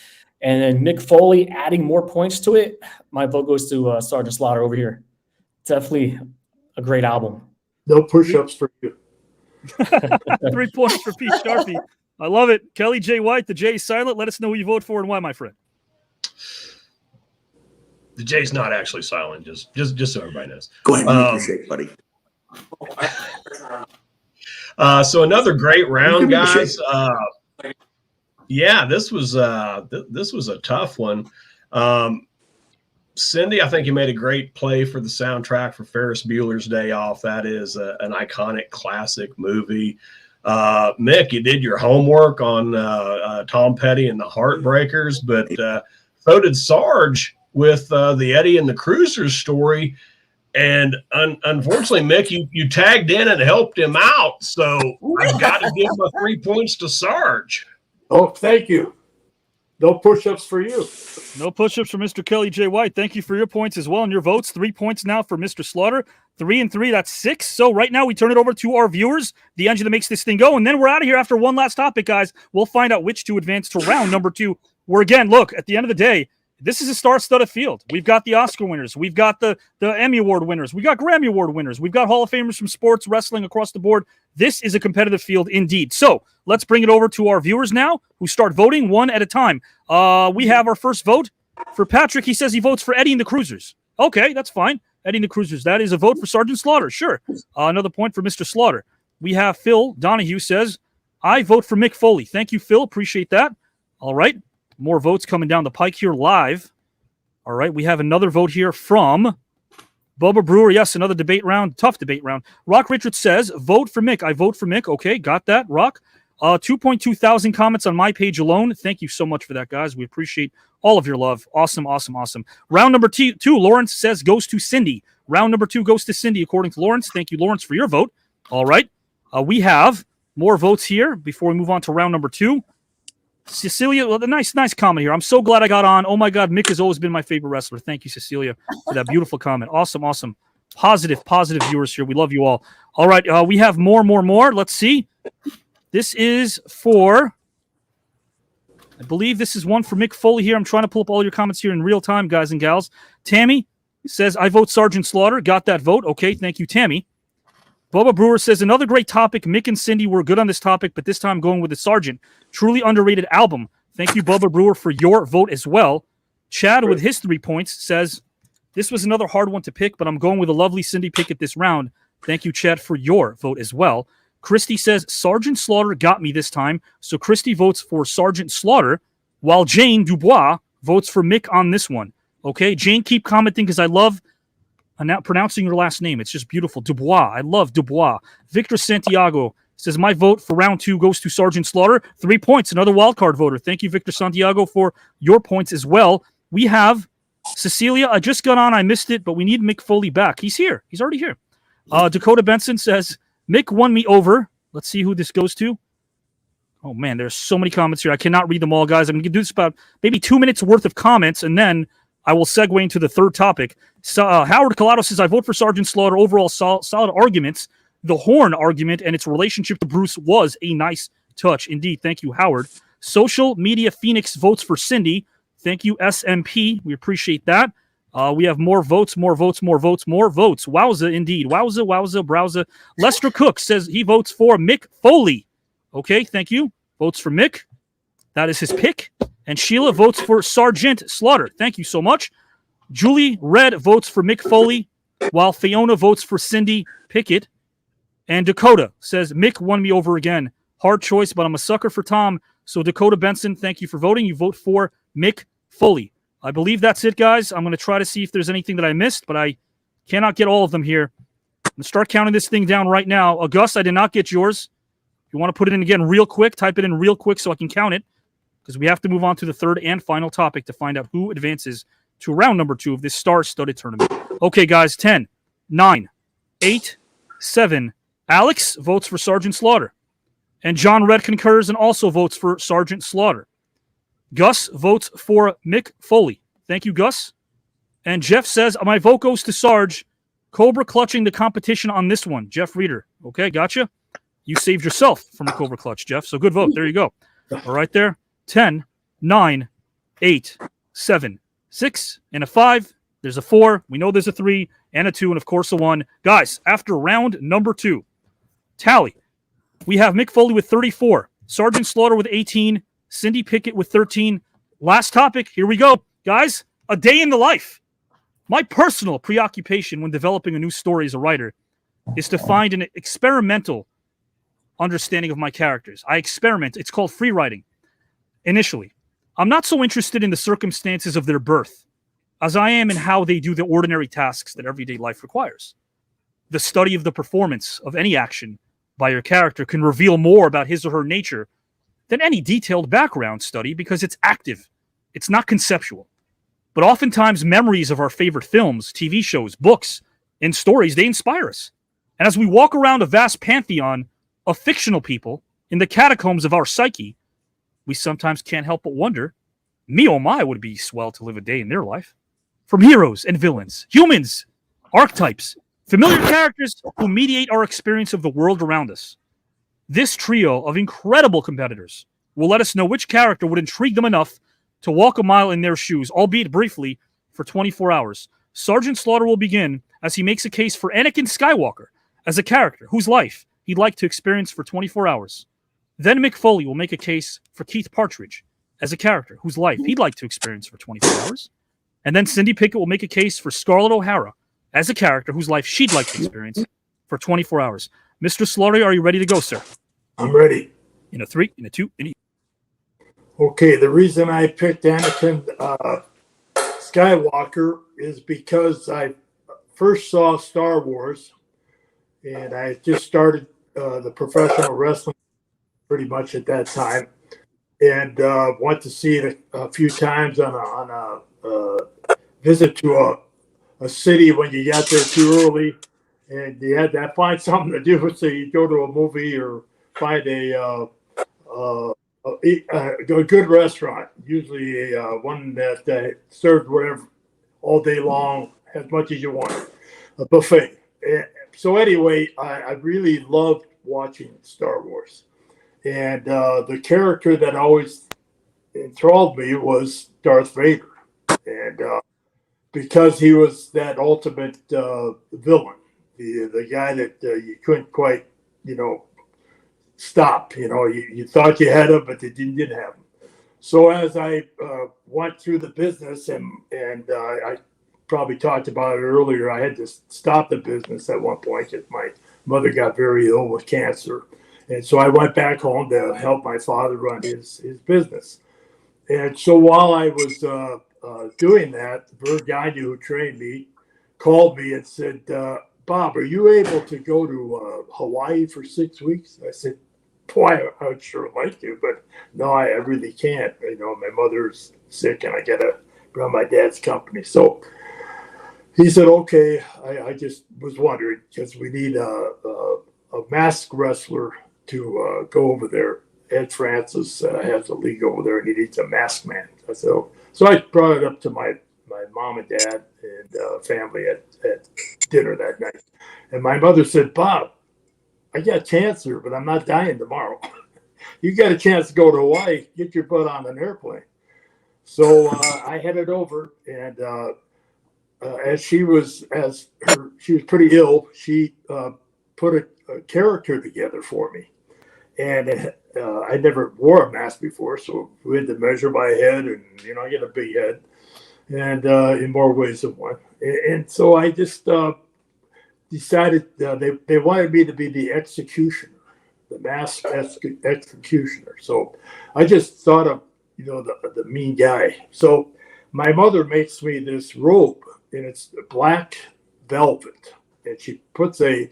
And then Mick Foley adding more points to it, my vote goes to Sergeant Slaughter over here. Definitely a great album. No push-ups for you. 3 points for Pete Sharpie. I love it. Kelly J. White, the J is silent. Let us know who you vote for and why, my friend. The J's not actually silent, just so everybody knows. Go ahead and make your shake, buddy. So another great round, guys. Yeah, this was a tough one. Cindy, I think you made a great play for the soundtrack for Ferris Bueller's Day Off. That is an iconic classic movie. Mick, you did your homework on Tom Petty and the Heartbreakers, but so did Sarge with the Eddie and the Cruisers story. And unfortunately, Mick, you tagged in and helped him out. So I've got to give my 3 points to Sarge. Oh, thank you. No push-ups for you. No push-ups for Mr. Kelly J. White. Thank you for your points as well and your votes. 3 points now for Mr. Slaughter. 3 and 3, that's 6. So right now we turn it over to our viewers, the engine that makes this thing go. And then we're out of here after one last topic, guys. We'll find out which to advance to round number 2. Where, again, look, at the end of the day, This is a star-studded field. We've got the Oscar winners. We've got the Emmy Award winners. We've got Grammy Award winners. We've got Hall of Famers from sports, wrestling across the board. This is a competitive field indeed. So let's bring it over to our viewers now who start voting one at a time. We have our first vote for Patrick. He says he votes for Eddie and the Cruisers. Okay, that's fine. Eddie and the Cruisers. That is a vote for Sergeant Slaughter. Sure. Another point for Mr. Slaughter. We have Phil Donahue says, I vote for Mick Foley. Thank you, Phil. Appreciate that. All right. More votes coming down the pike here live. All right. We have another vote here from Bubba Brewer. Yes, another debate round. Tough debate round. Rock Richards says, vote for Mick. I vote for Mick. Okay, got that, Rock. 2.2 thousand comments on my page alone. Thank you so much for that, guys. We appreciate all of your love. Awesome, awesome, awesome. Round number two, Lawrence says goes to Cindy. Round number 2 goes to Cindy, according to Lawrence. Thank you, Lawrence, for your vote. All right. We have more votes here before we move on to round number 2. Cecilia, well, the nice comment here. I'm so glad I got on. Oh my God, Mick has always been my favorite wrestler. Thank you, Cecilia, for that beautiful comment. Awesome, awesome. Positive viewers here. We love you all. All right, we have more. Let's see. This is for, I believe this is one for Mick Foley here. I'm trying to pull up all your comments here in real time, guys and gals. Tammy says, I vote Sergeant Slaughter. Got that vote. Okay, thank you, Tammy. Bubba Brewer says, another great topic. Mick and Cindy were good on this topic, but this time going with the Sergeant. Truly underrated album. Thank you, Bubba Brewer, for your vote as well. Chad, with his 3 points, says, this was another hard one to pick, but I'm going with a lovely Cindy Pickett this round. Thank you, Chad, for your vote as well. Christy says, Sergeant Slaughter got me this time, so Christy votes for Sergeant Slaughter, while Jane Dubois votes for Mick on this one. Okay, Jane, keep commenting because I love pronouncing your last name. It's just beautiful. Dubois. I love Dubois. Victor Santiago says, my vote for round 2 goes to Sergeant Slaughter. 3 points. Another wildcard voter. Thank you, Victor Santiago, for your points as well. We have Cecilia. I just got on. I missed it, but we need Mick Foley back. He's here. He's already here. Dakota Benson says, Mick won me over. Let's see who this goes to. Oh, man, there's so many comments here. I cannot read them all, guys. I'm going to do this about maybe 2 minutes worth of comments, and then I will segue into the third topic. So, Howard Collado says, I vote for Sergeant Slaughter. Overall, solid arguments. The Horn argument and its relationship to Bruce was a nice touch. Indeed. Thank you, Howard. Social Media Phoenix votes for Cindy. Thank you, SMP. We appreciate that. We have more votes. Wowza, indeed. Wowza, browza. Lester Cook says he votes for Mick Foley. Okay, thank you. Votes for Mick. That is his pick. And Sheila votes for Sergeant Slaughter. Thank you so much. Julie Red votes for Mick Foley, while Fiona votes for Cindy Pickett. And Dakota says, Mick won me over again. Hard choice, but I'm a sucker for Tom. So Dakota Benson, thank you for voting. You vote for Mick Foley. I believe that's it, guys. I'm going to try to see if there's anything that I missed, but I cannot get all of them here. I'm going to start counting this thing down right now. Gus, I did not get yours. If you want to put it in again real quick, type it in real quick so I can count it, because we have to move on to the third and final topic to find out who advances to round number 2 of this star-studded tournament. Okay, guys, 10, 9, 8, 7. Alex votes for Sergeant Slaughter. And John Red concurs and also votes for Sergeant Slaughter. Gus votes for Mick Foley. Thank you, Gus. And Jeff says, my vote goes to Sarge. Cobra clutching the competition on this one. Jeff Reeder. Okay, gotcha. You saved yourself from a Cobra clutch, Jeff. So good vote. There you go. All right there. 10, 9, 8, 7, 6, and a 5. There's a 4. We know there's a 3 and a 2, and of course a 1. Guys, after round number 2, tally. We have Mick Foley with 34, Sergeant Slaughter with 18, Cindy Pickett with 13. Last topic. Here we go. Guys, a day in the life. My personal preoccupation when developing a new story as a writer is to find an experimental understanding of my characters. I experiment. It's called free writing. Initially, I'm not so interested in the circumstances of their birth as I am in how they do the ordinary tasks that everyday life requires. The study of the performance of any action by your character can reveal more about his or her nature than any detailed background study because it's active. It's not conceptual. But oftentimes memories of our favorite films, TV shows, books, and stories, they inspire us. And as we walk around a vast pantheon of fictional people in the catacombs of our psyche, we sometimes can't help but wonder, me oh my, would it be swell to live a day in their life. From heroes and villains, humans, archetypes, familiar characters who mediate our experience of the world around us. This trio of incredible competitors will let us know which character would intrigue them enough to walk a mile in their shoes, albeit briefly, for 24 hours. Sergeant Slaughter will begin as he makes a case for Anakin Skywalker as a character whose life he'd like to experience for 24 hours. Then Mick Foley will make a case for Keith Partridge as a character whose life he'd like to experience for 24 hours. And then Cindy Pickett will make a case for Scarlett O'Hara as a character whose life she'd like to experience for 24 hours. Mr. Slaughter, are you ready to go, sir? I'm ready. In a 3, in a 2, in a... Okay, the reason I picked Anakin Skywalker is because I first saw Star Wars, and I just started the professional wrestling pretty much at that time, and went to see it a few times on a visit to a city when you got there too early, and you had to find something to do, so you go to a movie or find a good restaurant, usually one that served whatever all day long, as much as you want, a buffet. So anyway, I really loved watching Star Wars. And the character that always enthralled me was Darth Vader. And because he was that ultimate villain, the guy that you couldn't quite, stop. You thought you had him, but you didn't have him. So as I went through the business, and I probably talked about it earlier, I had to stop the business at one point because my mother got very ill with cancer. And so I went back home to help my father run his business. And so while I was doing that, Vern Gagne, who trained me, called me and said, Bob, are you able to go to Hawaii for 6 weeks? I said, boy, I would sure like to, but no, I really can't. My mother's sick and I got to run my dad's company. So he said, okay. I just was wondering because we need a masked wrestler to go over there. Ed Francis has a league over there and he needs a masked man. So I brought it up to my mom and dad and family at dinner that night. And my mother said, Bob, I got cancer, but I'm not dying tomorrow. You got a chance to go to Hawaii, get your butt on an airplane. So I headed over, and as she was pretty ill, she put a character together for me. And I never wore a mask before, so we had to measure my head, and I get a big head, and in more ways than one. And so I just decided they wanted me to be the executioner, the masked executioner. So I just thought of the mean guy. So my mother makes me this robe, and it's black velvet, and she puts I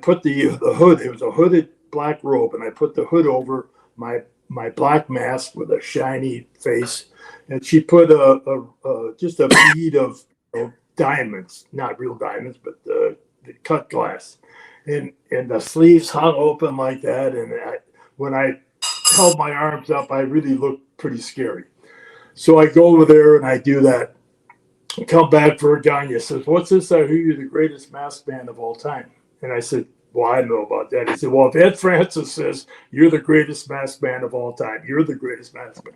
put the hood. It was a hooded black robe, and I put the hood over my black mask with a shiny face, and she put just a bead of diamonds, not real diamonds, but the cut glass, and the sleeves hung open like that. And when I held my arms up, I really looked pretty scary. So I go over there and I do that. And come back for a guy and says, "What's this? I hear you're the greatest masked man of all time." And I said, "Well, I know about that." He said, "Well, if Ed Francis says you're the greatest masked man of all time, you're the greatest masked man."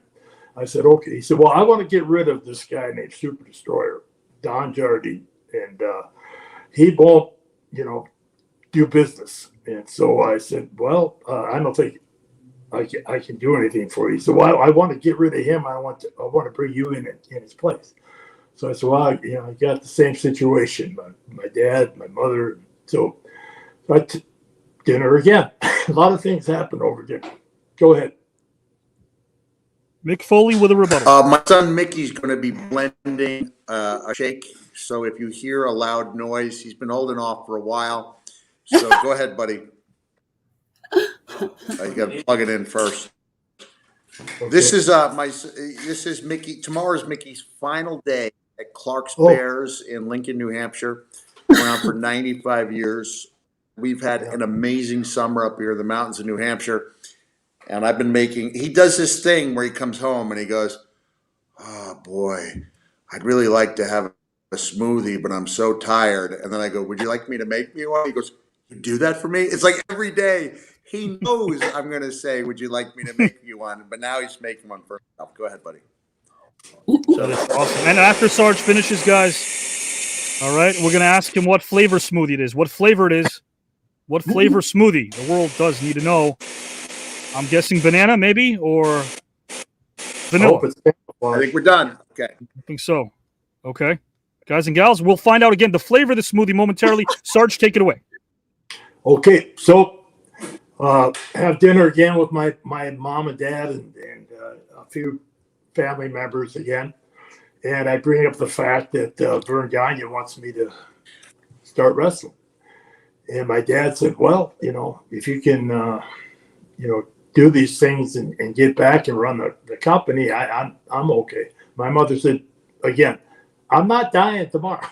I said, "Okay." He said, "Well, I want to get rid of this guy named Super Destroyer, Don Jardine, and he won't, do business." And so I said, "Well, I don't think I can do anything for you." He said, "Well, I want to get rid of him. I want to bring you in his place." So I said, "Well, I got the same situation. My dad, my mother." So I dinner again. A lot of things happen over dinner. Go ahead. Mick Foley with a rebuttal. My son Mickey's going to be blending a shake. So if you hear a loud noise, he's been holding off for a while. So go ahead, buddy. You got to plug it in first. Okay. This is Mickey. Tomorrow's Mickey's final day at Clark's Bears in Lincoln, New Hampshire. Been around for 95 years. We've had an amazing summer up here in the mountains of New Hampshire. And I've been he does this thing where he comes home and he goes, "Oh boy, I'd really like to have a smoothie, but I'm so tired." And then I go, "Would you like me to make me one?" He goes, "You do that for me?" It's like every day He knows I'm going to say, would you like me to make you one? But now he's making one for himself. Go ahead, buddy. That is awesome. And after Sarge finishes, guys, all right, we're going to ask him what flavor smoothie it is. What flavor it is. What flavor smoothie? The world does need to know. I'm guessing banana, maybe, or vanilla. I think we're done. Okay. I think so. Okay. Guys and gals, we'll find out again the flavor of the smoothie momentarily. Sarge, take it away. Okay, so have dinner again with my mom and dad and a few family members again. And I bring up the fact that Vern Gagne wants me to start wrestling. And my dad said, well, if you can, do these things and get back and run the company, I'm okay. My mother said, again, I'm not dying tomorrow.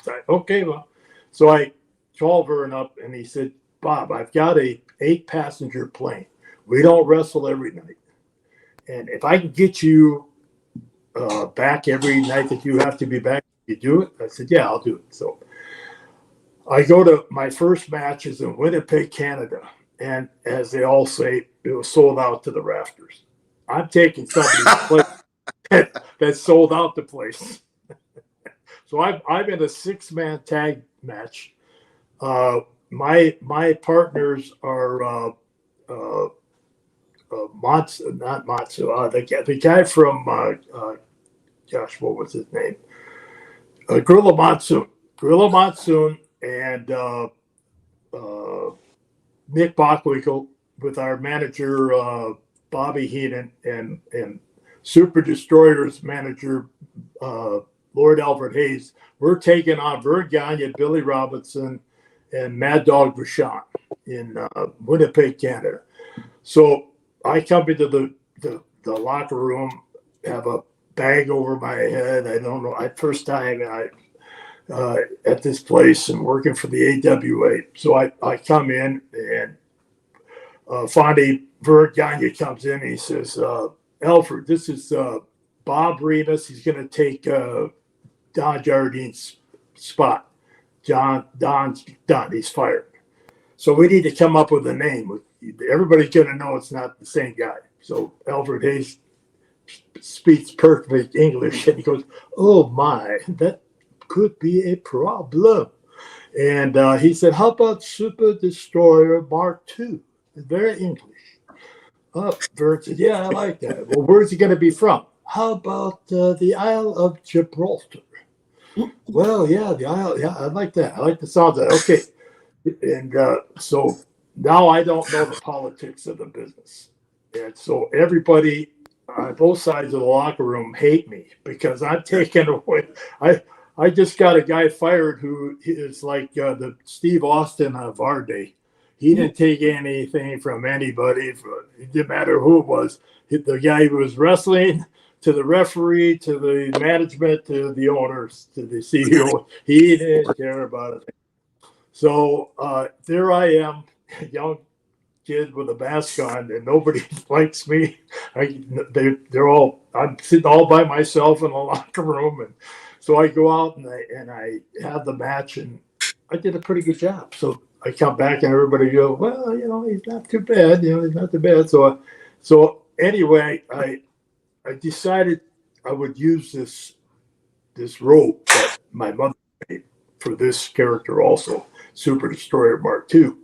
Like, okay, well. So I called Vern up and he said, Bob, I've got a 8-passenger plane. We don't wrestle every night. And if I can get you back every night that you have to be back, you do it? I said, yeah, I'll do it. So I go to my first matches in Winnipeg, Canada. And as they all say, it was sold out to the rafters. I'm taking somebody's place that sold out the place. So I'm in a 6-man tag match. My partners are Matsu, not Matsu. The guy from gosh, what was his name? Gorilla Monsoon, and Mick Bockwinkel with our manager Bobby Heenan and Super Destroyers manager Lord Alfred Hayes. We're taking on Vern Gagne, Billy Robinson, and Mad Dog Vachon in Winnipeg, Canada. So I come into the locker room, have a bag over my head. I don't know. First time at this place and working for the AWA. So I come in and finally Vern Gagne comes in and he says, Alfred, this is Bob Remus. He's going to take Don Jardine's spot. Don's done. He's fired. So we need to come up with a name. Everybody's going to know it's not the same guy. So Alfred Hayes speaks perfect English and he goes, oh my, that could be a problem. And he said, how about Super Destroyer Mark II? Very English. Vern said, yeah, I like that. Well, where's he going to be from? How about the Isle of Gibraltar? Well, yeah, the Isle. Yeah, I like that. I like the sound of that. Okay. And so now I don't know the politics of the business. And so everybody on both sides of the locker room hate me because I'm taking away. I just got a guy fired who is like the Steve Austin of our day. He didn't take anything from anybody. It didn't matter who it was. The guy who was wrestling, to the referee, to the management, to the owners, to the CEO. He didn't care about it. So there I am, a young kid with a mask on, and nobody likes me. I'm sitting all by myself in a locker room. And so I go out and I have the match, and I did a pretty good job. So I come back and everybody goes, well, he's not too bad. He's not too bad. So anyway, I decided I would use this rope that my mother made for this character also, Super Destroyer Mark II.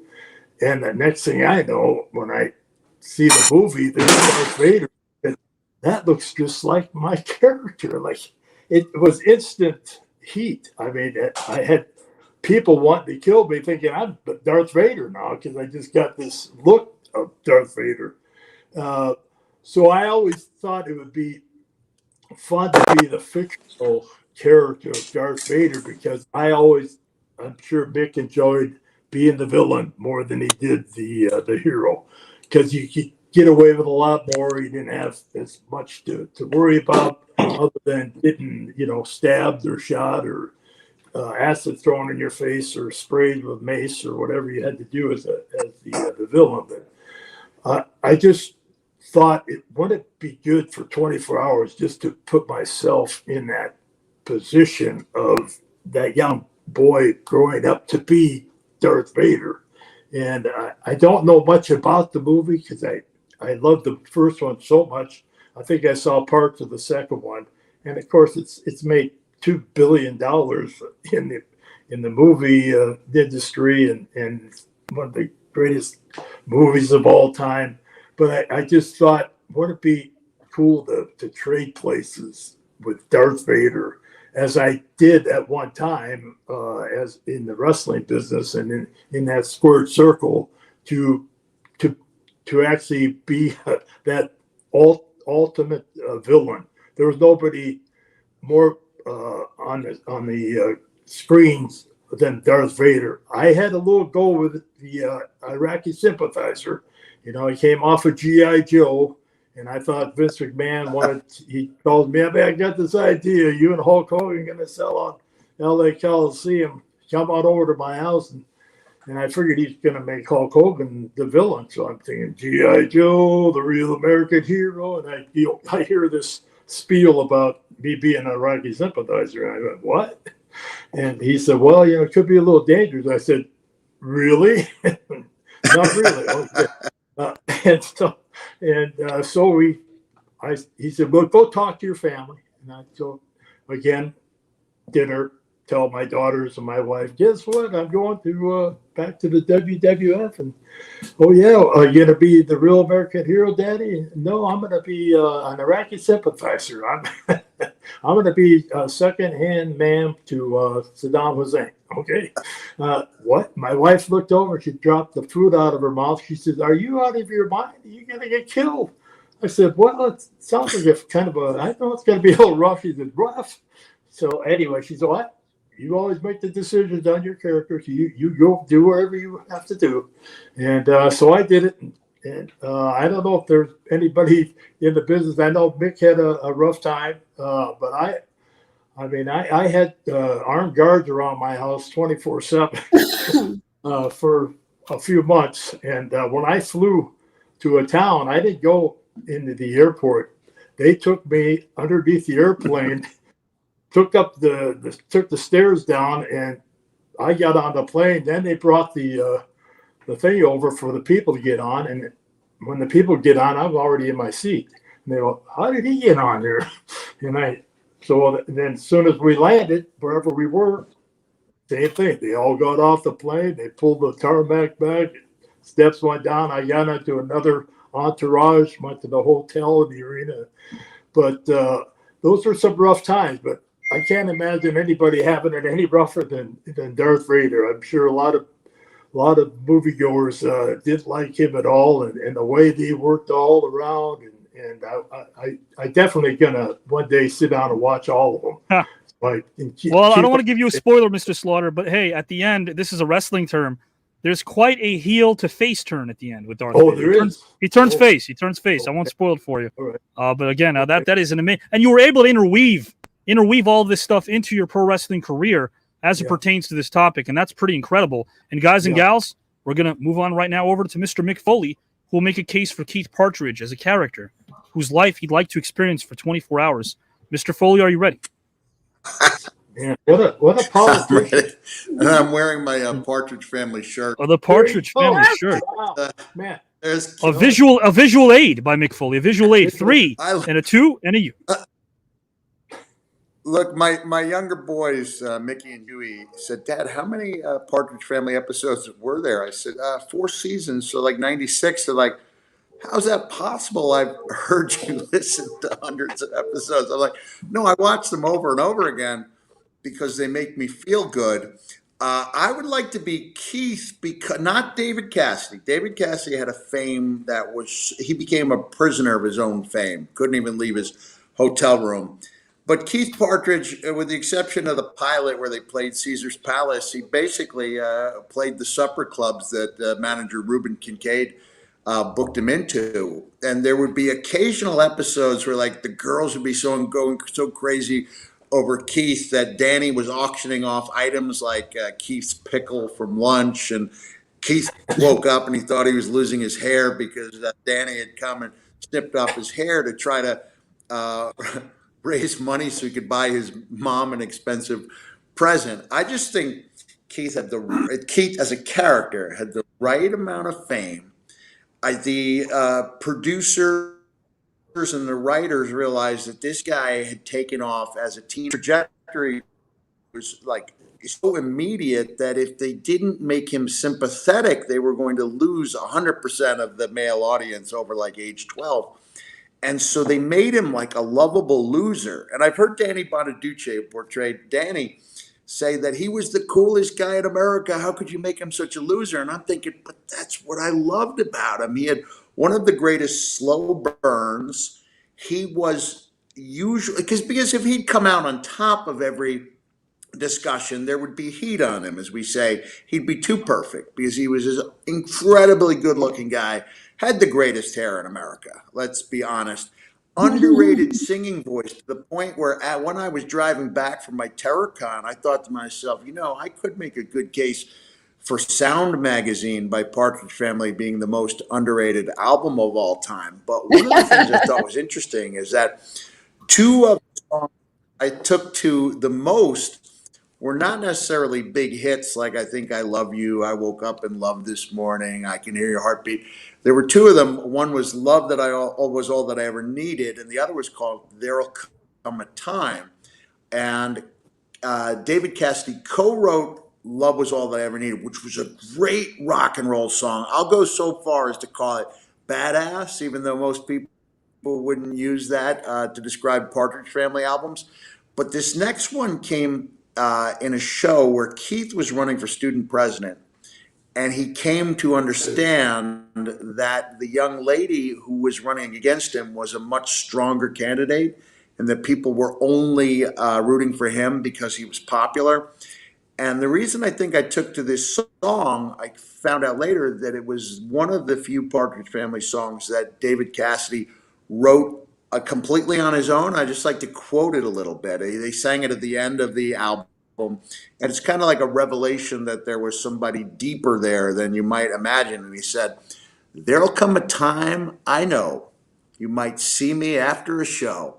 And the next thing I know, when I see the movie, there's Darth Vader, and that looks just like my character. Like it was instant heat. I mean, I had people wanting to kill me thinking I'm Darth Vader now because I just got this look of Darth Vader. So I always thought it would be fun to be the fictional character of Darth Vader because I'm sure Mick enjoyed being the villain more than he did the hero because you could get away with a lot more. You didn't have as much to worry about other than getting, stabbed or shot or acid thrown in your face or sprayed with mace or whatever you had to do as the villain. But I just thought it wouldn't be good for 24 hours just to put myself in that position of that young boy growing up to be Darth Vader. And I don't know much about the movie because I love the first one so much. I think I saw parts of the second one, and of course it's made $2 billion in the movie industry, and one of the greatest movies of all time. But I just thought, wouldn't it be cool to trade places with Darth Vader, as I did at one time, as in the wrestling business and in that squared circle, to actually be that ultimate villain. There was nobody more on the screens than Darth Vader. I had a little go with the Iraqi sympathizer. He came off of G.I. Joe. And I thought Vince McMahon he called me up, I got this idea. You and Hulk Hogan are going to sell on LA Coliseum. Come on over to my house. And I figured he's going to make Hulk Hogan the villain. So I'm thinking, G.I. Joe, the real American hero. And I hear this spiel about me being an Iraqi sympathizer. And I went, what? And he said, well, it could be a little dangerous. I said, really? Not really. Okay. He said, well, go talk to your family. And so again, dinner, tell my daughters and my wife, guess what? I'm going to back to the WWF. And oh yeah, are you gonna be the real American hero, Daddy? No, I'm gonna be an Iraqi sympathizer. I'm gonna be a second-hand man to Saddam Hussein. Okay. What? My wife looked over. She dropped the food out of her mouth. She said, are you out of your mind? You're going to get killed. I said, well, it sounds like it's kind of I know it's going to be a little rough. She said, rough. So anyway, she said, what? You always make the decisions on your character. So you go do whatever you have to do. And so I did it. And I don't know if there's anybody in the business. I know Mick had a rough time, but I had armed guards around my house 24/7 for a few months. And when I flew to a town, I didn't go into the airport. They took me underneath the airplane, took the stairs down, and I got on the plane. Then they brought the thing over for the people to get on. And when the people get on, I'm already in my seat. And they go, how did he get on there? And so then as soon as we landed, wherever we were, same thing. They all got off the plane. They pulled the tarmac back. Steps went down. I got into another entourage, went to the hotel in the arena. But those are some rough times. But I can't imagine anybody having it any rougher than Darth Vader. I'm sure a lot of moviegoers didn't like him at all, and the way they worked all around. And I definitely gonna one day sit down and watch all of them. Huh. Well, I don't want to give you a spoiler, Mr. Slaughter, but hey, at the end, this is a wrestling term. There's quite a heel to face turn at the end with Darth Vader. There is. He turns face. He turns face. I won't spoil it for you. All right. But again, that is an amazing. And you were able to interweave all this stuff into your pro wrestling career as it pertains to this topic, and that's pretty incredible. And guys and gals, we're gonna move on right now over to Mr. Mick Foley, who will make a case for Keith Partridge as a character whose life he'd like to experience for 24 hours. Mr. Foley, are you ready? Man, what a politician. And I'm wearing my Partridge Family shirt. Oh, the Partridge Family shirt. Man. There's A visual aid by Mick Foley. A visual aid. 3 and a 2 and a U. Look, my younger boys, Mickey and Huey, said, Dad, how many Partridge Family episodes were there? I said, 4 seasons, so like 96. They're like, how's that possible? I've heard you listen to hundreds of episodes. I'm like, no, I watch them over and over again because they make me feel good. I would like to be Keith, because not David Cassidy. David Cassidy had a fame he became a prisoner of his own fame. Couldn't even leave his hotel room. But Keith Partridge, with the exception of the pilot where they played Caesar's Palace, he basically played the supper clubs that manager Reuben Kincaid booked him into. And there would be occasional episodes where like the girls would be going so crazy over Keith that Danny was auctioning off items like Keith's pickle from lunch. And Keith woke up and he thought he was losing his hair because Danny had come and snipped off his hair to try to raise money so he could buy his mom an expensive present. I just think Keith as a character had the right amount of fame. The producers and the writers realized that this guy had taken off as a teen. Trajectory was like so immediate that if they didn't make him sympathetic, they were going to lose 100% of the male audience over like age 12. And so they made him like a lovable loser. And I've heard Danny Bonaduce, who portrayed Danny, say that he was the coolest guy in America. How could you make him such a loser? And I'm thinking, but that's what I loved about him. He had one of the greatest slow burns. He was usually, because if he'd come out on top of every discussion, there would be heat on him, as we say. He'd be too perfect because he was this incredibly good looking guy, had the greatest hair in America, let's be honest. Underrated singing voice to the point where when I was driving back from my TerrorCon, I thought to myself, I could make a good case for Sound Magazine by Partridge Family being the most underrated album of all time. But one of the things I thought was interesting is that two of the songs I took to the most were not necessarily big hits like I Think I Love You, I Woke Up in Love This Morning, I Can Hear Your Heartbeat. There were two of them. One was Love That Was All That I Ever Needed, and the other was called There'll Come a Time. And David Cassidy co-wrote Love Was All That I Ever Needed, which was a great rock and roll song. I'll go so far as to call it badass, even though most people wouldn't use that to describe Partridge Family albums. But this next one came in a show where Keith was running for student president, and he came to understand that the young lady who was running against him was a much stronger candidate, and that people were only rooting for him because he was popular. And the reason I think I took to this song, I found out later that it was one of the few Partridge Family songs that David Cassidy wrote completely on his own. I just like to quote it a little bit. They sang it at the end of the album, and it's kind of like a revelation that there was somebody deeper there than you might imagine. And he said, "There'll come a time, I know, you might see me after a show.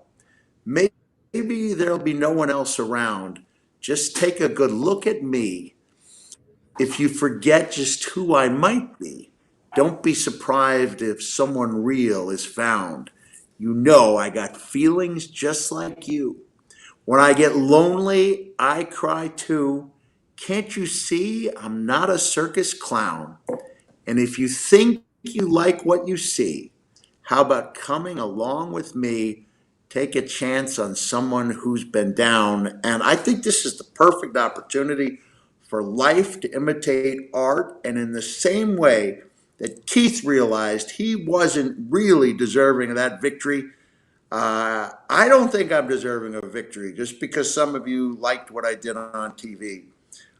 Maybe there'll be no one else around. Just take a good look at me. If you forget just who I might be, don't be surprised if someone real is found. I got feelings just like you. When I get lonely, I cry too. Can't you see I'm not a circus clown? And if you think you like what you see, how about coming along with me? Take a chance on someone who's been down." And I think this is the perfect opportunity for life to imitate art. And in the same way that Keith realized he wasn't really deserving of that victory, I don't think I'm deserving of victory just because some of you liked what I did on TV.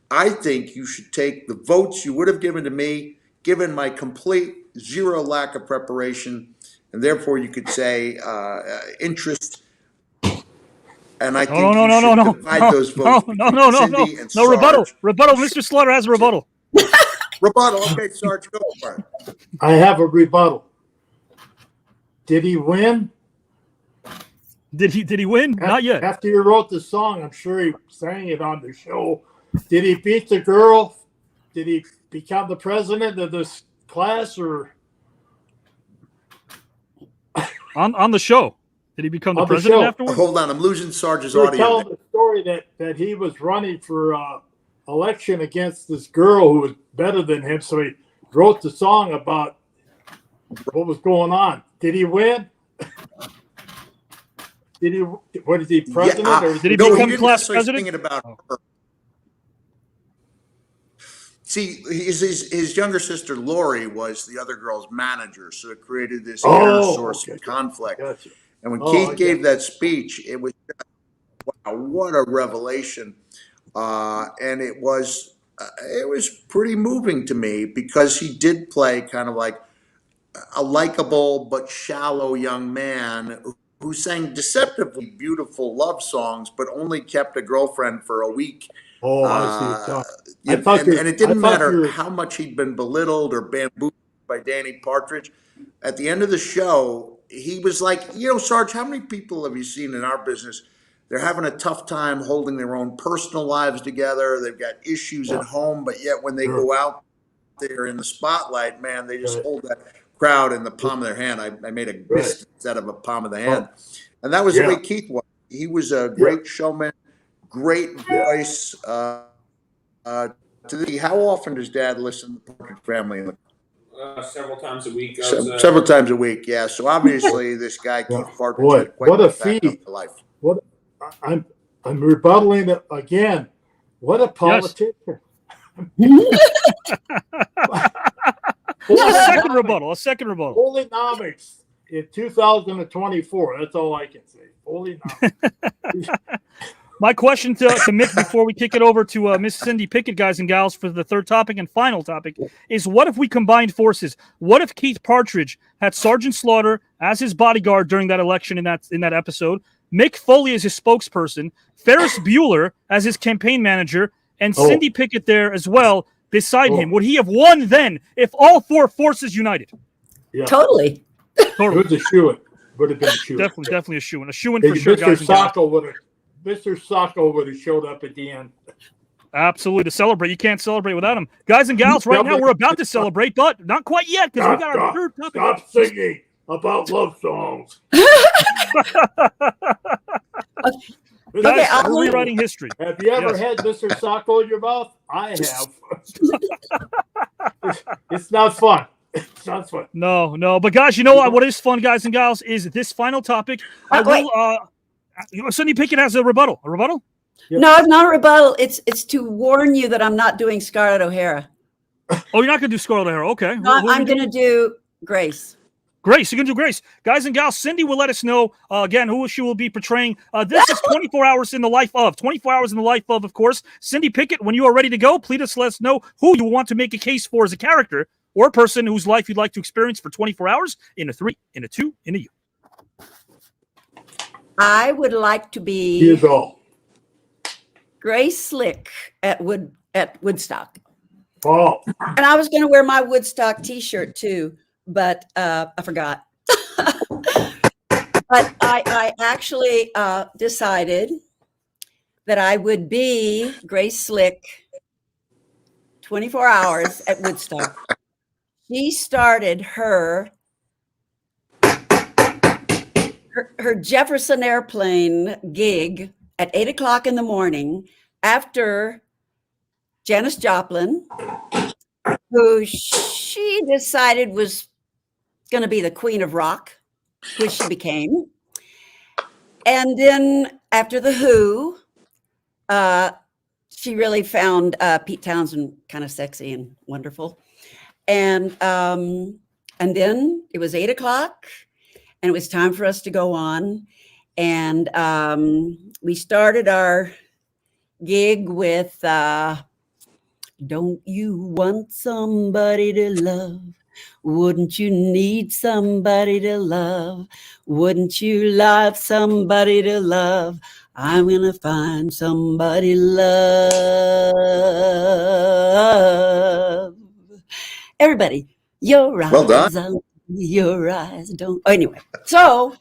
I think you should take the votes you would have given to me, given my complete zero lack of preparation, and therefore you could say interest. And I think you should divide those votes between Cindy and Sarge. Rebuttal. Mr. Slaughter has a rebuttal. Rebuttal. Okay, Sarge, go for it. I have a rebuttal. Did he win? Did he win? Not yet. After you wrote the song, I'm sure he sang it on the show. Did he beat the girl? Did he become the president of this class, or on the show? Did he become the president afterwards? Hold on, I'm losing Sarge's audio. audio. Telling the story that he was running for election against this girl who was better than him, so he wrote the song about what was going on. Did he win? What is he, president? Or did he become class president? About her. See, his younger sister Lori was the other girl's manager, so it created this inner source of conflict. Gotcha. And when Keith gave that speech, it was, wow, what a revelation! And it was pretty moving to me because he did play kind of like a likable but shallow young man who sang deceptively beautiful love songs, but only kept a girlfriend for a week. Oh, I see. And it didn't matter how much he'd been belittled or bamboozled by Danny Partridge. At the end of the show, he was like, Sarge, how many people have you seen in our business? They're having a tough time holding their own personal lives together. They've got issues at home, but yet when they go out there in the spotlight, man, they just hold that crowd in the palm of their hand. I made a fist instead of a palm of the hand. And that was the way Keith was. He was a great showman, great voice. How often does Dad listen to the Partridge Family? Several times a week. Several times a week, yeah. So obviously, this guy Keith Partridge Boy, had quite what an a effect on feat! my life. What I'm rebuttaling it again. What a politician! A second rebuttal. Holynomics in 2024. That's all I can say. Holynomics. My question to Mick before we kick it over to Miss Cindy Pickett, guys and gals, for the third topic and final topic is: what if we combined forces? What if Keith Partridge had Sergeant Slaughter as his bodyguard during that election in that episode, Mick Foley as his spokesperson, Ferris Bueller as his campaign manager, and Cindy Pickett there as well beside him? Would he have won then if all four forces united? Yeah. Totally. It was a shoo-in. Would have been a shoo-in. Definitely a shoo-in. A shoo-in for sure, Mr. guys and gals. Mr. Sacco would have showed up at the end. Absolutely, to celebrate. You can't celebrate without him. Guys and gals, right now we're about to celebrate, but not quite yet because we got our third topic. Stop singing about love songs. Guys, we're rewriting history. Have you ever had Mr. Sacco in your mouth? I have. It's not fun. It's not fun. No. But guys, you know what is fun, guys and gals, is this final topic. Cindy Pickett has a rebuttal. A rebuttal? No, it's not a rebuttal. It's to warn you that I'm not doing Scarlett O'Hara. Oh, you're not going to do Scarlett O'Hara. Okay. No, I'm going to do Grace. Grace, you're going to do Grace. Guys and gals, Cindy will let us know, again, who she will be portraying. This is 24 hours in the life of. 24 hours in the life of course. Cindy Pickett, when you are ready to go, please let us know who you want to make a case for as a character or a person whose life you'd like to experience for 24 hours in a 3, in a 2, in a U. I would like to be Grace Slick at Woodstock. Oh. And I was going to wear my Woodstock T-shirt too, but I forgot. But I actually decided that I would be Grace Slick 24 hours at Woodstock. She started her Jefferson Airplane gig at 8:00 in the morning after Janis Joplin, who she decided was going to be the queen of rock, which she became. And then after the Who, she really found Pete Townsend kind of sexy and wonderful. And then it was 8:00. And it was time for us to go on. And we started our gig with Don't You Want Somebody to Love? Wouldn't you need somebody to love? Wouldn't you love somebody to love? I'm going to find somebody to love. Everybody, your eyes. Well done. Your eyes don't. Anyway, so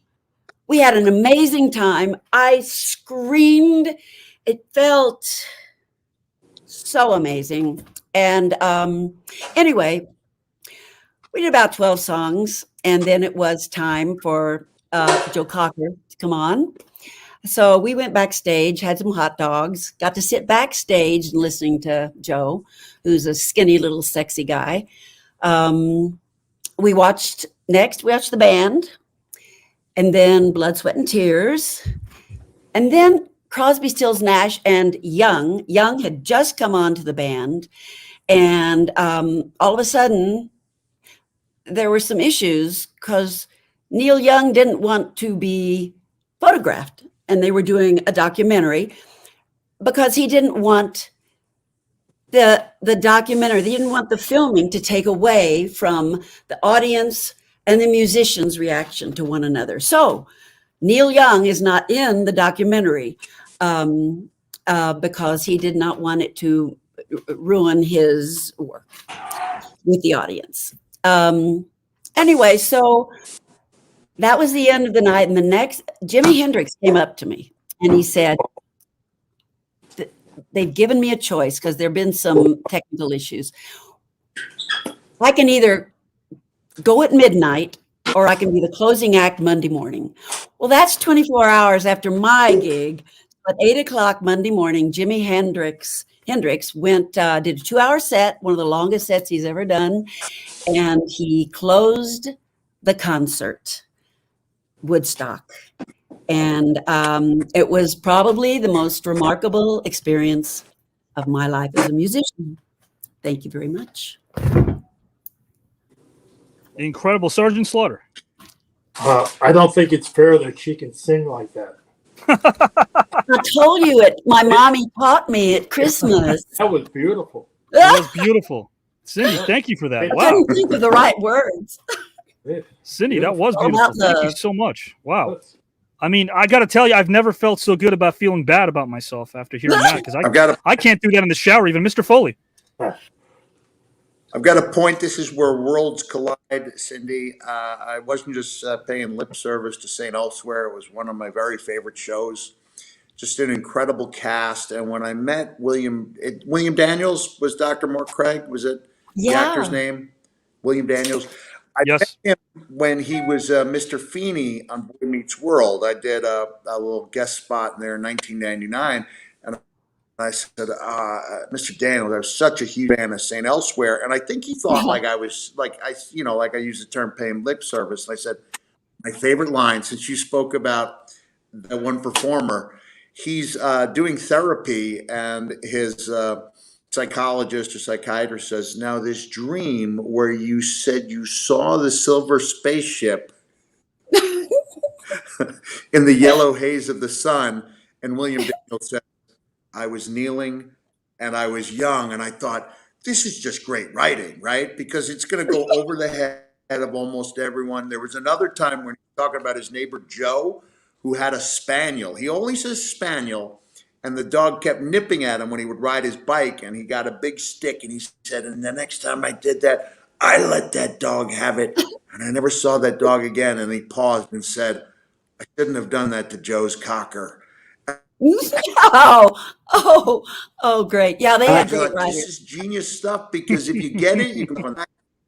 we had an amazing time. I screamed. It felt so amazing. And anyway, we did about 12 songs, and then it was time for Joe Cocker to come on. So we went backstage, had some hot dogs, got to sit backstage and listening to Joe, who's a skinny little sexy guy. We watched the band, and then Blood, Sweat, and Tears. And then Crosby, Stills, Nash, and Young. Young had just come on to the band. And all of a sudden, there were some issues because Neil Young didn't want to be photographed. And they were doing a documentary because he didn't want the documentary, they didn't want the filming to take away from the audience and the musicians' reaction to one another. So Neil Young is not in the documentary because he did not want it to ruin his work with the audience. Anyway, so that was the end of the night. And the next, Jimi Hendrix came up to me and he said, they've given me a choice because there have been some technical issues. I can either go at midnight or I can be the closing act Monday morning. Well, that's 24 hours after my gig. At 8 o'clock Monday morning, Jimi Hendrix went, did a 2-hour set, one of the longest sets he's ever done. And he closed the concert, Woodstock. And it was probably the most remarkable experience of my life as a musician. Thank you very much. Incredible. Sergeant Slaughter. I don't think it's fair that she can sing like that. I told you it. My mommy taught me at Christmas. That was beautiful. It was beautiful. Cindy, thank you for that. I Wow. couldn't think of the right words. Cindy, that was All beautiful. about Thank you love. so much. Wow. I mean, I got to tell you, I've never felt so good about feeling bad about myself after hearing that, because I can't do that in the shower, even Mr. Foley. I've got a point. This is where worlds collide, Cindy. I wasn't just paying lip service to St. Elsewhere. It was one of my very favorite shows. Just an incredible cast. And when I met William Daniels, was Dr. Mark Craig, was it the actor's name? William Daniels. I met him when he was Mr. Feeney on Boy Meets World. I did a little guest spot in there in 1999. And I said, Mr. Daniels, I was such a huge fan of St. Elsewhere. And I think he thought like I was, like I use the term paying lip service. And I said, my favorite line, since you spoke about the one performer, he's doing therapy and his psychologist or psychiatrist says, now this dream where you said you saw the silver spaceship in the yellow haze of the sun. And William Daniels said, I was kneeling and I was young. And I thought, this is just great writing, right? Because it's going to go over the head of almost everyone. There was another time when he was talking about his neighbor, Joe, who had a spaniel. He only says spaniel. And the dog kept nipping at him when he would ride his bike. And he got a big stick. And he said, and the next time I did that, I let that dog have it. And I never saw that dog again. And he paused and said, I shouldn't have done that to Joe's cocker. Oh, great. Yeah, they had great writers. This is genius stuff because if you get it, you can.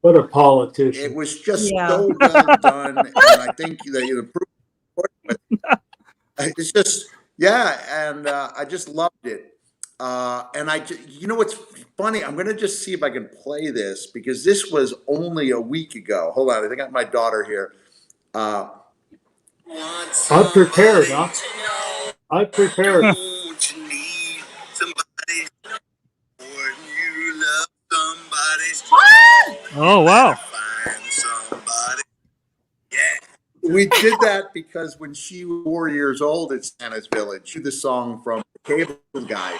What a politician. It was just so well done. And I think that you improved. It's just, and I just loved it. And you know what's funny? I'm going to just see if I can play this because this was only a week ago. Hold on. I got my daughter here. I'm prepared, huh? I'm prepared. Oh, wow. We did that because when she was 4 years old at Santa's Village, she did the song from the Cable Guy.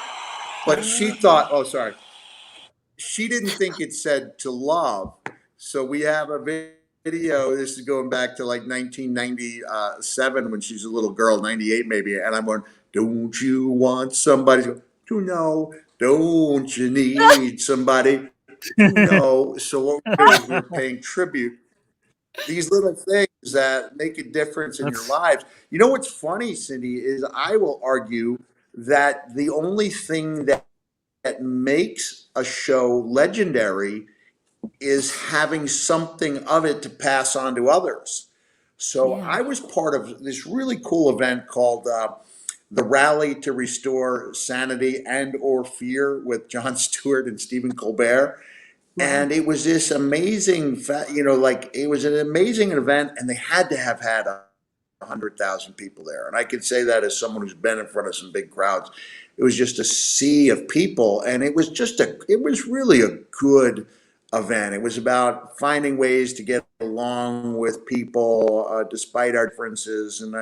But she thought, she didn't think it said to love. So we have a video. This is going back to like 1997 when she's a little girl, 98 maybe. And I'm going, don't you want somebody to know? Don't you need somebody to know? So what we're doing is we're paying tribute. These little things that make a difference in your lives. You know what's funny, Cindy, is I will argue that the only thing that makes a show legendary is having something of it to pass on to others. So I was part of this really cool event called the Rally to Restore Sanity and or Fear with Jon Stewart and Stephen Colbert. And it was this amazing, it was an amazing event, and they had to have had 100,000 people there. And I can say that as someone who's been in front of some big crowds. It was just a sea of people, and it was really a good event. It was about finding ways to get along with people despite our differences, and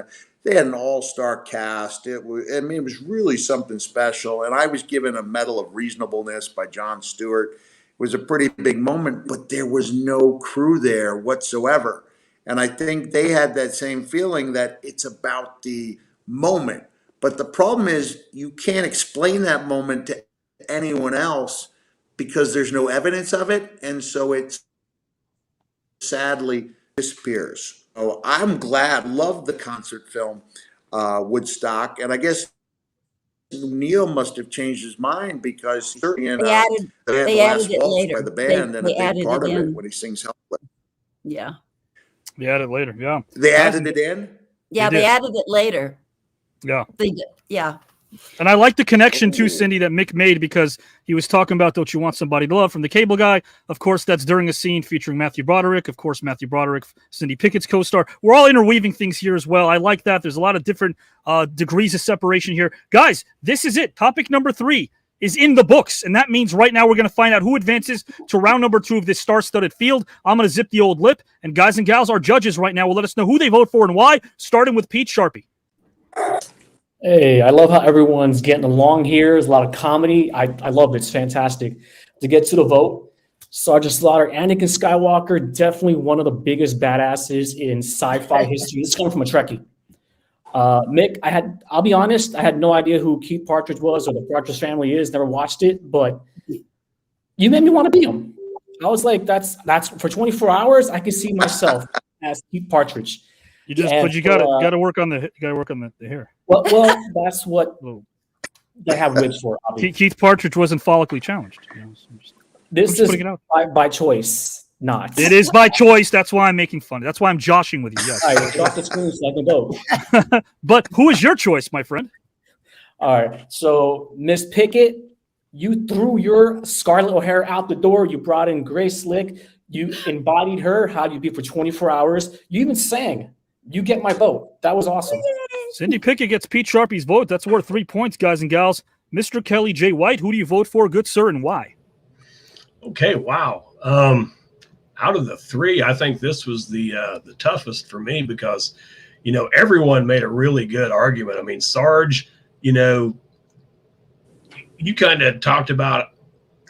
they had an all-star cast. It was really something special, and I was given a Medal of Reasonableness by Jon Stewart. It was a pretty big moment, but there was no crew there whatsoever. And I think they had that same feeling that it's about the moment. But the problem is you can't explain that moment to anyone else because there's no evidence of it. And so it sadly disappears. So I'm glad, love the concert film, Woodstock. And I guess Neil must have changed his mind because certainly in They added the they last added it waltz later. by the band and They a big added part it of it in. when he sings Helpless. Yeah. They added later. Yeah. They added it in? Yeah, They they did. added it later. Yeah. They did. Yeah. And I like the connection too, Cindy, that Mick made because he was talking about Don't You Want Somebody to Love from the Cable Guy. Of course, that's during a scene featuring Matthew Broderick. Of course, Matthew Broderick, Cindy Pickett's co-star. We're all interweaving things here as well. I like that. There's a lot of different degrees of separation here. Guys, this is it. Topic number 3 is in the books. And that means right now we're going to find out who advances to round number 2 of this star-studded field. I'm going to zip the old lip. And guys and gals, our judges right now will let us know who they vote for and why, starting with Pete Sharpie. Hey, I love how everyone's getting along here. There's a lot of comedy. I love it. It's fantastic. To get to the vote, Sergeant Slaughter, Anakin Skywalker, definitely one of the biggest badasses in sci-fi history. This is coming from a Trekkie. Mick, I'll be honest, I had no idea who Keith Partridge was or the Partridge Family is. Never watched it, but you made me want to be him. I was like, that's for 24 hours. I could see myself as Keith Partridge. You gotta work on the hair. Well, that's what they have wigs for. Obviously. Keith Partridge wasn't follically challenged. This is by choice, not. It is by choice. That's why I'm making fun. That's why I'm joshing with you. Yes. All right, drop the screen so I can go. But who is your choice, my friend? All right. So Miss Pickett, you threw your Scarlett O'Hara out the door. You brought in Grace Slick. You embodied her. How you be for 24 hours. You even sang. You get my vote. That was awesome. Cindy Pickett gets Pete Sharpie's vote. That's worth 3 points, guys and gals. Mr. Kelly J. White, who do you vote for, good sir, and why? Okay, wow. Out of the 3, I think this was the toughest for me because, everyone made a really good argument. I mean, Sarge, you kind of talked about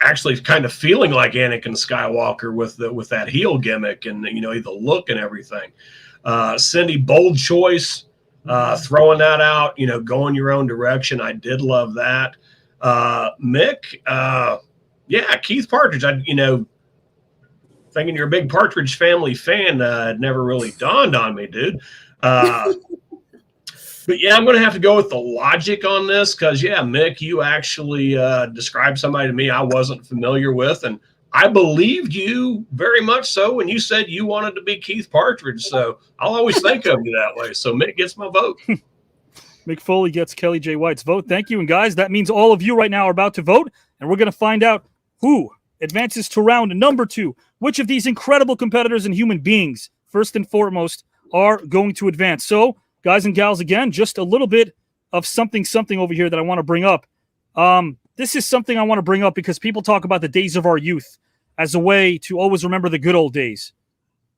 actually kind of feeling like Anakin Skywalker with that heel gimmick and, the look and everything. Cindy, bold choice, throwing that out, going your own direction. I did love that. Mick, Keith Partridge, thinking you're a big Partridge Family fan, it never really dawned on me, dude. But yeah, I'm going to have to go with the logic on this because, Mick, you actually described somebody to me I wasn't familiar with, and I believed you very much so when you said you wanted to be Keith Partridge. So I'll always think of you that way. So Mick gets my vote. Mick Foley gets Kelly J. White's vote. Thank you. And guys, that means all of you right now are about to vote, and we're going to find out who advances to round number 2. Which of these incredible competitors and human beings, first and foremost, are going to advance. So, guys and gals, again, just a little bit of something over here that I want to bring up. This is something I want to bring up because people talk about the days of our youth as a way to always remember the good old days.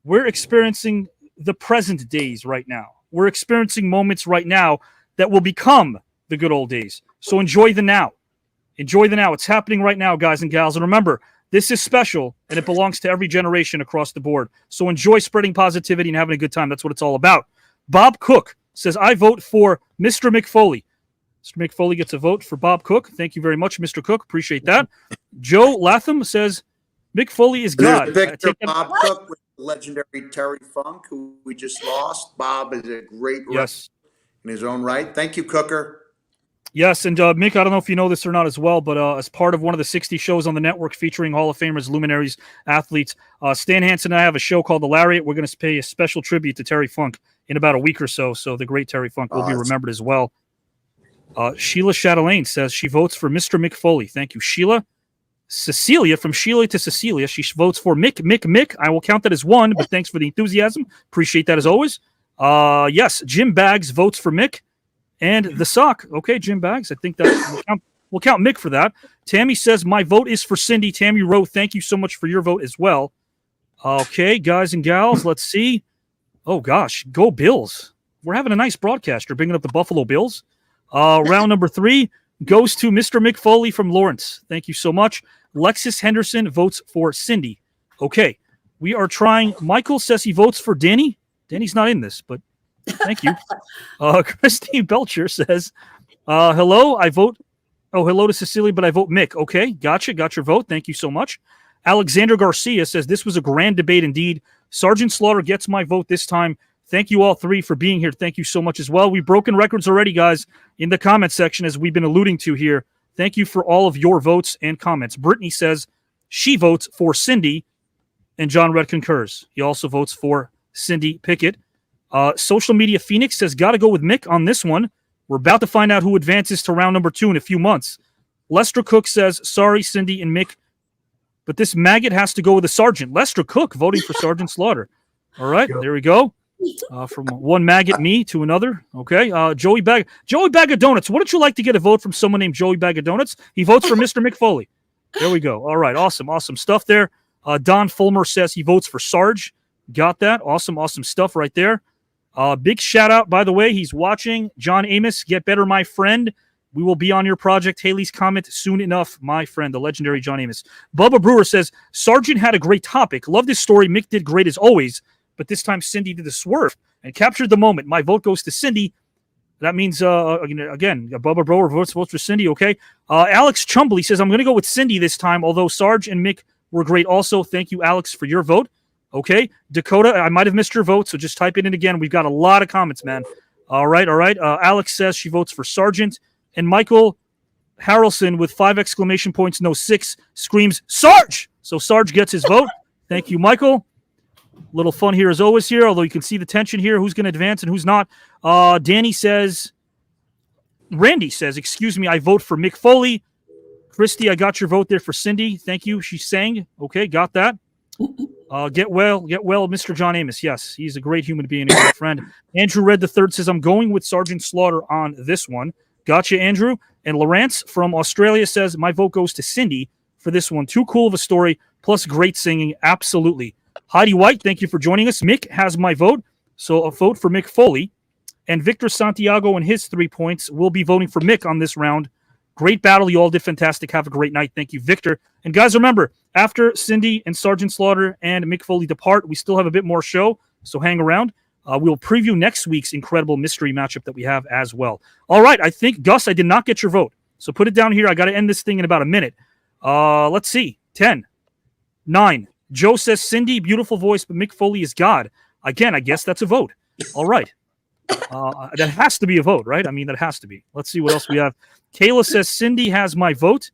We're experiencing the present days right now. We're experiencing moments right now that will become the good old days. So enjoy the now. Enjoy the now. It's happening right now, guys and gals. And remember, this is special, and it belongs to every generation across the board. So enjoy spreading positivity and having a good time. That's what it's all about. Bob Cook says, I vote for Mr. Mick Foley. Mr. Mick Foley gets a vote for Bob Cook. Thank you very much, Mr. Cook. Appreciate that. Joe Latham says, Mick Foley is God. There's a picture of Bob Cook with the legendary Terry Funk, who we just lost. Bob is a great wrestler in his own right. Thank you, Cooker. Yes, and Mick, I don't know if you know this or not as well, but as part of one of the 60 shows on the network featuring Hall of Famers, luminaries, athletes, Stan Hansen and I have a show called The Lariat. We're going to pay a special tribute to Terry Funk in about a week or so, so the great Terry Funk will be remembered as well. Sheila Chatelaine says she votes for Mr. Mick Foley. Thank you, Sheila. Cecilia, from Sheila to Cecilia, she votes for Mick. I will count that as 1, but thanks for the enthusiasm. Appreciate that as always. Yes, Jim Baggs votes for Mick. And the sock. Okay, Jim Baggs. I think that we'll count Mick for that. Tammy says, my vote is for Cindy. Tammy Rowe, thank you so much for your vote as well. Okay, guys and gals, let's see. Oh, gosh, go Bills. We're having a nice broadcast. You're bringing up the Buffalo Bills. Round number 3 goes to Mr. Mick Foley from Lawrence. Thank you so much. Lexus Henderson votes for Cindy. Okay, we are trying. Michael says he votes for Danny. Danny's not in this, but thank you. Christine Belcher says, hello, I vote. Oh, hello to Cecilia, but I vote Mick. Okay, gotcha. Got your vote. Thank you so much. Alexander Garcia says, this was a grand debate indeed. Sergeant Slaughter gets my vote this time. Thank you all three for being here. Thank you so much as well. We've broken records already, guys, in the comment section, as we've been alluding to here. Thank you for all of your votes and comments. Brittany says she votes for Cindy, and John Red concurs. He also votes for Cindy Pickett. Social Media Phoenix says, got to go with Mick on this one. We're about to find out who advances to round number 2 in a few months. Lester Cook says, sorry, Cindy and Mick, but this maggot has to go with the Sergeant. Lester Cook voting for Sergeant Slaughter. All right, there we go. From one maggot me to another. Okay, Joey Bag of Donuts. Wouldn't you like to get a vote from someone named Joey Bag of Donuts? He votes for Mr. Mick Foley. There we go. All right, awesome stuff there. Don Fulmer says he votes for Sarge. Got that. Awesome stuff right there. Big shout out, by the way, he's watching. John Amos, get better, my friend. We will be on your project. Haley's comment soon enough, my friend, the legendary John Amos. Bubba Brewer says, Sargent had a great topic. Love this story. Mick did great as always, but this time Cindy did the swerve and captured the moment. My vote goes to Cindy. That means, again, Bubba Brewer votes for Cindy, okay? Alex Chumbly says, I'm going to go with Cindy this time, although Sarge and Mick were great also. Thank you, Alex, for your vote. Okay, Dakota, I might have missed your vote, so just type it in again. We've got a lot of comments, man. All right. Alex says she votes for Sargent. And Michael Harrelson with 5 exclamation points, no 6, screams, Sarge! So Sarge gets his vote. Thank you, Michael. Little fun here as always here, although you can see the tension here, who's going to advance and who's not. Randy says, excuse me, I vote for Mick Foley. Christy, I got your vote there for Cindy. Thank you. She's saying, okay, got that. Get well, Mr. John Amos. Yes, he's a great human being and a good friend. Andrew Red III says, I'm going with Sergeant Slaughter on this one. Gotcha, Andrew. And Lawrence from Australia says, my vote goes to Cindy for this one. Too cool of a story, plus great singing. Absolutely. Heidi White, thank you for joining us. Mick has my vote, so a vote for Mick Foley. And Victor Santiago and his 3 points will be voting for Mick on this round. Great battle. You all did fantastic. Have a great night. Thank you, Victor. And guys, remember, after Cindy and Sergeant Slaughter and Mick Foley depart, we still have a bit more show, so hang around. We'll preview next week's incredible mystery matchup that we have as well. All right, I think, Gus, I did not get your vote. So put it down here. I got to end this thing in about a minute. Let's see. 10, 9. Joe says, Cindy, beautiful voice, but Mick Foley is God. Again, I guess that's a vote. All right. That has to be a vote, right? I mean, that has to be. Let's see what else we have. Kayla says, Cindy has my vote.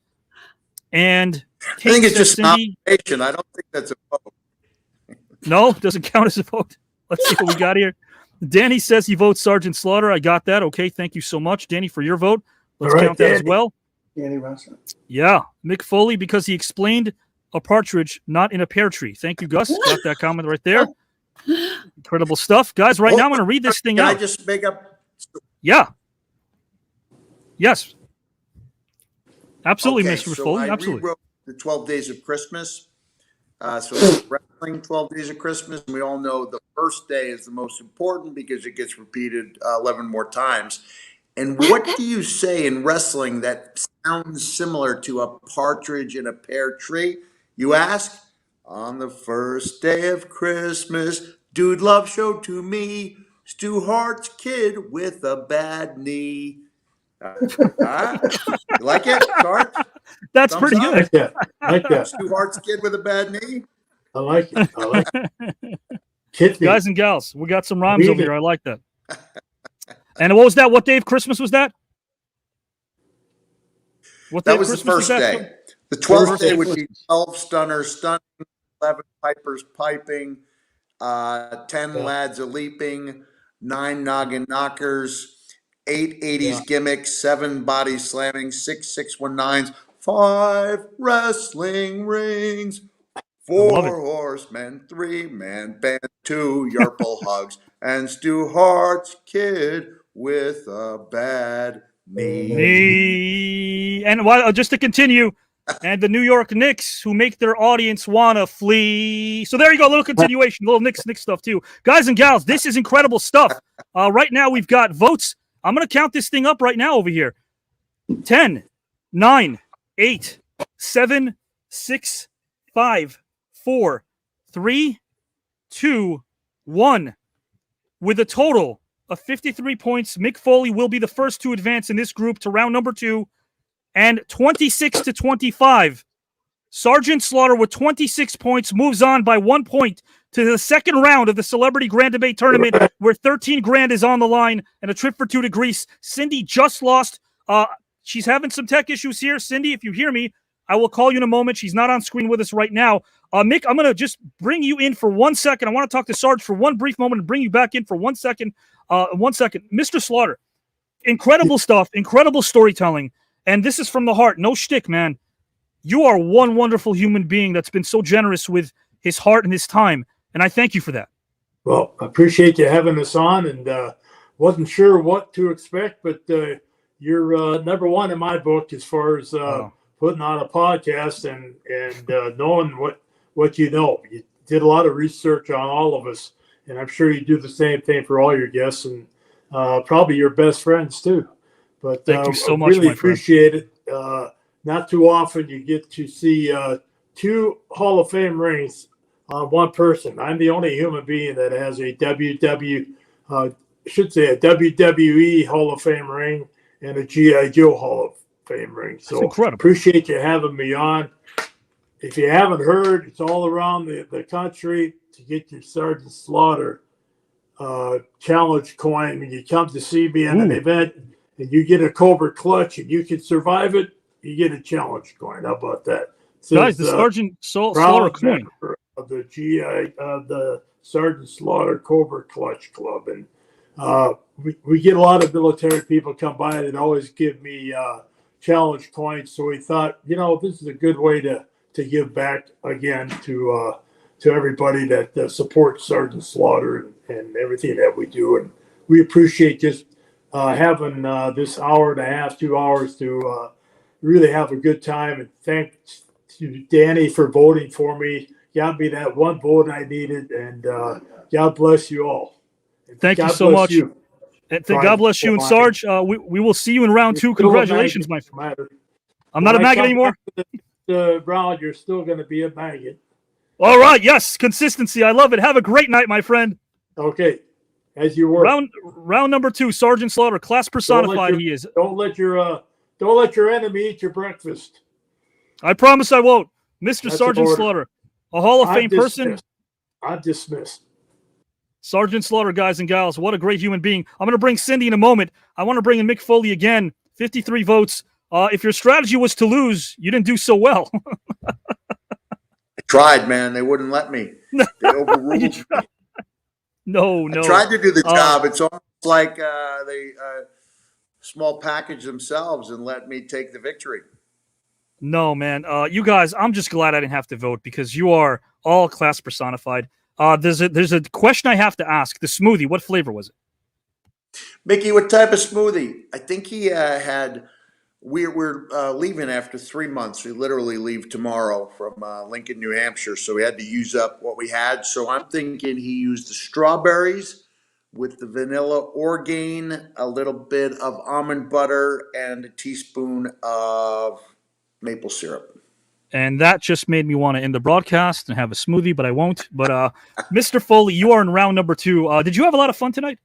And Kate I think it's says, just Cindy, nomination. I don't think that's a vote. No, it doesn't count as a vote. Let's see what we got here. Danny says he votes Sergeant Slaughter. I got that. Okay, thank you so much, Danny, for your vote. Let's count that as well. Danny Russell. Yeah, Mick Foley, because he explained a partridge, not in a pear tree. Thank you, Gus. Got that comment right there. Incredible stuff. Guys, right now I'm going to read this thing Can out. I just make up? Yeah. Yes. Absolutely, Okay, Mr. so Foley. I Absolutely. rewrote the 12 Days of Christmas. So it's wrestling 12 Days of Christmas. And we all know the first day is the most important because it gets repeated 11 more times. And what do you say in wrestling that sounds similar to a partridge in a pear tree? You ask, on the first day of Christmas, dude love showed to me, Stu Hart's kid with a bad knee. You like it, Hart? That's Thumbs pretty up? good. Yeah, I like that. Stu Hart's kid with a bad knee? I like it. I like it. Guys and gals, we got some rhymes Read over it. here. I like that. And what was that? What day of Christmas was that? What day That of was the Christmas first that? day. The 12th First day day. would be 12 stunners stunning, 11 pipers piping, 10 lads a leaping, 9 noggin knockers, 8 80s gimmicks, 7 body slamming, 6 619s, 5 wrestling rings, 4 horsemen, 3 man band, 2 Yarple hugs, and Stu Hart's kid with a bad knee. And just to continue, and the New York Knicks, who make their audience want to flee. So there you go, a little continuation, a little Knicks stuff too. Guys and gals, this is incredible stuff. Right now we've got votes. I'm going to count this thing up right now over here. 10, 9, 8, 7, 6, 5, 4, 3, 2, 1. With a total of 53 points, Mick Foley will be the first to advance in this group to round number 2. And 26 to 25. Sergeant Slaughter with 26 points moves on by 1 point to the second round of the Celebrity Grand Debate Tournament, where 13 grand is on the line and a trip for 2 to Greece. Cindy just lost. She's having some tech issues here. Cindy, if you hear me, I will call you in a moment. She's not on screen with us right now. Mick, I'm going to just bring you in for 1 second. I want to talk to Sarge for one brief moment and bring you back in for 1 second. 1 second. Mr. Slaughter, incredible stuff, incredible storytelling, and this is from the heart. No shtick, man. You are one wonderful human being that's been so generous with his heart and his time, and I thank you for that. Well, I appreciate you having us on, and wasn't sure what to expect, but you're number one in my book as far as putting on a podcast and knowing what you know. You did a lot of research on all of us, and I'm sure you do the same thing for all your guests and probably your best friends too. But thank you so much. Really appreciate it. Not too often you get to see 2 Hall of Fame rings on one person. I'm the only human being that has a WWE Hall of Fame ring and a G.I. Joe Hall of Fame ring. So that's incredible. Appreciate you having me on. If you haven't heard, it's all around the country to get your Sergeant Slaughter challenge coin. When you come to see me at an event and you get a Cobra clutch and you can survive it, you get a challenge coin. How about that? Guys, the Sergeant Slaughter coin. Of the the Sergeant Slaughter Cobra Clutch Club. And we get a lot of military people come by that always give me challenge coins. So we thought, this is a good way to give back again to everybody that supports Sergeant Slaughter and everything that we do. And we appreciate just having this hour and a half, 2 hours to really have a good time. And thanks to Danny for voting for me. Got me that one vote I needed. And God bless you all. Thank you so much. And God bless you. And Sarge, we will see you in round 2. Congratulations, my friend. I'm not a maggot anymore. Round, you're still going to be a maggot. All right. Yes. Consistency. I love it. Have a great night, my friend. Okay. As you were. Round number 2, Sergeant Slaughter, class personified. He is. Don't let your enemy eat your breakfast. I promise I won't. Mr. Sergeant Slaughter, a Hall of Fame person. I'm dismissed. Sergeant Slaughter, guys and gals, what a great human being. I'm going to bring Cindy in a moment. I want to bring in Mick Foley again. 53 votes. If your strategy was to lose, you didn't do so well. I tried, man. They wouldn't let me. They overruled me. No. I tried to do the job. It's almost like they small package themselves and let me take the victory. No, man. You guys, I'm just glad I didn't have to vote because you are all class personified. There's a question I have to ask. The smoothie, what flavor was it? Mickey, what type of smoothie? I think he had. We're leaving after 3 months. We literally leave tomorrow from Lincoln, New Hampshire. So we had to use up what we had. So I'm thinking he used the strawberries with the vanilla Orgain, a little bit of almond butter, and a teaspoon of maple syrup. And that just made me want to end the broadcast and have a smoothie, but I won't. But Mr. Foley, you are in round number 2. Did you have a lot of fun tonight?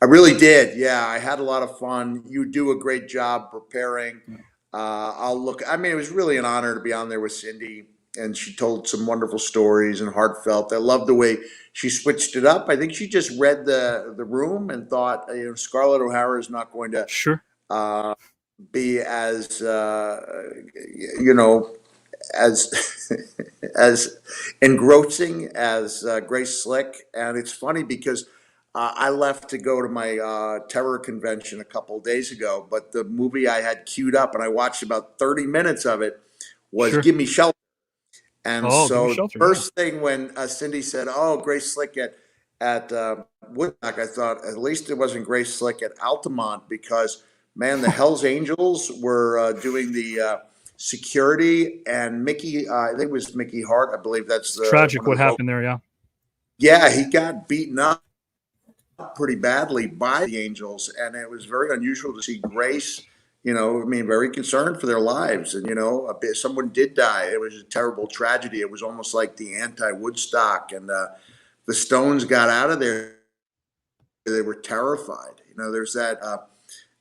I really did. Yeah, I had a lot of fun. You do a great job preparing. It was really an honor to be on there with Cindy, and she told some wonderful stories and heartfelt. I love the way she switched it up. I think she just read the room and thought, Scarlett O'Hara is not going to be as as engrossing as Grace Slick. And it's funny because I left to go to my terror convention a couple of days ago, but the movie I had queued up and I watched about 30 minutes of it was Give Me Shelter. And first thing when Cindy said, Grace Slick at Woodstock, I thought at least it wasn't Grace Slick at Altamont because, man, the Hells Angels were doing the security, and Mickey, I think it was Mickey Hart, I believe that's the tragic what happened there, yeah. Yeah, he got beaten up pretty badly by the Angels, and it was very unusual to see Grace, very concerned for their lives. And, someone did die. It was a terrible tragedy. It was almost like the anti-Woodstock, and the Stones got out of there. They were terrified. There's that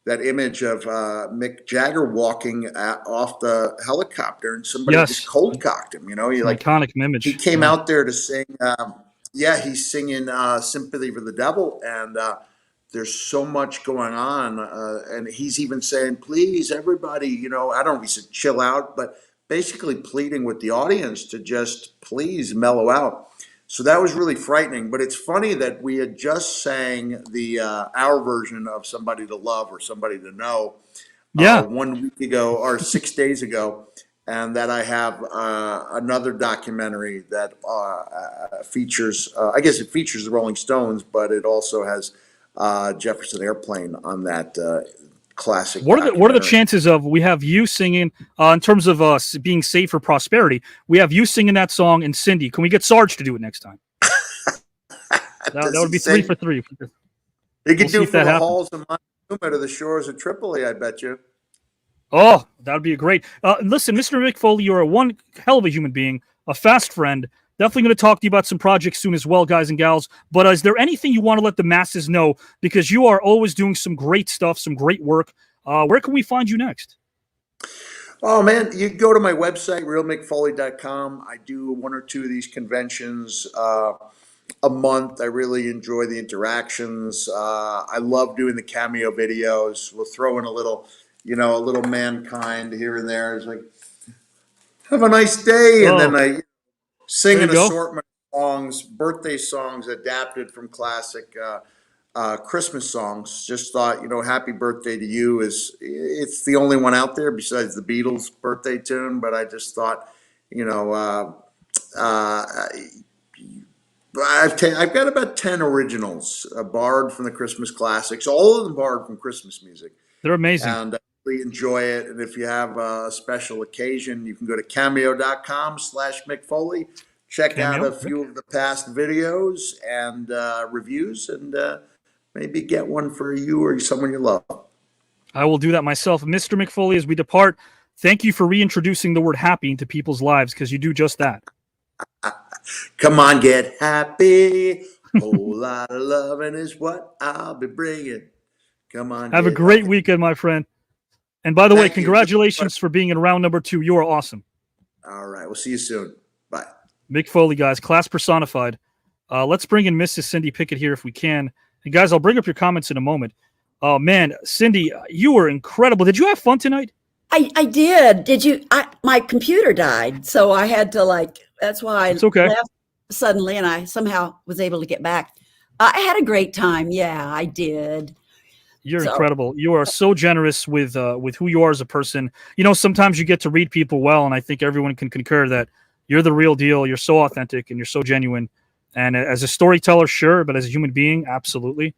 that image of Mick Jagger walking off the helicopter, and somebody just cold cocked him. You know, It's an iconic image. he came out there to sing. He's singing "Sympathy for the Devil," and there's so much going on, and he's even saying, "Please, everybody, you know," I don't know if he said chill out, but basically pleading with the audience to just please mellow out. So that was really frightening. But it's funny that we had just sang our version of "Somebody to Love" or "Somebody to Know" 1 week ago or 6 days ago, and that I have another documentary that features, I guess it features the Rolling Stones, but it also has Jefferson Airplane on that classic. What are the chances of we have you singing in terms of being saved for prosperity? We have you singing that song, and Cindy. Can we get Sarge to do it next time? that would be 3 for 3. He could do from the halls of Montezuma to the shores of Tripoli, I bet you. Oh, that would be great. Listen, Mr. Mick Foley, you're one hell of a human being, a fast friend. Definitely going to talk to you about some projects soon as well, guys and gals. But is there anything you want to let the masses know? Because you are always doing some great stuff, some great work. Where can we find you next? Oh, man, you can go to my website, realmickfoley.com. I do 1 or 2 of these conventions a month. I really enjoy the interactions. I love doing the cameo videos. We'll throw in a little mankind here and there. It's like, have a nice day. And then I sing an assortment of songs, birthday songs adapted from classic Christmas songs. Just thought, Happy Birthday to You it's the only one out there besides the Beatles' birthday tune. But I just thought, I've got about 10 originals, borrowed from the Christmas classics, all of them borrowed from Christmas music. They're amazing. And I really enjoy it. And if you have a special occasion, you can go to cameo.com/Mick Foley, check out a few of the past videos and reviews, and maybe get one for you or someone you love. I will do that myself. Mr. Mick Foley, as we depart, thank you for reintroducing the word happy into people's lives, because you do just that. Come on, get happy. Whole lot of loving is what I'll be bringing. Come on. Have a great weekend, my friend. And by the way, congratulations for being in round number 2. You are awesome. All right. We'll see you soon. Bye. Mick Foley, guys. Class personified. Let's bring in Mrs. Cindy Pickett here if we can. And guys, I'll bring up your comments in a moment. Oh, man. Cindy, you were incredible. Did you have fun tonight? I did. Did you? My computer died, so I had to that's why I left suddenly, and I somehow was able to get back. I had a great time. Yeah, I did. You're incredible. You are so generous with who you are as a person. Sometimes you get to read people well, and I think everyone can concur that you're the real deal. You're so authentic and you're so genuine. And as a storyteller, sure, but as a human being, absolutely.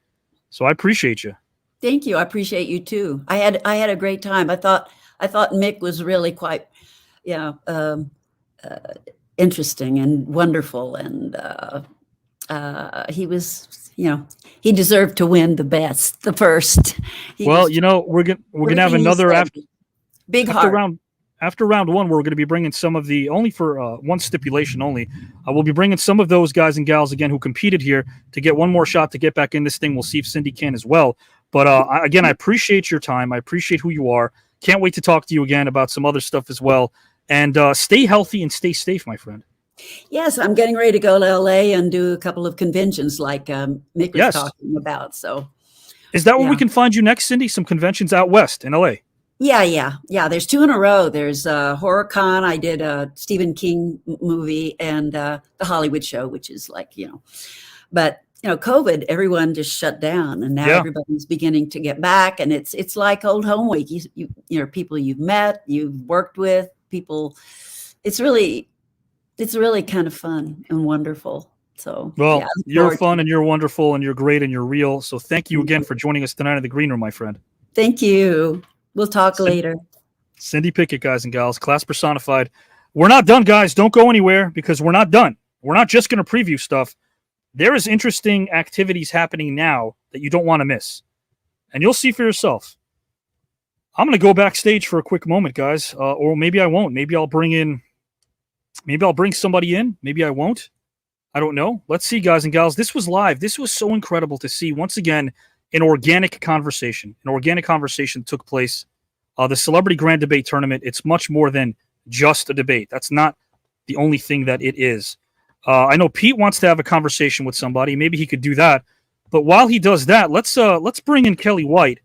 So I appreciate you. Thank you. I appreciate you too. I had a great time. I thought Mick was really quite, interesting and wonderful, and he was, he deserved to win the first. We're gonna have another after round 1. We're going to be bringing some of the only for one stipulation only. We'll be bringing some of those guys and gals again who competed here to get one more shot to get back in this thing. We'll see if Cindy can as well. But again, I appreciate your time. I appreciate who you are. Can't wait to talk to you again about some other stuff as well. And stay healthy and stay safe, my friend. Yes, I'm getting ready to go to LA and do a couple of conventions like Mick was talking about. So, is that where we can find you next, Cindy? Some conventions out west in LA? Yeah. There's 2 in a row. There's HorrorCon. I did a Stephen King movie, and the Hollywood show, which is but COVID, everyone just shut down, and now everybody's beginning to get back, and it's like old home week. You people you've met, you've worked with, people. It's really kind of fun and wonderful. So, you're fun and you're wonderful and you're great and you're real. So thank you again for joining us tonight in the green room, my friend. Thank you. We'll talk later. Cindy Pickett, guys and gals, class personified. We're not done, guys. Don't go anywhere, because we're not done. We're not just going to preview stuff. There is interesting activities happening now that you don't want to miss. And you'll see for yourself. I'm going to go backstage for a quick moment, guys. Or maybe I won't. Maybe I'll bring somebody in. Maybe I won't. I don't know. Let's see, guys and gals. This was live. This was so incredible to see. Once again, an organic conversation. An organic conversation took place. The Celebrity Grand Debate Tournament, it's much more than just a debate. That's not the only thing that it is. I know Pete wants to have a conversation with somebody. Maybe he could do that. But while he does that, let's bring in Kelly White.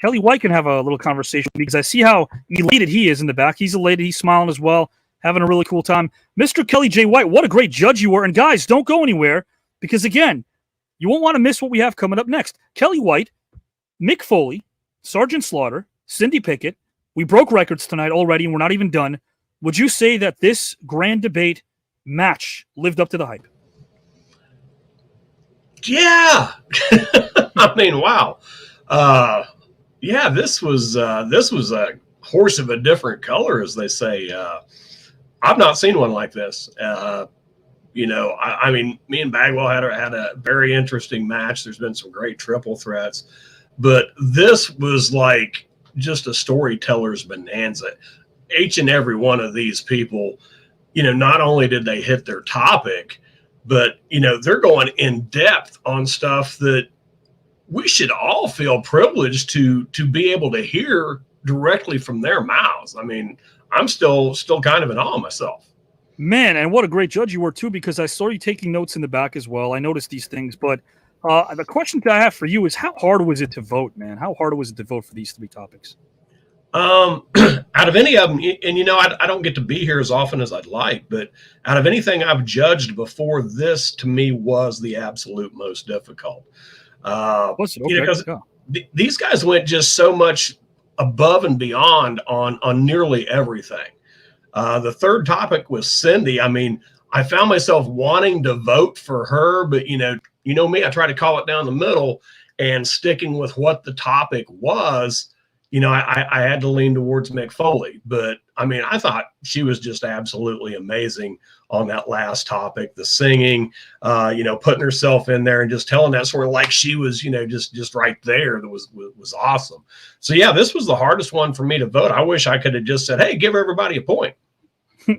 Kelly White can have a little conversation because I see how elated he is in the back. He's elated. He's smiling as well, having a really cool time. Mr. Kelly J. White, what a great judge you were. And guys, don't go anywhere because, again, you won't want to miss what we have coming up next. Kelly White, Mick Foley, Sergeant Slaughter, Cindy Pickett. We broke records tonight already, and we're not even done. Would you say that this grand debate match lived up to the hype? Yeah. I mean, wow. Yeah, this was a horse of a different color, as they say. I've not seen one like this. You know, I mean, me and Bagwell had a very interesting match. There's been some great triple threats, but this was like just a storyteller's bonanza. Each and every one of these people, you know, not only did they hit their topic, but, you know, they're going in depth on stuff that we should all feel privileged to be able to hear directly from their mouths. I mean, I'm still kind of in awe myself. Man, and what a great judge you were, too, because I saw you taking notes in the back as well. I noticed these things, but the question that I have for you is how hard was it to vote, man? How hard was it to vote for these three topics? Out of any of them, and, you know, I don't get to be here as often as I'd like, but out of anything I've judged before, this, to me, was the absolute most difficult. Was it? Okay. You know, 'cause these guys went just so much above and beyond on nearly everything. The third topic was Cindy. I mean, I found myself wanting to vote for her, but you know me, I try to call it down the middle and sticking with what the topic was. You know, I had to lean towards Mick Foley, but I mean, I thought she was just absolutely amazing on that last topic, the singing, you know, putting herself in there and just telling that story like she was, you know, just right there. That was awesome. So yeah, this was the hardest one for me to vote. I wish I could have just said, hey, give everybody a point.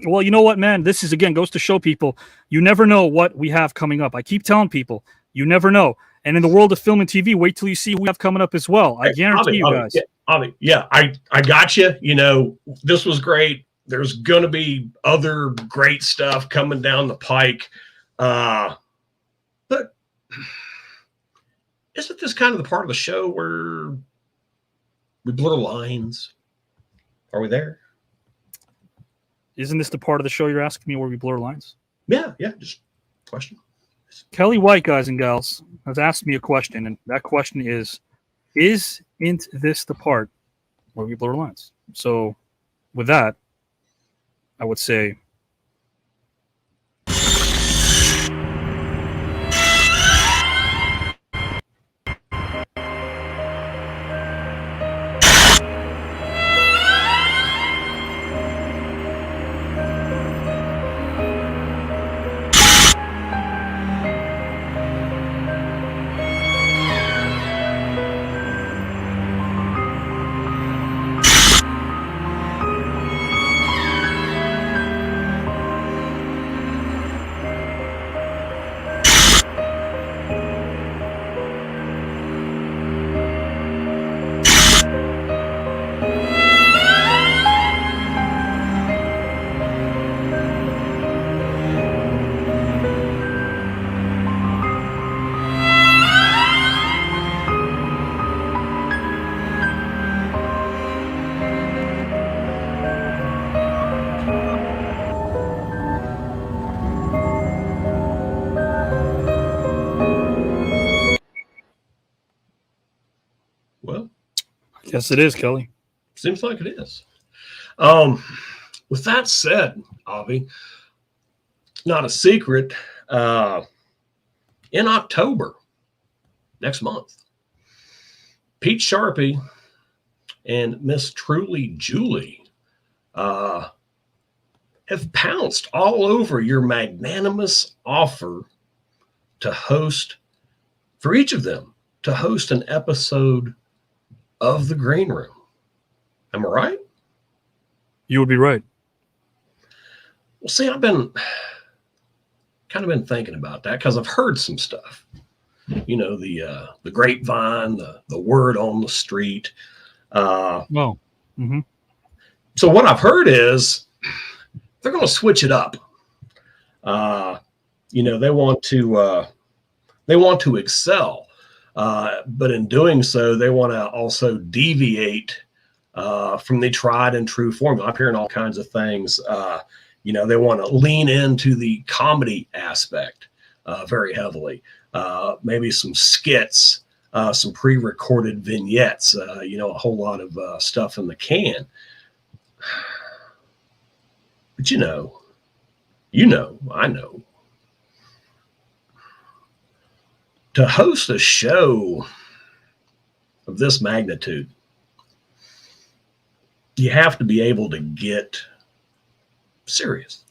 Well, you know what, man? This is, again, goes to show people you never know what we have coming up. I keep telling people, you never know. And in the world of film and TV, wait till you see who we have coming up as well. I guarantee you guys. Yeah, I got you. You know, this was great. There's going to be other great stuff coming down the pike. But isn't this kind of the part of the show where we blur lines? Are we there? Isn't this the part of the show you're asking me where we blur lines? Yeah, just question. Kelly White, guys and gals, has asked me a question, and that question isn't this the part where we blur lines? So with that, I would say yes, it is, Kelly. Seems like it is. With that said, Avi, not a secret. In October, next month, Pete Sharpie and Miss Truly Julie have pounced all over your magnanimous offer to host, for each of them, to host an episode of The Green Room. Am I right? You would be right. Well, see, I've been thinking about that because I've heard some stuff. the grapevine, the word on the street. Mm-hmm. So what I've heard is they're going to switch it up. They want to excel, but in doing so, they want to also deviate from the tried and true formula. I'm hearing all kinds of things. They want to lean into the comedy aspect very heavily. Maybe some skits, some pre-recorded vignettes, a whole lot of stuff in the can. But I know. To host a show of this magnitude, you have to be able to get serious.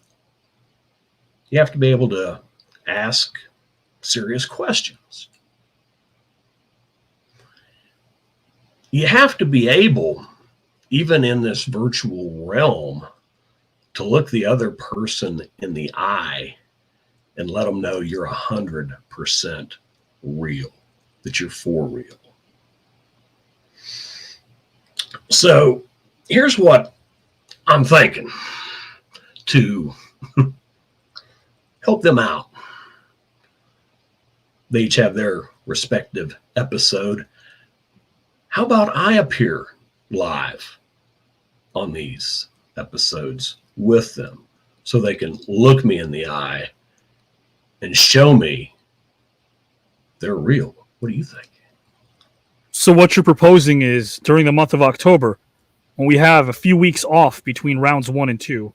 You have to be able to ask serious questions. You have to be able, even in this virtual realm, to look the other person in the eye and let them know you're 100% real, that you're for real. So here's what I'm thinking to help them out. They each have their respective episode. How about I appear live on these episodes with them so they can look me in the eye and show me they're real? What do you think? So what you're proposing is during the month of October, when we have a few weeks off between rounds 1 and 2,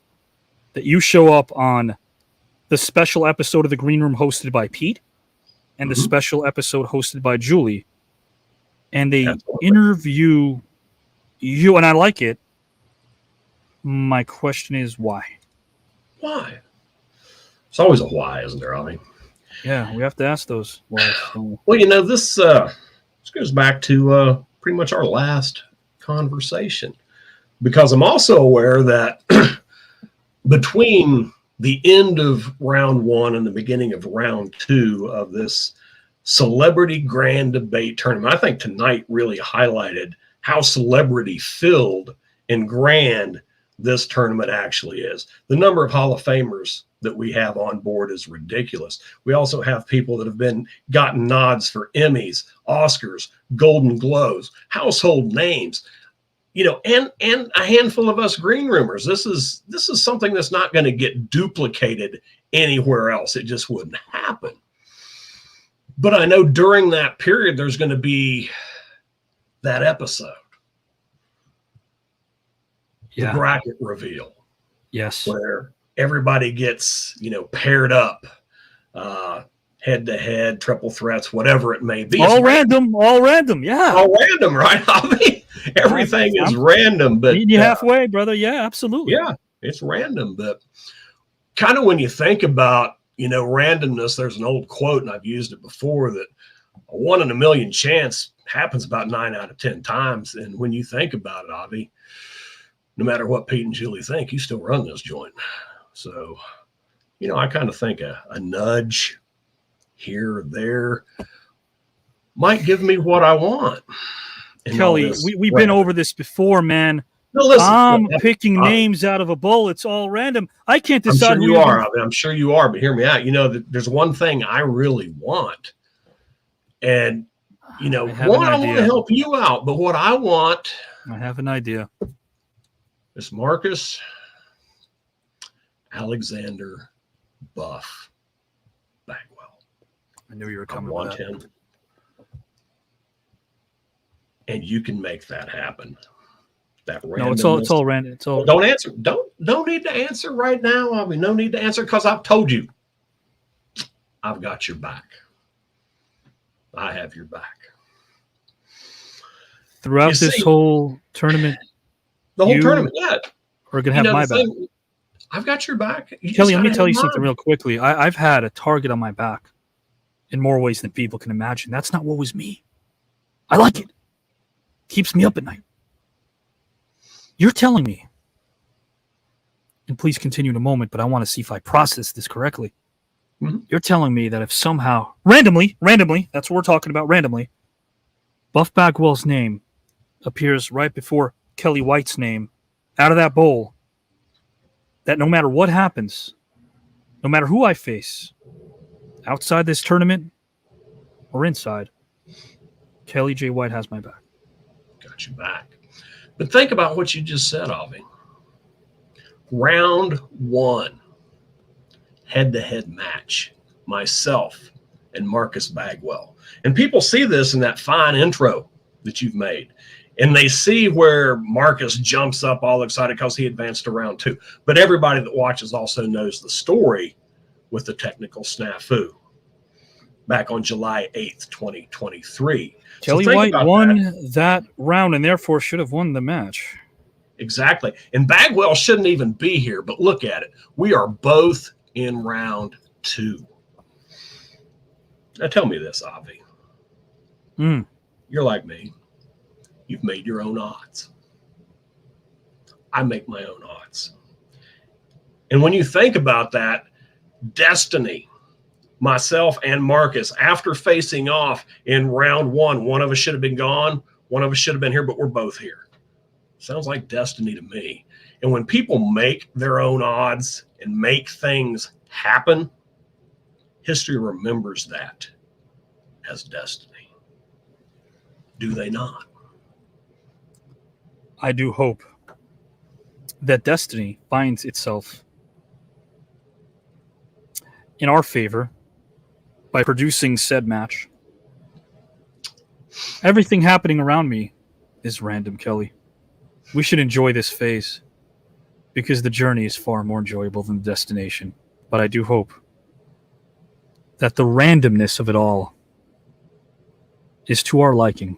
that you show up on the special episode of The Green Room hosted by Pete and the special episode hosted by Julie, and they interview you, and I like it. My question is why? Why? It's always a why, isn't there, Avi? Yeah, we have to ask those why. Well, this goes back to pretty much our last conversation, because I'm also aware that between the end of round 1 and the beginning of round 2 of this celebrity grand debate tournament, I think tonight really highlighted how celebrity filled and grand this tournament actually is. The number of Hall of Famers that we have on board is ridiculous. We also have people that have gotten nods for Emmys, Oscars, Golden Globes, household names, and a handful of us green roomers. This is something that's not going to get duplicated anywhere else. It just wouldn't happen. But I know during that period, there's going to be that episode. The bracket reveal. Yes. Where everybody gets, paired up, head to head, triple threats, whatever it may be. All random. Yeah. All random, right? I mean, everything is random, but meeting you halfway, brother. Yeah, absolutely. Yeah, it's random, but kind of when you think about, randomness, there's an old quote, and I've used it before, that a 1 in a million chance happens about 9 out of 10 times. And when you think about it, Avi, no matter what Pete and Julie think, you still run this joint. So, I kind of think a nudge here or there might give me what I want. Kelly, we've been over this before, man. No, listen, I'm picking names out of a bowl. It's all random. I can't decide who you are. I'm sure you are, but hear me out. There's one thing I really want. And, I want to help you out, but what I want. I have an idea. Is Marcus Alexander Buff Bagwell. I knew you were coming. I want him. And you can make that happen. No, it's all random. It's all. Don't answer. Don't need to answer right now. I mean, no need to answer, because I've told you. I've got your back. I have your back. Throughout this whole tournament, the whole tournament, yeah, we're gonna have my back. I've got your back. Kelly, let me tell you something real quickly. I've had a target on my back in more ways than people can imagine. That's not what was me. I like it. Keeps me up at night. You're telling me, and please continue in a moment, but I want to see if I process this correctly. You're telling me that if somehow, randomly, that's what we're talking about, randomly, Buff Bagwell's name appears right before Kelly White's name out of that bowl, that no matter what happens, no matter who I face, outside this tournament or inside, Kelly J. White has my back. Got you back. But think about what you just said, Avi. Round 1, head-to-head match, myself and Marcus Bagwell. And people see this in that fine intro that you've made. And they see where Marcus jumps up all excited because he advanced to round 2. But everybody that watches also knows the story with the technical snafu back on July 8th, 2023. Kelly White won that round and therefore should have won the match. Exactly. And Bagwell shouldn't even be here, but look at it. We are both in round 2. Now tell me this, Avi. You're like me. You've made your own odds. I make my own odds. And when you think about that, destiny, myself and Marcus, after facing off in round 1, one of us should have been gone, one of us should have been here, but we're both here. Sounds like destiny to me. And when people make their own odds and make things happen, history remembers that as destiny. Do they not? I do hope that destiny finds itself in our favor by producing said match. Everything happening around me is random, Kelly. We should enjoy this phase because the journey is far more enjoyable than the destination. But I do hope that the randomness of it all is to our liking.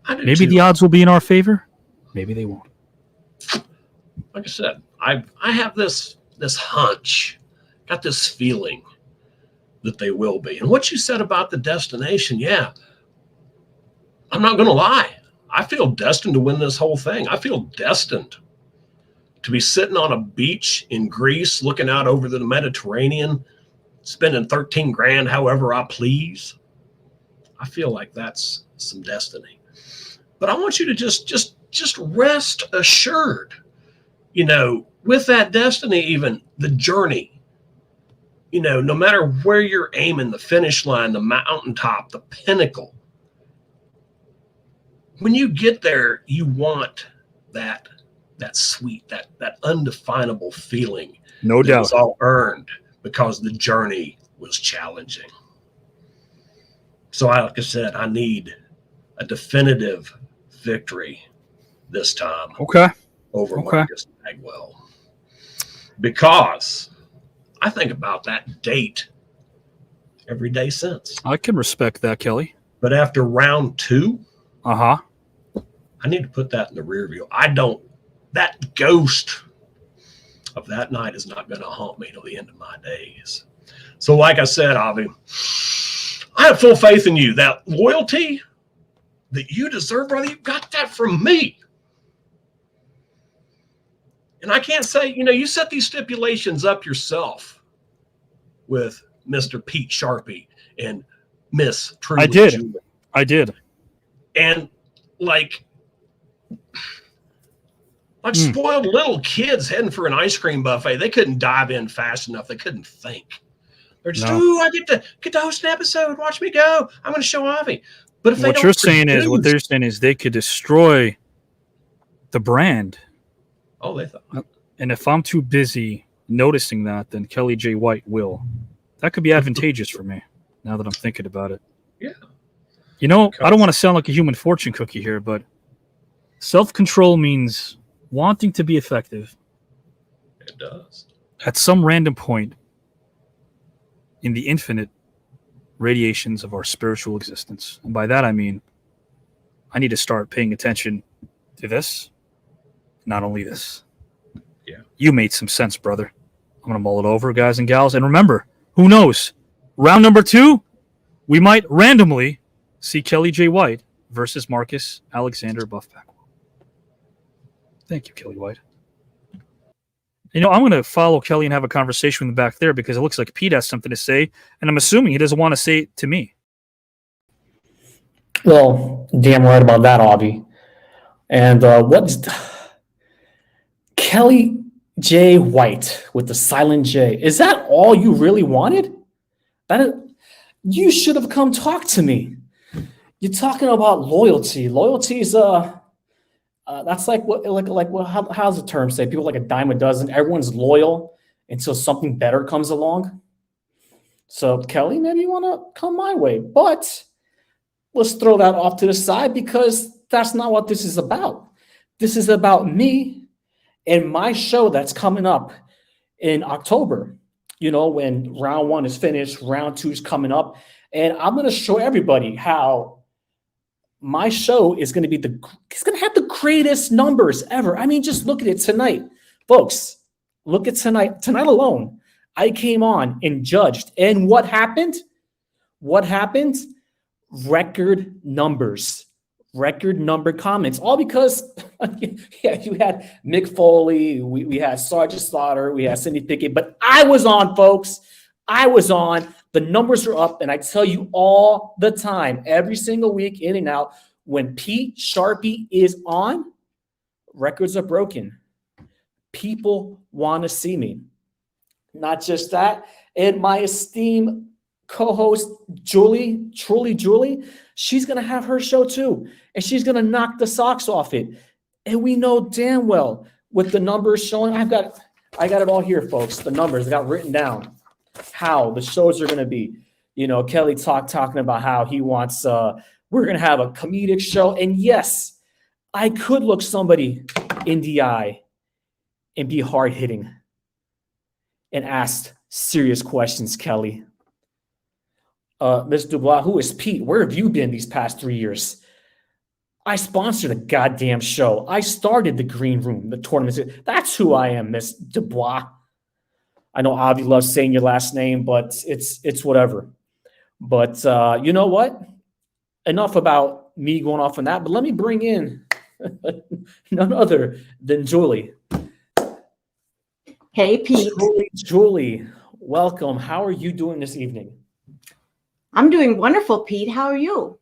Maybe the odds will be in our favor. Maybe they won't. Like I said, I have this hunch, got this feeling that they will be. And what you said about the destination, yeah, I'm not going to lie. I feel destined to win this whole thing. I feel destined to be sitting on a beach in Greece, looking out over the Mediterranean, spending 13 grand however I please. I feel like that's some destiny. But I want you to just rest assured, with that destiny, even the journey, no matter where you're aiming, the finish line, the mountaintop, the pinnacle, when you get there, you want that sweet, that undefinable feeling. No doubt. It was all earned because the journey was challenging. So like I said, I need a definitive victory this time. Okay. Over Marcus Bagwell. Because I think about that date every day since. I can respect that, Kelly. But after round 2, I need to put that in the rear view. That ghost of that night is not going to haunt me till the end of my days. So like I said, Avi, I have full faith in you. That loyalty that you deserve, brother, you got that from me. And I can't say, you set these stipulations up yourself with Mr. Pete Sharpie and Miss Truly Julie. I did. And like spoiled little kids heading for an ice cream buffet, they couldn't dive in fast enough. They couldn't think. They're just, I get to host an episode. Watch me go. I'm going to show Avi. But if what they're saying is they could destroy the brand. Oh, they thought. And if I'm too busy noticing that, then Kelly J. White will. That could be advantageous for me now that I'm thinking about it. Yeah. I don't want to sound like a human fortune cookie here, but self-control means wanting to be effective. It does. At some random point in the infinite radiations of our spiritual existence. And by that, I mean, I need to start paying attention to this, not only this. Yeah. You made some sense, brother. I'm going to mull it over, guys and gals. And remember, who knows? Round number 2, we might randomly see Kelly J. White versus Marcus Alexander Buff Bagwell. Thank you, Kelly White. You know, I'm going to follow Kelly and have a conversation with him back there because it looks like Pete has something to say, and I'm assuming he doesn't want to say it to me. Well, damn right about that, Avi. And what's Kelly J. White with the silent J? Is that all you really wanted? You should have come talk to me. You're talking about loyalty. Loyalty is that's like how's the term say? People like a dime a dozen. Everyone's loyal until something better comes along. So Kelly, maybe you want to come my way, but let's throw that off to the side because that's not what this is about. This is about me and my show that's coming up in October. You know, when round 1 is finished, round 2 is coming up, and I'm going to show everybody how my show is going to be it's going to have the greatest numbers ever. I mean, just look at it tonight, folks. Look at tonight. Tonight alone, I came on and judged, and what happened? What happened? Record numbers, record number comments, all because you had Mick Foley, we had Sergeant Slaughter, we had Cindy Pickett, but I was on, folks. I was on. The numbers are up, and I tell you all the time, every single week, in and out, when Pete Sharpie is on, records are broken. People want to see me. Not just that, and my esteemed co-host Julie, she's gonna have her show too, and she's gonna knock the socks off it. And we know damn well with the numbers showing, I got it all here, folks. The numbers I got written down, how the shows are gonna be. You know, Kelly talking about how he wants we're gonna have a comedic show, and yes, I could look somebody in the eye and be hard hitting and ask serious questions, Kelly. Ms. Dubois, who is Pete? Where have you been these past 3 years? I sponsored a goddamn show. I started the green room, the tournament. That's who I am, Ms. Dubois. I know Avi loves saying your last name, but it's whatever. But you know what? Enough about me going off on that, but let me bring in none other than Julie. Hey, Pete. Julie, welcome. How are you doing this evening? I'm doing wonderful, Pete. How are you?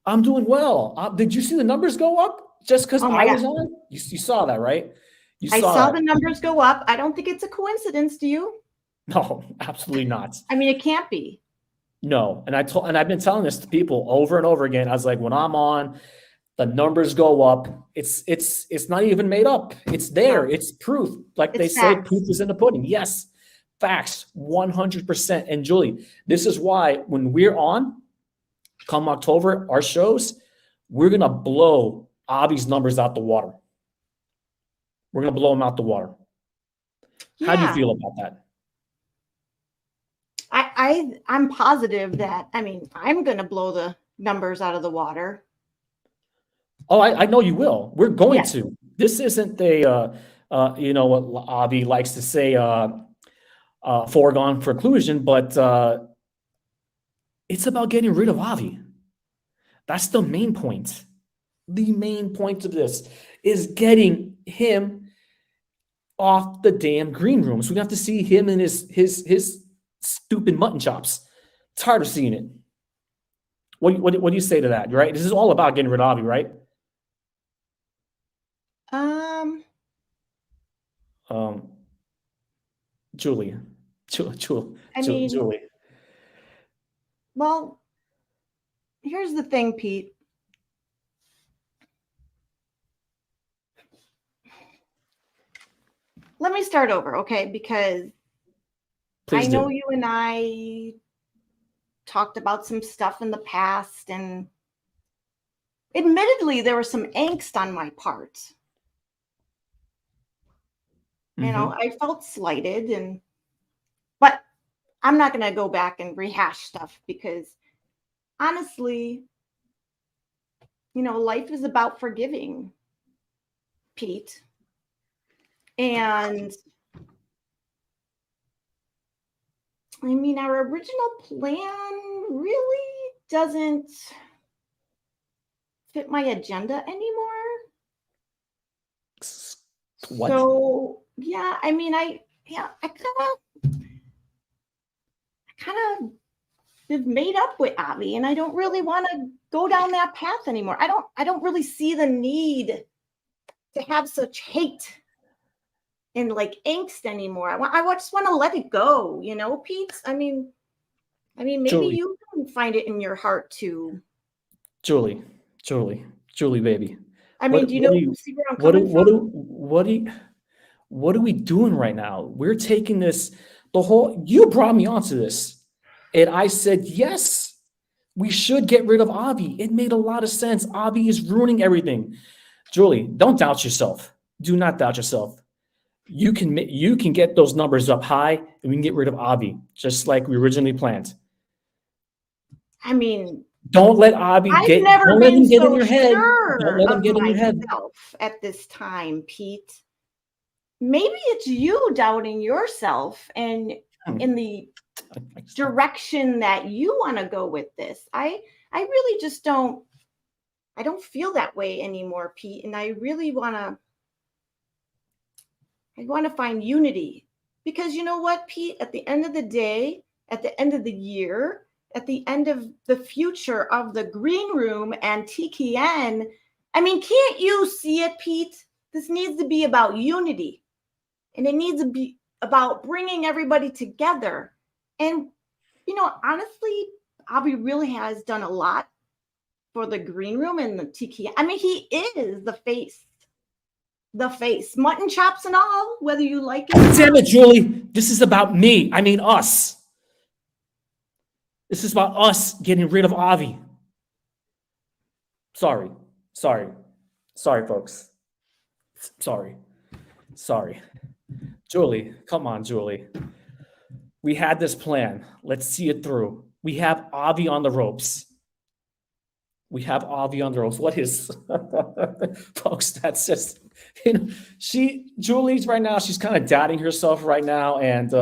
I'm doing well. Did you see the numbers go up just because I was on? You saw that, right? I saw the numbers go up. I don't think it's a coincidence, do you? No, absolutely not. I mean, it can't be. No, and I've been telling this to people over and over again. I was like, when I'm on, the numbers go up. It's not even made up. It's there. It's proof. Like they say, proof is in the pudding. Yes. Facts, 100%. And Julie, this is why when we're on, come October, our shows, we're going to blow Avi's numbers out the water. We're going to blow them out the water. Yeah. How do you feel about that? I'm positive that, I mean, I'm going to blow the numbers out of the water. Oh, I know you will. We're going to. This isn't a, you know what Avi likes to say, foregone conclusion, but it's about getting rid of Avi. That's the main point. The main point of this is getting him off the damn green room. So we have to see him and his stupid mutton chops. Tired of seeing it. What do you say to that? Right? This is all about getting rid of Avi, right? Julie. Julie. Well, here's the thing, Pete. Let me start over, okay? Because I know you and I talked about some stuff in the past, and admittedly, there was some angst on my part. You know, I felt slighted, but I'm not going to go back and rehash stuff because honestly, you know, life is about forgiving, Pete. And I mean, our original plan really doesn't fit my agenda anymore. What? So Yeah, I mean, I kind of have made up with Avi, and I don't really want to go down that path anymore. I don't really see the need to have such hate and like angst anymore. I just want to let it go, you know, Pete. I mean, maybe Julie. you can find it in your heart to. Julie, baby. I mean, do you see where I'm coming from? What are we doing right now? We're taking this, you brought me onto this. And I said, yes, we should get rid of Avi. It made a lot of sense. Avi is ruining everything. Julie, don't doubt yourself. Do not doubt yourself. You can get those numbers up high, and we can get rid of Avi, just like we originally planned. I mean, don't let Avi I've never been get in so your head. sure Don't let him of get in your head. myself at this time, Pete. Maybe it's you doubting yourself and in the direction that you want to go with this. I really just don't. I don't feel that way anymore, Pete, and I really want to. I want to find unity, because you know what, Pete? At the end of the day, at the end of the year, at the end of the future of the green room and TKN, I mean, can't you see it, Pete? This needs to be about unity, and it needs to be about bringing everybody together. And, you know, honestly, Avi really has done a lot for the green room and the TKN. I mean, he is the face, mutton chops and all, whether you like it. Damn it, Julie. This is about me. I mean, us. This is about us getting rid of Avi. Sorry, folks. Sorry. Julie, come on, Julie. We had this plan. Let's see it through. We have Avi on the ropes. What is, folks, that's just, Julie's right now, she's kind of doubting herself right now. And,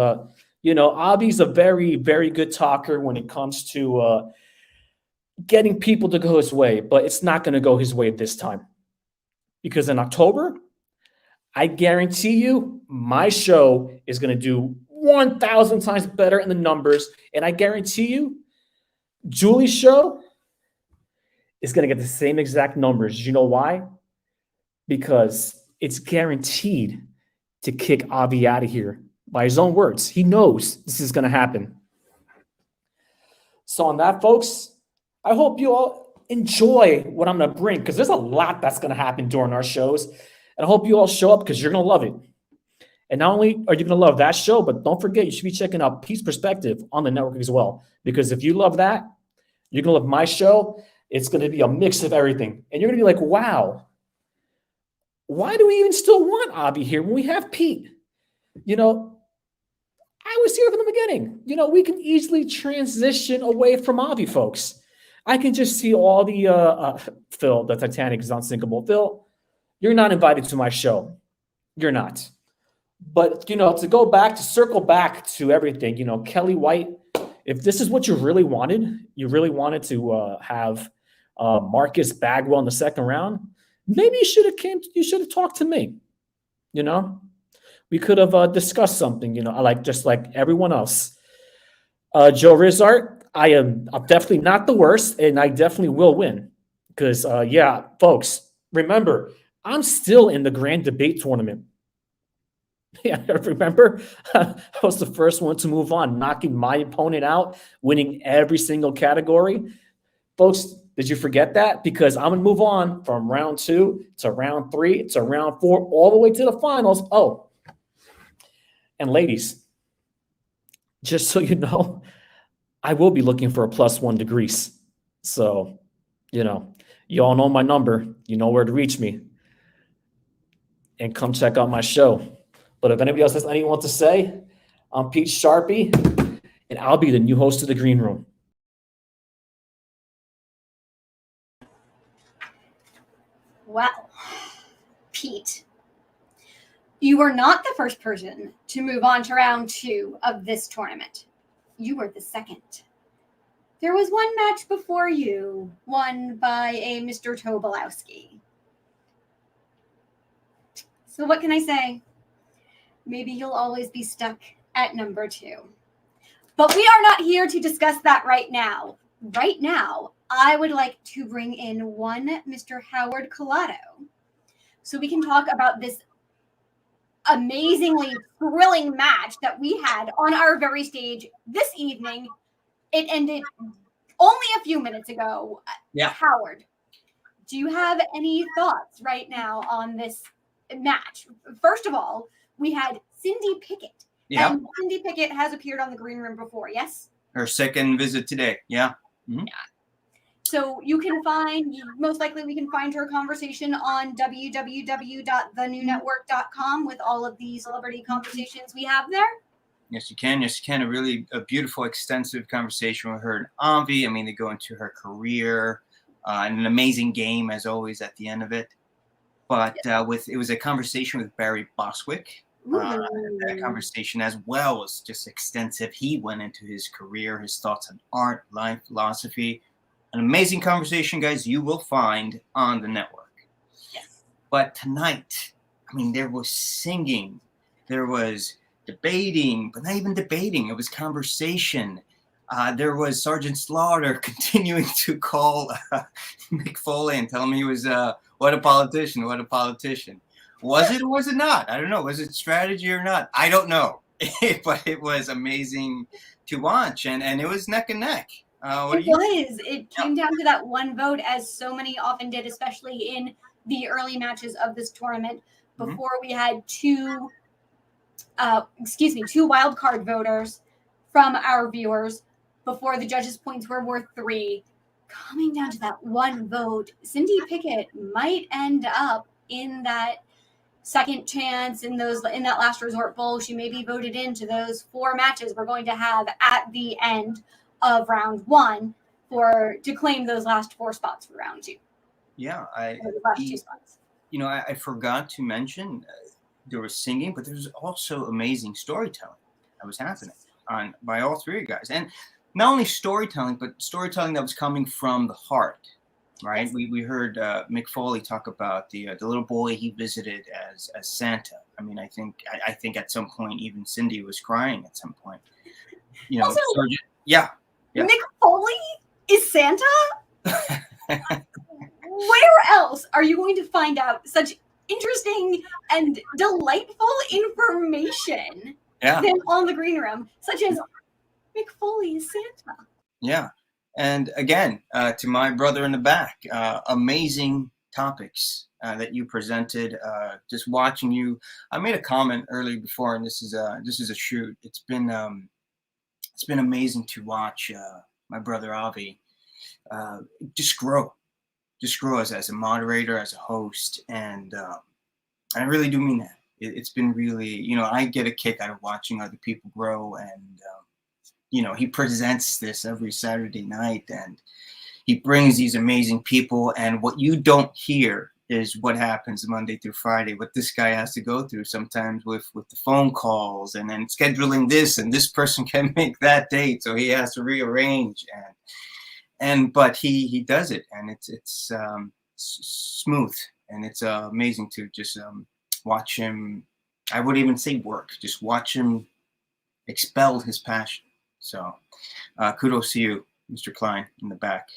Avi's a very, very good talker when it comes to getting people to go his way, but it's not going to go his way this time. Because in October, I guarantee you, my show is going to do 1,000 times better in the numbers. And I guarantee you, Julie's show is going to get the same exact numbers. You know why? Because it's guaranteed to kick Avi out of here. By his own words, he knows this is going to happen. So on that, folks, I hope you all enjoy what I'm going to bring, because there's a lot that's going to happen during our shows. And I hope you all show up, because you're going to love it. And not only are you going to love that show, but don't forget, you should be checking out Pete's Perspective on the network as well. Because if you love that, you're going to love my show. It's going to be a mix of everything. And you're going to be like, wow, why do we even still want Avi here when we have Pete? I was here from the beginning. We can easily transition away from Avi, folks. I can just see all the, Phil, the Titanic is unsinkable. Phil, you're not invited to my show. You're not. But, to circle back to everything, Kelly White, if this is what you really wanted to have Marcus Bagwell in the second round, maybe you should have talked to me, We could have discussed something, just like everyone else. Joe Rizart, I'm definitely not the worst, and I definitely will win. Because, folks, remember, I'm still in the grand debate tournament. Yeah, remember? I was the first one to move on, knocking my opponent out, winning every single category. Folks, did you forget that? Because I'm going to move on from round 2 to round 3 to round 4, all the way to the finals. Oh, and ladies, just so you know, I will be looking for a +1 to Greece. So, you all know my number. You know where to reach me. And come check out my show. But if anybody else has anything to say, I'm Pete Sharpie, and I'll be the new host of the Green Room. Well, Pete, you were not the first person to move on to round 2 of this tournament. You were the second. There was one match before you, won by a Mr. Tobolowski. So what can I say? maybe you'll always be stuck at number 2. But we are not here to discuss that right now. Right now, I would like to bring in one Mr. Howard Collado so we can talk about this amazingly thrilling match that we had on our very stage this evening. It ended only a few minutes ago. Yeah. Howard, do you have any thoughts right now on this match? First of all, we had Cindy Pickett. Yeah. And Cindy Pickett has appeared on the Green Room before, yes? Her second visit today. Yeah. Mhm. Yeah. So you can find, most likely we can find her conversation on www.thenewnetwork.com with all of the celebrity conversations we have there. Yes, you can. Yes, you can. A beautiful, extensive conversation with her and Avi. I mean, they go into her career and an amazing game, as always, at the end of it. But it was a conversation with Barry Bostwick. That conversation as well was just extensive. He went into his career, his thoughts on art, life, philosophy. An amazing conversation, guys, you will find on the network. Yes. But tonight, I mean, there was singing, there was debating, but not even debating. It was conversation. There was Sergeant Slaughter continuing to call Mick Foley and tell him he was, what a politician, what a politician. Was it or was it not? I don't know. Was it strategy or not? I don't know. But it was amazing to watch, and it was neck and neck. It came down to that one vote, as so many often did, especially in the early matches of this tournament. Before we had two wild card voters from our viewers, before the judges' points were worth 3. Coming down to that one vote, Cindy Pickett might end up in that second chance in that last resort bowl. She may be voted into those 4 matches we're going to have at the end of round 1 to claim those last 4 spots for round 2. Yeah, the last 2 spots. I forgot to mention there was singing, but there was also amazing storytelling that was happening by all 3 guys, and not only storytelling, but storytelling that was coming from the heart. Right, yes. We heard Mick Foley talk about the little boy he visited as Santa. I mean, I think at some point even Cindy was crying at some point. Also, yeah. Mick Foley is Santa. Where else are you going to find out such interesting and delightful information than on the Green Room, such as Mick Foley is Santa? Yeah. And again, to my brother in the back, amazing topics that you presented. Just watching you, I made a comment earlier before, and this is a shoot. It's been amazing to watch my brother Avi just grow as a moderator, as a host, and I really do mean that. It's been really, I get a kick out of watching other people grow, and he presents this every Saturday night, and he brings these amazing people. And what you don't hear is what happens Monday through Friday, what this guy has to go through sometimes with the phone calls and then scheduling this, and this person can make that date, so he has to rearrange. But he does it, and it's smooth, and it's amazing to just watch him. I wouldn't even say work, just watch him expel his passion. So kudos to you, Mr. Klein, in the back.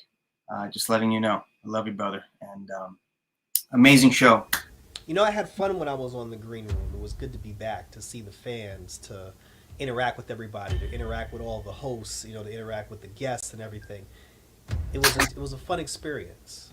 Just letting you know, I love you, brother. And amazing show. I had fun when I was on the Green Room. It was good to be back, to see the fans, to interact with everybody, to interact with all the hosts, to interact with the guests and everything. It was a fun experience.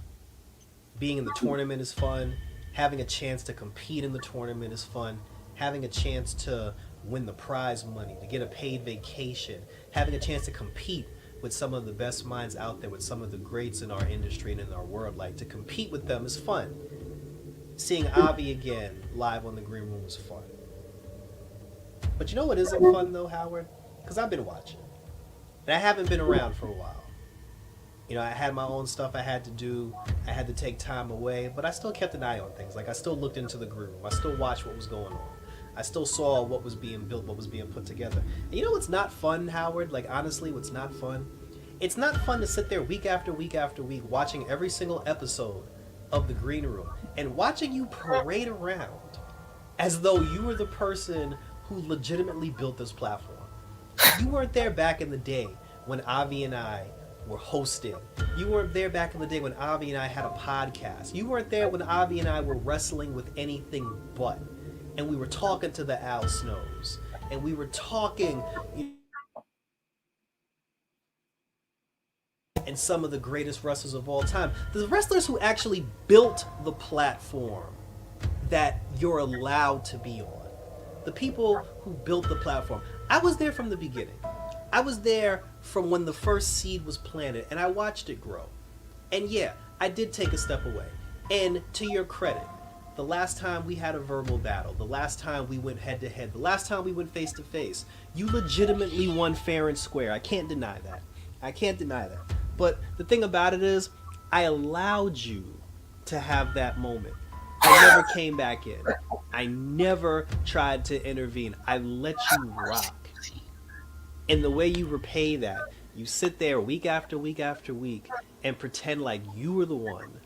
Being in the tournament is fun. Having a chance to compete in the tournament is fun. Having a chance to win the prize money, to get a paid vacation, having a chance to compete with some of the best minds out there, with some of the greats in our industry and in our world, to compete with them is fun. Seeing Avi again live on the Green Room was fun. But you know what isn't fun though, Howard? Because I've been watching, and I haven't been around for a while. I had my own stuff I had to do. I had to take time away, but I still kept an eye on things. I still looked into the Green Room. I still watched what was going on. I still saw what was being built, what was being put together. And what's not fun, Howard? Honestly, what's not fun? It's not fun to sit there week after week after week watching every single episode of the Green Room and watching you parade around as though you were the person who legitimately built this platform. You weren't there back in the day when Avi and I were hosting. You weren't there back in the day when Avi and I had a podcast. You weren't there when Avi and I were wrestling with anything but. And we were talking to the Al Snows. And we were talking and some of the greatest wrestlers of all time. The wrestlers who actually built the platform that you're allowed to be on. The people who built the platform. I was there from the beginning. I was there from when the first seed was planted, and I watched it grow. And yeah, I did take a step away. And to your credit, the last time we had a verbal battle, the last time we went head to head, the last time we went face to face, you legitimately won fair and square. I can't deny that. I can't deny that. But the thing about it is, I allowed you to have that moment. I never came back in. I never tried to intervene. I let you rock. And the way you repay that, you sit there week after week after week and pretend like you were the one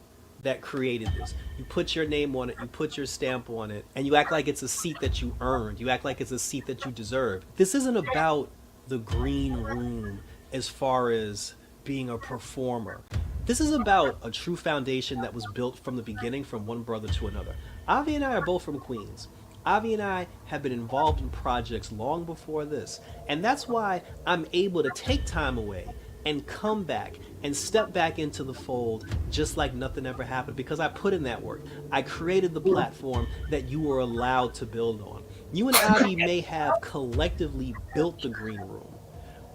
that created this. You put your name on it, you put your stamp on it, and you act like it's a seat that you earned. You act like it's a seat that you deserve. This isn't about the green room as far as being a performer. This is about a true foundation that was built from the beginning from one brother to another. Avi and I are both from Queens. Avi and I have been involved in projects long before this, and that's why I'm able to take time away and come back and step back into the fold just like nothing ever happened, because I put in that work. I created the platform that you were allowed to build on. You and Avi may have collectively built the green room,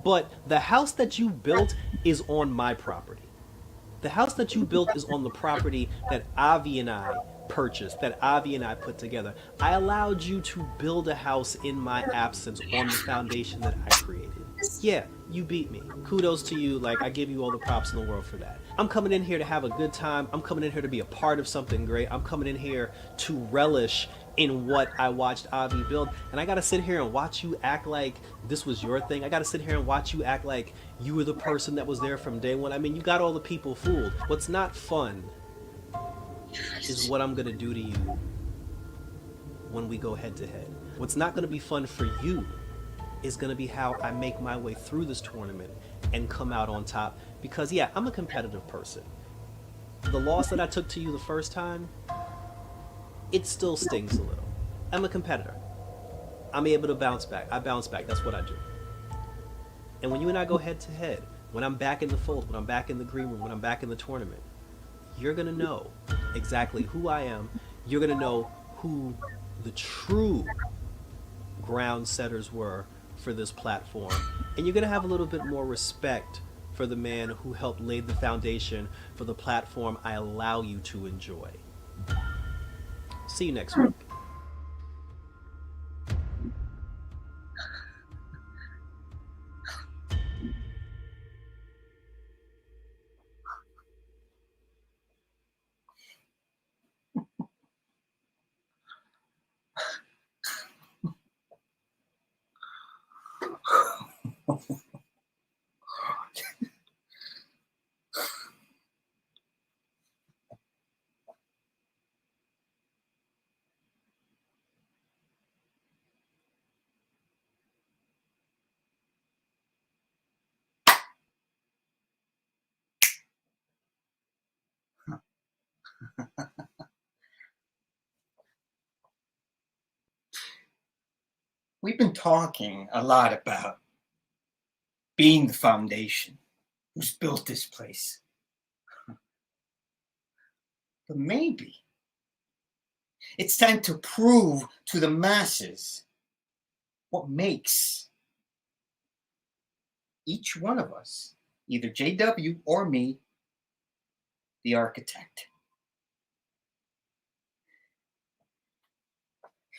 but the house that you built is on my property. The house that you built is on the property that Avi and I purchased, that Avi and I put together. I allowed you to build a house in my absence on the foundation that I created. Yeah, you beat me. Kudos to you. Like, I give you all the props in the world for that. I'm coming in here to have a good time. I'm coming in here to be a part of something great. I'm coming in here to relish in what I watched Avi build. And I gotta sit here and watch you act like this was your thing. I gotta sit here and watch you act like you were the person that was there from day one. I mean, you got all the people fooled. What's not fun is what I'm gonna do to you when we go head to head. What's not gonna be fun for you is gonna be how I make my way through this tournament and come out on top. Because yeah, I'm a competitive person. The loss that I took to you the first time, it still stings a little. I'm a competitor. I'm able to bounce back. I bounce back. That's what I do. And when you and I go head to head, when I'm back in the fold, when I'm back in the green room, when I'm back in the tournament, you're gonna know exactly who I am. You're gonna know who the true ground setters were for this platform. And you're gonna have a little bit more respect for the man who helped lay the foundation for the platform I allow you to enjoy. See you next week. We've been talking a lot about being the foundation who's built this place. But maybe it's time to prove to the masses what makes each one of us, either JW or me, the architect.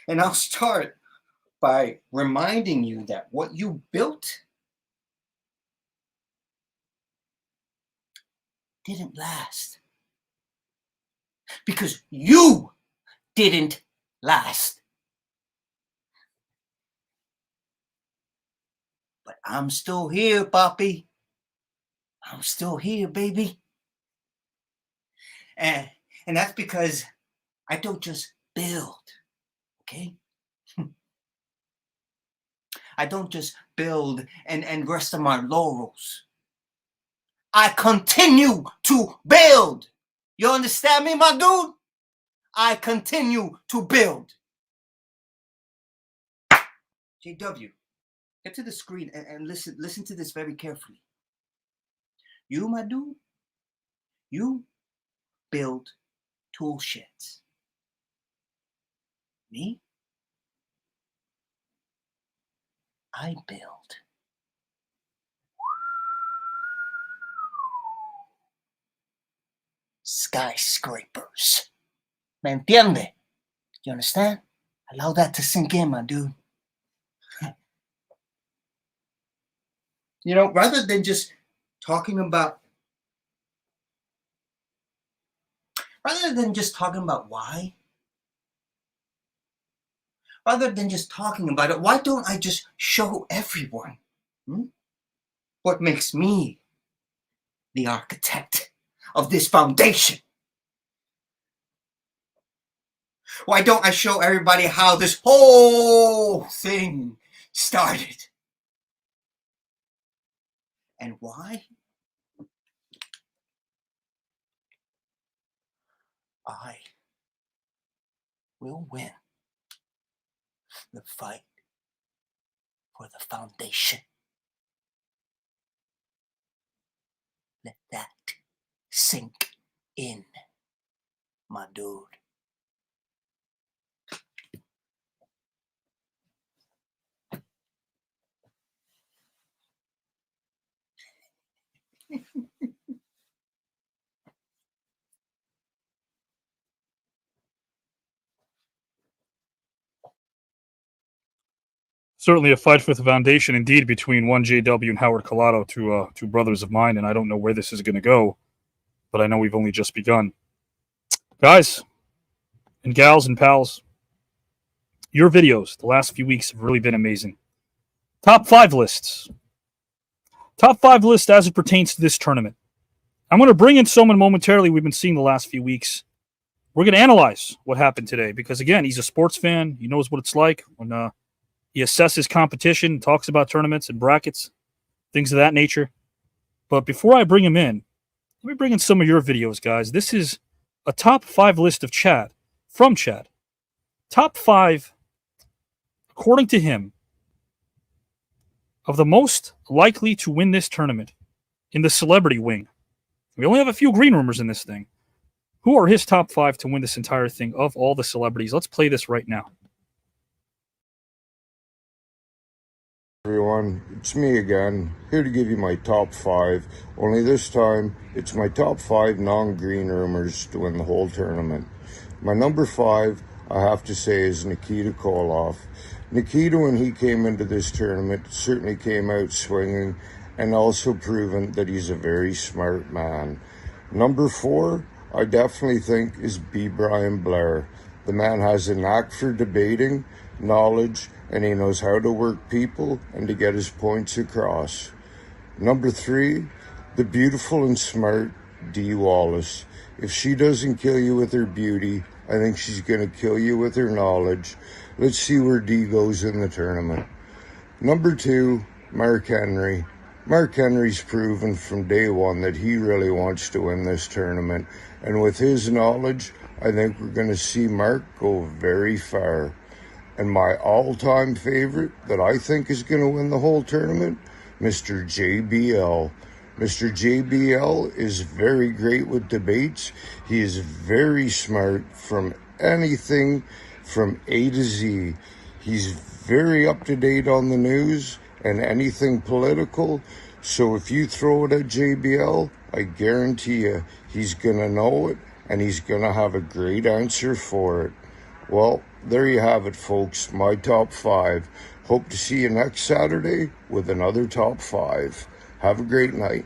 And I'll start by reminding you that what you built didn't last. Because you didn't last. But I'm still here, Poppy. I'm still here, baby. And that's because I don't just build, okay? I don't just build and rest on my laurels. I continue to build. You understand me, my dude? I continue to build. JW, get to the screen and listen to this very carefully. You, my dude, you build tool sheds. Me? I build skyscrapers. ¿Me entiende? You understand? Allow that to sink in, my dude. You know, rather than just talking about why, rather than just talking about it, why don't I just show everyone what makes me the architect of this foundation? Why don't I show everybody how this whole thing started? And why? I will win the fight for the foundation. Let that sink in, my dude. Certainly a fight for the foundation, indeed, between one JW and Howard Collado, two brothers of mine, and I don't know where this is going to go, but I know we've only just begun. Guys and gals and pals, your videos the last few weeks have really been amazing. Top 5 lists. Top 5 list as it pertains to this tournament. I'm going to bring in someone momentarily we've been seeing the last few weeks. We're going to analyze what happened today because, again, he's a sports fan. He knows what it's like when he assesses competition, talks about tournaments and brackets, things of that nature. But before I bring him in, let me bring in some of your videos, guys. This is a top 5 list of Chad, from Chad. Top 5, according to him, of the most likely to win this tournament in the celebrity wing. We only have a few green roomers in this thing. Who are his top 5 to win this entire thing of all the celebrities? Let's play this right now. Everyone, it's me again, here to give you my top 5, only this time it's my top 5 non-green roomers to win the whole tournament. My number 5, I have to say, is Nikita Koloff. Nikita, when he came into this tournament, certainly came out swinging and also proven that he's a very smart man. Number 4, I definitely think, is B. Brian Blair. The man has a knack for debating, knowledge, and he knows how to work people and to get his points across. Number 3, the beautiful and smart Dee Wallace. If she doesn't kill you with her beauty, I think she's going to kill you with her knowledge. Let's see where Dee goes in the tournament. Number 2, Mark Henry. Mark Henry's proven from day one that he really wants to win this tournament. And with his knowledge, I think we're going to see Mark go very far. And my all-time favorite that I think is going to win the whole tournament, Mr. JBL. Mr. JBL is very great with debates. He is very smart from anything from A to Z. He's very up-to-date on the news and anything political. So if you throw it at JBL, I guarantee you he's going to know it and he's going to have a great answer for it. Well, there you have it, folks. My top 5. Hope to see you next Saturday with another top 5. Have a great night.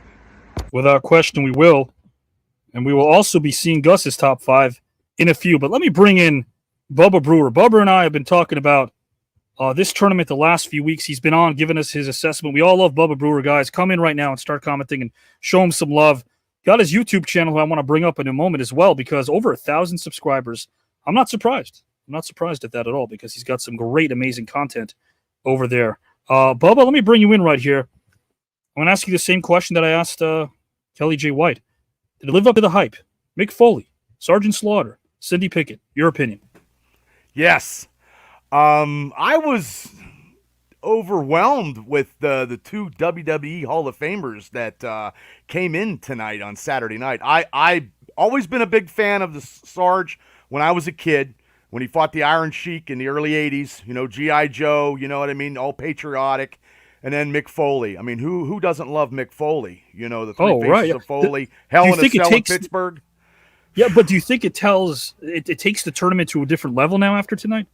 Without question, we will. And we will also be seeing Gus's top 5 in a few. But let me bring in Bubba Brewer. Bubba and I have been talking about this tournament the last few weeks. He's been on, giving us his assessment. We all love Bubba Brewer, guys. Come in right now and start commenting and show him some love. Got his YouTube channel, who I want to bring up in a moment as well, because over 1,000 subscribers. I'm not surprised. I'm not surprised at that at all, because he's got some great, amazing content over there Bubba, let me bring you in right here. I'm going to ask you the same question that I asked Kelly J. White. Did it live up to the hype? Mick Foley, Sergeant Slaughter, Cindy Pickett. Your opinion? Yes. I was overwhelmed with the two WWE Hall of Famers that came in tonight on Saturday night. I always been a big fan of the Sarge when I was a kid, when he fought the Iron Sheik in the early 80s, you know, G.I. Joe, you know what I mean, all patriotic. And then Mick Foley. I mean, who doesn't love Mick Foley? You know, the three faces of Foley, Hell in a Cell in Pittsburgh. Yeah, but do you think it takes the tournament to a different level now after tonight?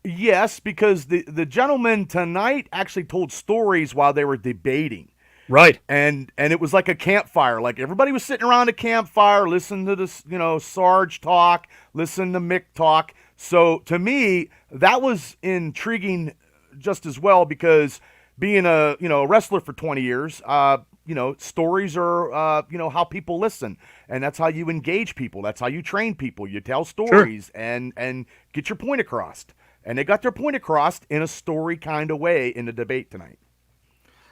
Yes, because the gentlemen tonight actually told stories while they were debating. Right. And it was like a campfire. Like everybody was sitting around a campfire, listening to this, you know, Sarge talk, listening to Mick talk. So to me, that was intriguing just as well, because being a wrestler for 20 years, stories are how people listen, and that's how you engage people. That's how you train people. You tell stories and get your point across. And they got their point across in a story kind of way in the debate tonight.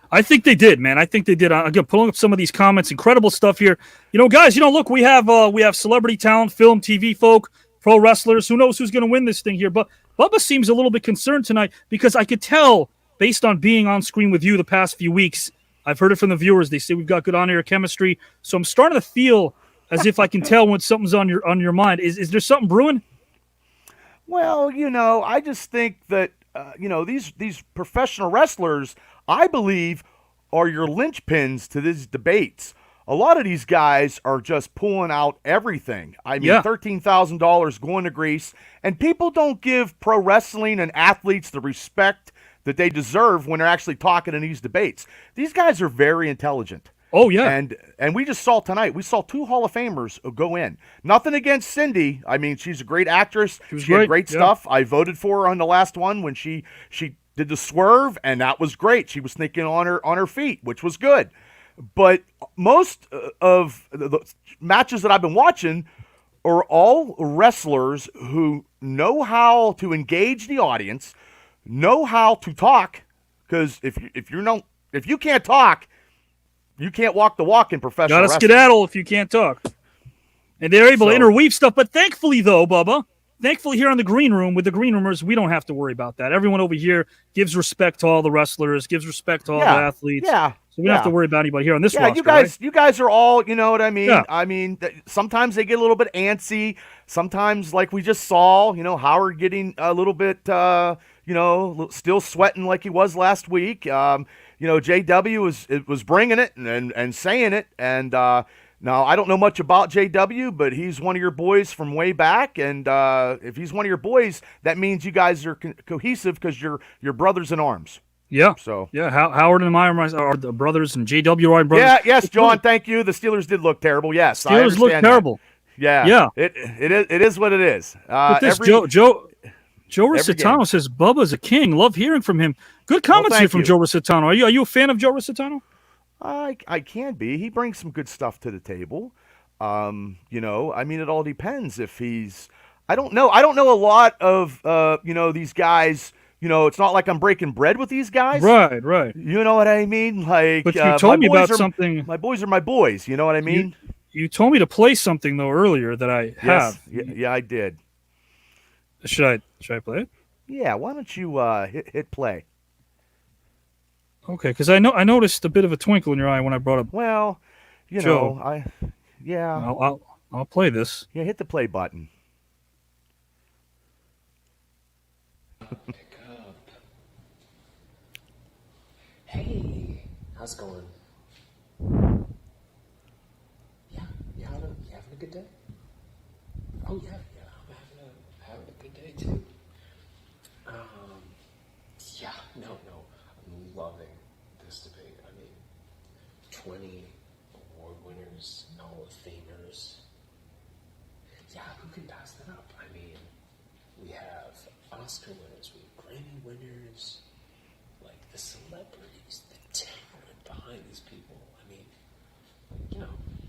I think they did, man. I think they did. Again, pulling up some of these comments, incredible stuff here. Guys, look, we have celebrity talent, film, TV folk, pro wrestlers. Who knows who's going to win this thing here? But Bubba seems a little bit concerned tonight, because I could tell, based on being on screen with you the past few weeks, I've heard it from the viewers. They say we've got good on-air chemistry. So I'm starting to feel as if I can tell when something's on your mind. Is there something brewing? Well, I just think that these professional wrestlers, I believe, are your linchpins to these debates. A lot of these guys are just pulling out everything. I mean, $13,000 going to Greece, and people don't give pro wrestling and athletes the respect that they deserve when they're actually talking in these debates. These guys are very intelligent. Oh, yeah. And we just saw tonight, we saw two Hall of Famers go in. Nothing against Cindy. I mean, she's a great actress. She had great stuff. I voted for her on the last one when she did the swerve, and that was great. She was thinking on her feet, which was good. But most of the matches that I've been watching are all wrestlers who know how to engage the audience, know how to talk, because if you can't talk, you can't walk the walk in professional wrestling. Gotta skedaddle if you can't talk. And they're able to interweave stuff. But thankfully, though, Bubba, here on the green room with the green roomers, we don't have to worry about that. Everyone over here gives respect to all the wrestlers, gives respect to all the athletes. Yeah. So we don't have to worry about anybody here on this roster. You guys are all, you know what I mean? Yeah. I mean, sometimes they get a little bit antsy. Sometimes, like we just saw, Howard getting a little bit, still sweating like he was last week. JW was bringing it and saying it. And now, I don't know much about JW, but he's one of your boys from way back. And if he's one of your boys, that means you guys are cohesive because you're brothers in arms. Yeah. So Howard and I are the brothers, and JW are brothers. Yeah. Yes, John. Thank you. The Steelers did look terrible. Yes, Steelers look terrible. Yeah. Yeah. It is what it is. Joe Rositano says Bubba's a king. Love hearing from him. Good comments here from Joe Rositano. Are you a fan of Joe Rositano? I can be. He brings some good stuff to the table. I mean, it all depends if he's. I don't know. I don't know a lot of these guys. It's not like I'm breaking bread with these guys. Right. You know what I mean? Like, but you told me about something. My boys are my boys. You know what I mean? You told me to play something though earlier that I have. Yeah, I did. Should I play it? Yeah. Why don't you hit play? Okay, because I noticed a bit of a twinkle in your eye when I brought up. Well, Joe. I'll play this. Yeah, hit the play button. Pick up. Hey, how's it going? Yeah, you having a good day? Oh yeah, I'm having a good day too. Yeah, no, I'm loving this debate. I mean, 20 award winners, Hall of Famers. Yeah, who can pass that up? I mean, we have Oscar winners, we have Grammy winners, like the celebrities, the talent behind these people. I mean,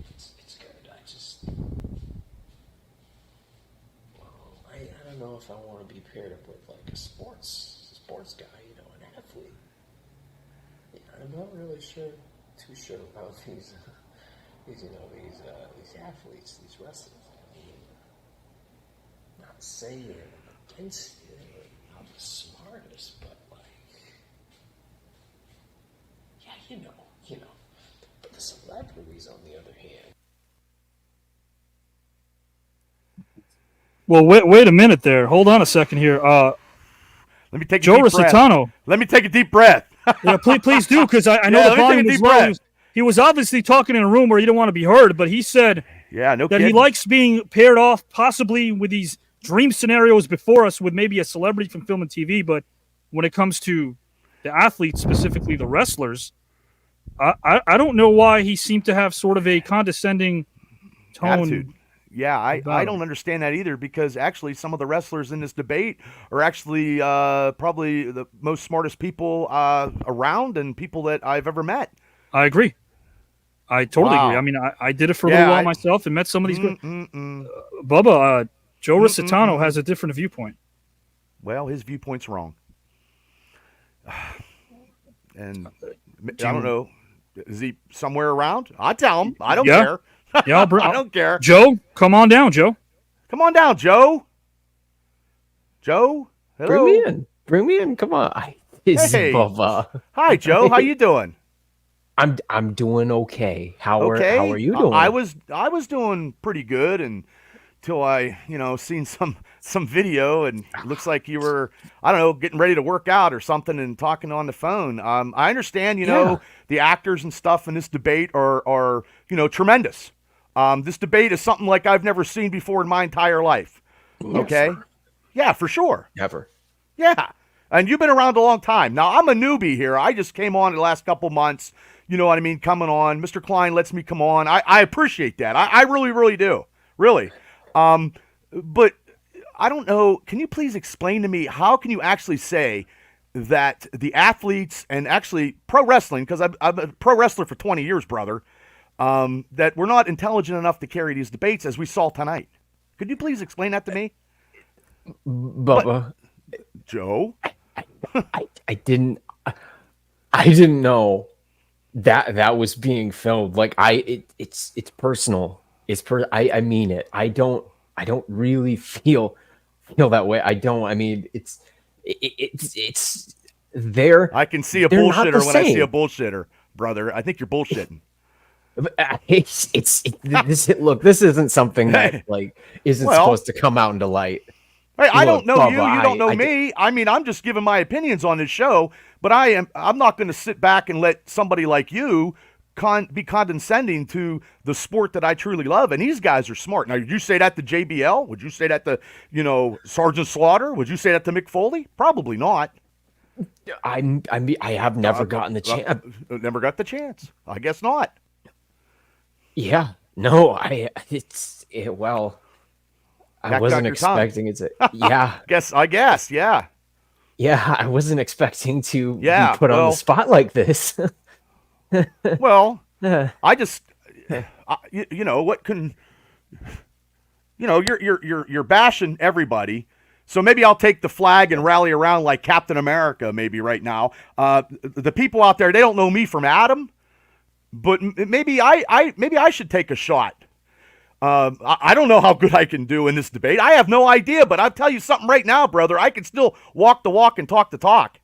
it's good. I don't know if I want to be paired up with like a sports guy, an athlete. not really too sure about these athletes, these wrestlers. I mean, not saying I'm against you, or not the smartest, but like, yeah, you know. But the celebrities, on the other hand. Well, wait a minute there. Hold on a second here. Let me take a Joe deep breath. Rositano. Let me take a deep breath. Yeah, please do, because I know the volume was low. He was obviously talking in a room where he didn't want to be heard, but he said that kidding. he likes being paired off possibly with these dream scenarios before us with maybe a celebrity from film and TV. But when it comes to the athletes, specifically the wrestlers, I don't know why he seemed to have sort of a condescending tone. Attitude. Yeah, I don't understand that either, because actually some of the wrestlers in this debate are actually probably the most smartest people around and people that I've ever met. I agree. I totally agree. I mean, I did it for a little while myself and met some of these. Bubba, Joe Rositano has a different viewpoint. Well, his viewpoint's wrong. And I don't know. Is he somewhere around? I'll tell him. I don't care. Yeah, I don't care. Joe, come on down, Joe. Come on down, Joe. Joe, hello. Bring me in. Come on. Hey. Bubba. Hi, Joe. How you doing? I'm doing okay. How are you doing? I was doing pretty good until I seen some video, and it looks like you were, I don't know, getting ready to work out or something and talking on the phone. I understand the actors and stuff in this debate are tremendous. This debate is something like I've never seen before in my entire life. Okay? Yeah, for sure. Never. Yeah. And you've been around a long time. Now, I'm a newbie here. I just came on the last couple months, you know what I mean, coming on. Mr. Klein lets me come on. I appreciate that. I really, really do. Really. But I don't know. Can you please explain to me, how can you actually say that the athletes and actually pro wrestling, because I'm a pro wrestler for 20 years, brother, that we're not intelligent enough to carry these debates as we saw tonight? Could you please explain that to me? Bubba. Joe? I didn't know that was being filmed. Like it's personal. I mean it. I don't really feel that way. I don't. I mean, it's there. I can see a bullshitter when I see a bullshitter, brother. I think you're bullshitting. Look, this isn't something that isn't supposed to come out into light. Hey, I don't know you. You don't know me. I mean, I'm just giving my opinions on this show, but I'm not going to sit back and let somebody like you be condescending to the sport that I truly love. And these guys are smart. Now, would you say that to JBL? Would you say that to, Sergeant Slaughter? Would you say that to Mick Foley? Probably not. I have never gotten the chance. Never got the chance. I guess not. Yeah. No, I wasn't expecting it to. Yeah. I guess. Yeah. Yeah. I wasn't expecting to be put on the spot like this. Well, I just, what can, you're bashing everybody. So maybe I'll take the flag and rally around like Captain America maybe right now. The people out there, they don't know me from Adam, but maybe I should take a shot. I don't know how good I can do in this debate. I have no idea, but I'll tell you something right now, brother. I can still walk the walk and talk the talk.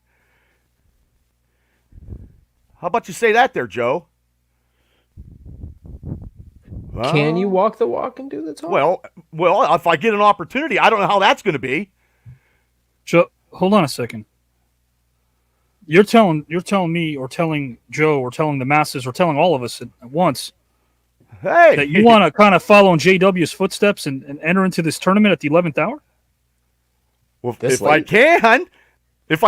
How about you say that there, Joe? Can you walk the walk and do the talk? Well, if I get an opportunity, I don't know how that's going to be. Joe, hold on a second. You're telling me, or telling Joe, or telling the masses, or telling all of us at once, that you want to kind of follow in JW's footsteps and enter into this tournament at the 11th hour? Well, if I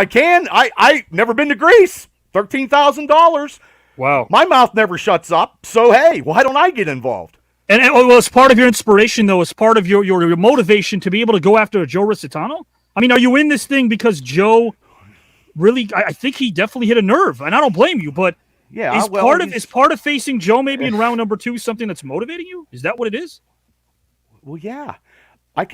can, I never been to Greece. $13,000. Wow. My mouth never shuts up. So, hey, why don't I get involved? And as part of your inspiration, though, as part of your motivation to be able to go after Joe Rositano? I mean, are you in this thing because Joe really, I think he definitely hit a nerve, and I don't blame you, but is part of facing Joe maybe in round number 2 something that's motivating you? Is that what it is? Well, yeah. I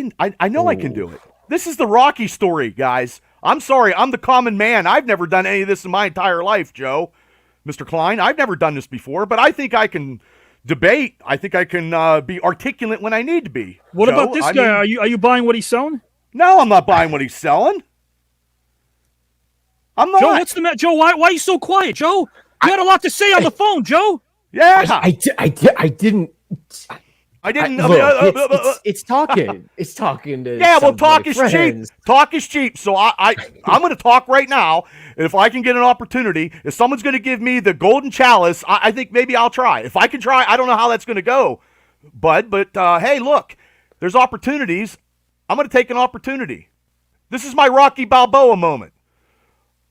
know I can do it. This is the Rocky story, guys. I'm sorry, I'm the common man. I've never done any of this in my entire life, Joe. Mr. Klein. I've never done this before, but I think I can debate. I think I can be articulate when I need to be. What Joe, about this guy? Are you buying what he's selling? No, I'm not buying what he's selling. I'm not. Joe, what's the matter? Joe, why are you so quiet, Joe? You had a lot to say on the phone, Joe. Yeah, I didn't. Look, it's talking. It's talking to. Yeah, well, some of my talk is cheap. friends. Talk is cheap. So I'm going to talk right now. And if I can get an opportunity, if someone's going to give me the golden chalice, I think maybe I'll try. If I can try, I don't know how that's going to go, bud. But hey, look, there's opportunities. I'm going to take an opportunity. This is my Rocky Balboa moment.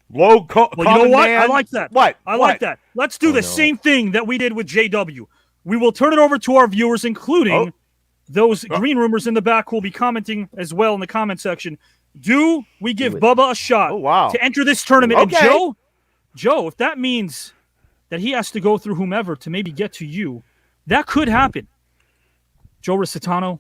Well, you know what? I like that. What? I like that. Let's do the same thing that we did with JW. We will turn it over to our viewers, including those green rumors in the back who will be commenting as well in the comment section. Do we give Bubba a shot to enter this tournament? Okay. And Joe, if that means that he has to go through whomever to maybe get to you, that could happen. Joe Risitano,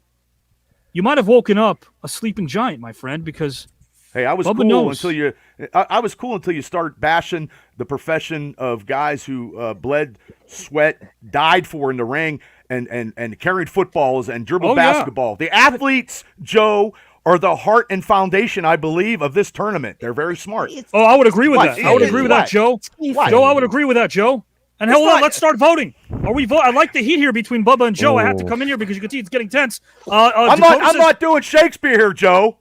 you might have woken up a sleeping giant, my friend, because hey, I was Bubba cool knows. until you. I was cool until you start bashing the profession of guys who bled, sweat, died for in the ring, and carried footballs and dribbled basketball. The athletes, Joe, are the heart and foundation, I believe, of this tournament. They're very smart. Oh, I would agree with that. I would agree with that, Joe. Joe, I would agree with that, Joe. And hold on, let's start voting. Are we vote? I like the heat here between Bubba and Joe. I have to come in here because you can see it's getting tense. I'm not doing Shakespeare here, Joe.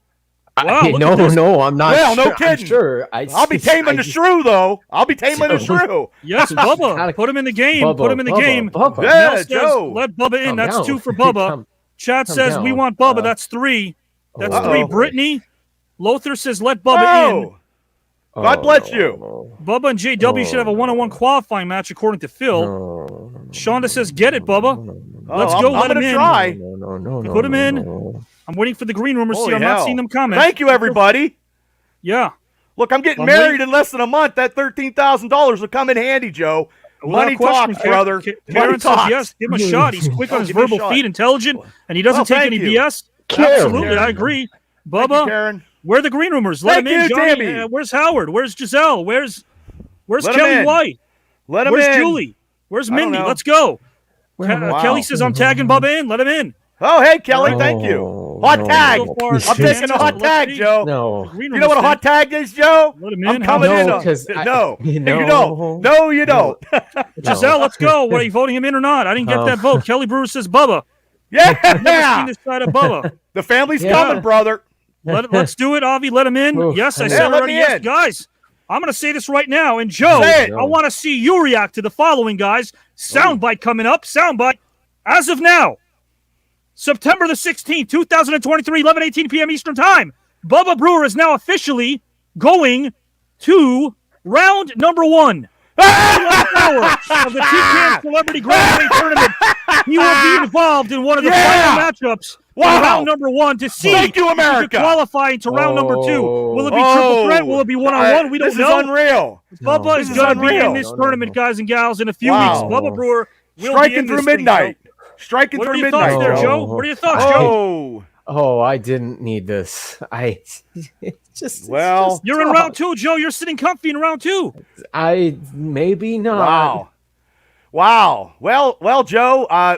Wow, No, I'm not. Well, no sure. I'm kidding. sure. I'll be taming the shrew, though. I'll be taming the shrew. Yes, Bubba. Put him in the game. Put him in the game. Bubba. Yeah, Mel says, Joe. let Bubba in. Calm That's down. 2 for Bubba. Chad says down. we want Bubba. That's 3. That's 3. Uh-oh. Brittany. Lothar says let Bubba in. God bless you. Bubba and JW should have a one-on-one qualifying match according to Phil. Shonda says get it, Bubba. Let's go. Let him in. Try. Put him in. I'm waiting for the green rumors. Holy See, I'm not hell. seeing them comment. Thank you, everybody. Yeah. Look, I'm getting I'm married waiting. in less than a month. That $13,000 will come in handy, Joe. Money talks, brother. Money Karen says talks. yes. Give him a shot. He's quick on his Give me a verbal shot. feet, intelligent, and he doesn't Well, take thank any you. BS. Karen. Absolutely, I agree. Thank Bubba, you, Karen. where are the green rumors? Let Thank him in, you, Johnny. Tammy. Where's Howard? Where's Giselle? Where's Let him Kelly in. White? Let him Where's in. Julie? Where's I don't Mindy? know. Let's go. Wow. Kelly says I'm tagging Bubba in. Let him in. Oh, hey, Kelly, thank you. Hot tag. So far, I'm taking a hot tag, Joe. No. Green You know what a rumors hot tag is, Joe? Let him in. I'm coming No, in. 'cause No, you you don't. No, you don't. Giselle, let's go. What, are you voting him in or not? I didn't get that vote. Kelly Brewer says Bubba. I've never Yeah. seen this side of Bubba. The family's Yeah. coming, brother. Let's do it, Avi. Let him in. Oof. Yes, I Yeah, said let already. me Yes, in. guys. I'm going to say this right now. And Joe, Say it. I want to see you react to the following, guys. Soundbite coming up. Soundbite. As of now, September the 16th, 2023, 11:18 p.m. Eastern Time. Bubba Brewer is now officially going to round number 1. Hour of the TKN Celebrity Grand Prix Tournament. He will be involved in one of the final matchups. Wow. In round number 1 to see Thank you, if he can America. qualify into round number 2. Will it be triple threat? Will it be one-on-one? We don't This know. is unreal. Bubba This is is going to be in unreal. this tournament, guys and gals, in a few Wow. weeks. Bubba Brewer will be Striking in through this thing, midnight. Joe. Striking What are through your midnight, thoughts there, Joe. Joe? What are your thoughts, Joe? Oh. I didn't need this. You're in round 2, Joe. You're sitting comfy in round 2. I maybe not. Wow. Well, Joe,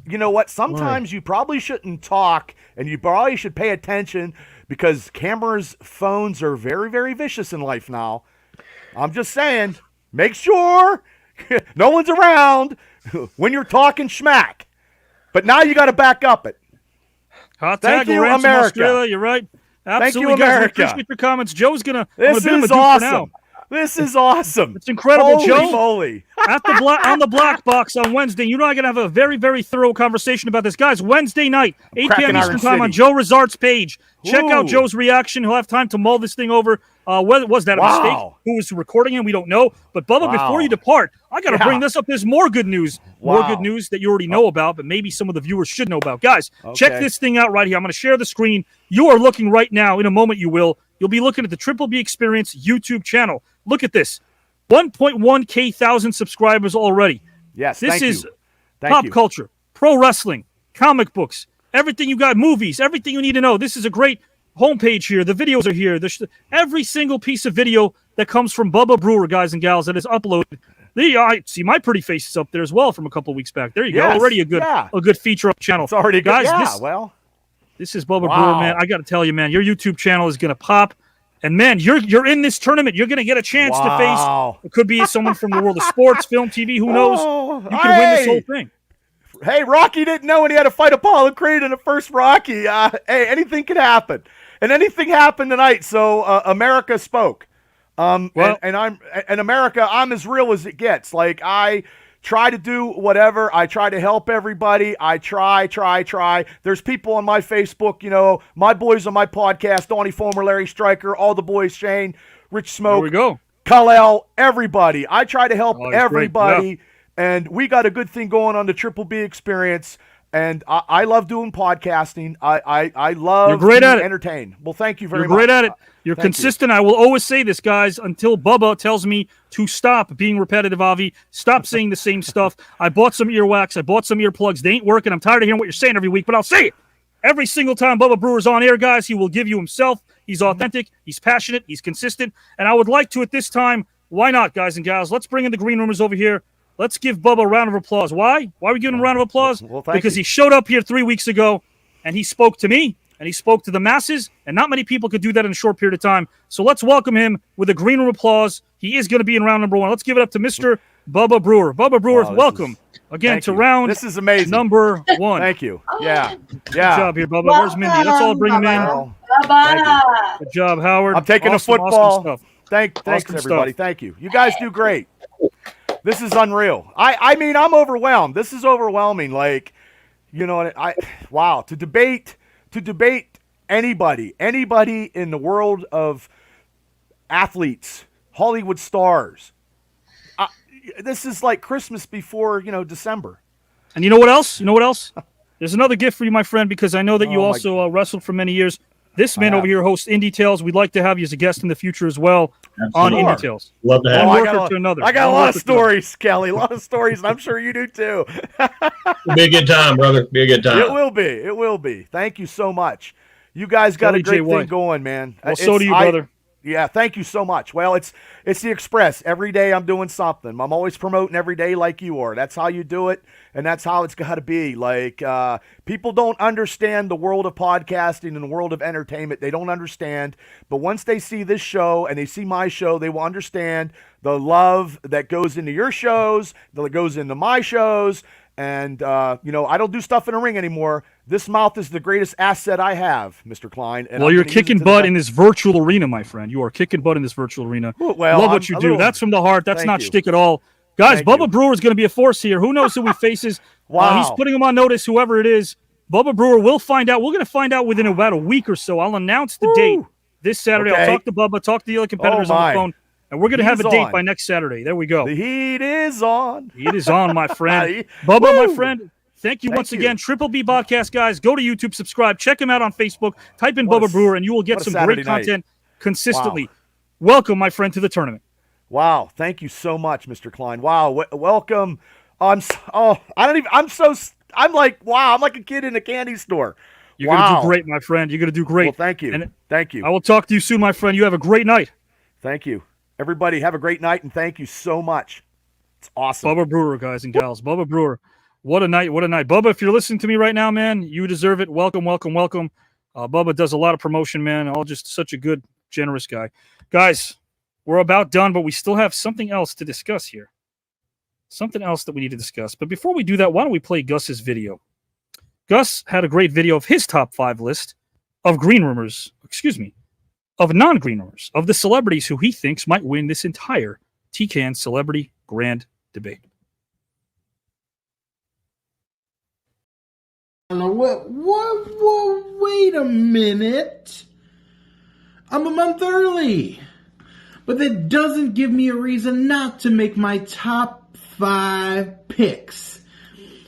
you know what? Sometimes you probably shouldn't talk, and you probably should pay attention because cameras, phones are very, very vicious in life now. I'm just saying, make sure no one's around when you're talking schmack. But now you got to back up it. Hot Thank tag, you, Lorenz from America. Australia. You're right. Absolutely, Thank you, guys. I America. appreciate your comments. Joe's gonna. This I'm gonna is do for now. awesome. This is awesome. It's incredible, Holy Joe. moly. On the Black Box on Wednesday. You know I'm going to have a very, very thorough conversation about this. Guys, Wednesday night, 8 Cracking p.m. Eastern Iron Time on City. Joe Rizart's page. Check out Ooh. Joe's reaction. He'll have time to mull this thing over. Was that a Wow. mistake? Who was recording him? We don't know. But, Bubba, Wow. before you depart, I got to Yeah. bring this up. There's more good news. More Wow. good news that you already know about, but maybe some of the viewers should know about. Guys, check Okay. this thing out right here. I'm going to share the screen. You are looking right now. In a moment, you will. You'll be looking at the Triple B Experience YouTube channel. Look at this. 1.1K thousand subscribers already. Yes, This thank is you. Thank pop you. culture, pro wrestling, comic books, everything you got, movies, everything you need to know. This is a great homepage here. The videos are here. Every single piece of video that that comes from Bubba Brewer, guys and gals, that is uploaded. I see my pretty face is up there as well from a couple of weeks back. There you go. Already a good feature on the channel. It's already good. Guys, this is Bubba Brewer, man. I got to tell you, man, your YouTube channel is going to pop. And, man, you're in this tournament. You're going to get a chance to face. It could be someone from the world of sports, film, TV. Who knows? You can win this whole thing. Hey, Rocky didn't know when he had to fight Apollo Creed in the first Rocky. Hey, anything could happen. And anything happened tonight. So America spoke. And America, I'm as real as it gets. Like, I try to do whatever. I try to help everybody. I try. There's people on my Facebook, you know, my boys on my podcast, Donnie Fomer, Larry Stryker, all the boys, Shane, Rich Smoke. Here we go. Kal-El, everybody. I try to help everybody. Yeah. And we got a good thing going on the Triple B experience. And I love doing podcasting. I love being entertained. Well, thank you very much. You're great at it. You're consistent. I will always say this, guys, until Bubba tells me to stop being repetitive, Avi. Stop saying the same stuff. I bought some earwax. I bought some earplugs. They ain't working. I'm tired of hearing what you're saying every week, but I'll say it. Every single time Bubba Brewer's on air, guys, he will give you himself. He's authentic. He's passionate. He's consistent. And I would like to, at this time, why not, guys and gals? Let's bring in the Green Roomers over here. Let's give Bubba a round of applause. Why? Why are we giving him a round of applause? Well, because he showed up here 3 weeks ago, and he spoke to me, and he spoke to the masses, and not many people could do that in a short period of time. So let's welcome him with a Green Room applause. He is going to be in round number 1. Let's give it up to Mr. Bubba Brewer. Bubba Brewer, welcome again to round this is amazing. number 1. Thank you. Yeah. Good job here, Bubba. Where's Mindy? Let's all bring him in. Bubba. Good job, Howard. I'm taking awesome, a football. Awesome stuff. Thanks, Awesome everybody. stuff. Thank you. You guys do great. This is unreal. I mean, I'm overwhelmed. This is overwhelming. Like, you know, wow. To debate anybody in the world of athletes, Hollywood stars. This is like Christmas before, December. And you know what else? There's another gift for you, my friend, because I know that you also wrestled for many years. This man over here hosts Indie Tales. We'd like to have you as a guest in the future as well on Indie Tales. Love to have I got a lot of stories, Kelly. A lot of stories, and I'm sure you do too. It'll be a good time, brother. Be a good time. It will be. It will be. Thank you so much. You guys got a great thing going, man. Well, so do you, brother. Yeah, thank you so much. Well, it's the Express. Every day I'm doing something. I'm always promoting every day like you are. That's how you do it, and that's how it's got to be. Like, people don't understand the world of podcasting and the world of entertainment. They don't understand. But once they see this show and they see my show, they will understand the love that goes into your shows, that goes into my shows. And, I don't do stuff in a ring anymore. This mouth is the greatest asset I have, Mr. Klein. And you're kicking butt in this virtual arena, my friend. You are kicking butt in this virtual arena. Well, love what you do. That's from the heart. That's not shtick at all. Guys, Bubba Brewer is going to be a force here. Who knows who he faces? Wow. He's putting him on notice, whoever it is. Bubba Brewer, we'll find out. We're going to find out within about a week or so. I'll announce the date this Saturday. Okay. I'll talk to Bubba, talk to the other competitors on the phone. And we're going to have a date by next Saturday. There we go. The heat is on. The heat is on, my friend. Bubba, my friend, thank you once again. Triple B Podcast, guys. Go to YouTube, subscribe, check him out on Facebook. Type in Bubba Brewer, and you will get some great content consistently. Wow. Welcome, my friend, to the tournament. Wow. Thank you so much, Mr. Klein. Wow. Welcome. I'm like, wow. I'm like a kid in a candy store. You're going to do great, my friend. You're going to do great. Well, thank you. Thank you. I will talk to you soon, my friend. You have a great night. Thank you. Everybody have a great night, and thank you so much. It's awesome. Bubba Brewer, guys and gals. Bubba Brewer. What a night. What a night. Bubba, if you're listening to me right now, man, you deserve it. Welcome, welcome, welcome. Bubba does a lot of promotion, man. All just such a good, generous guy. Guys, we're about done, but we still have something else to discuss here. Something else that we need to discuss. But before we do that, why don't we play Gus's video? Gus had a great video of his top 5 list of of non-green rumors, of the celebrities who he thinks might win this entire TKN Celebrity Grand Debate. Wait a minute. I'm a month early. But that doesn't give me a reason not to make my top 5 picks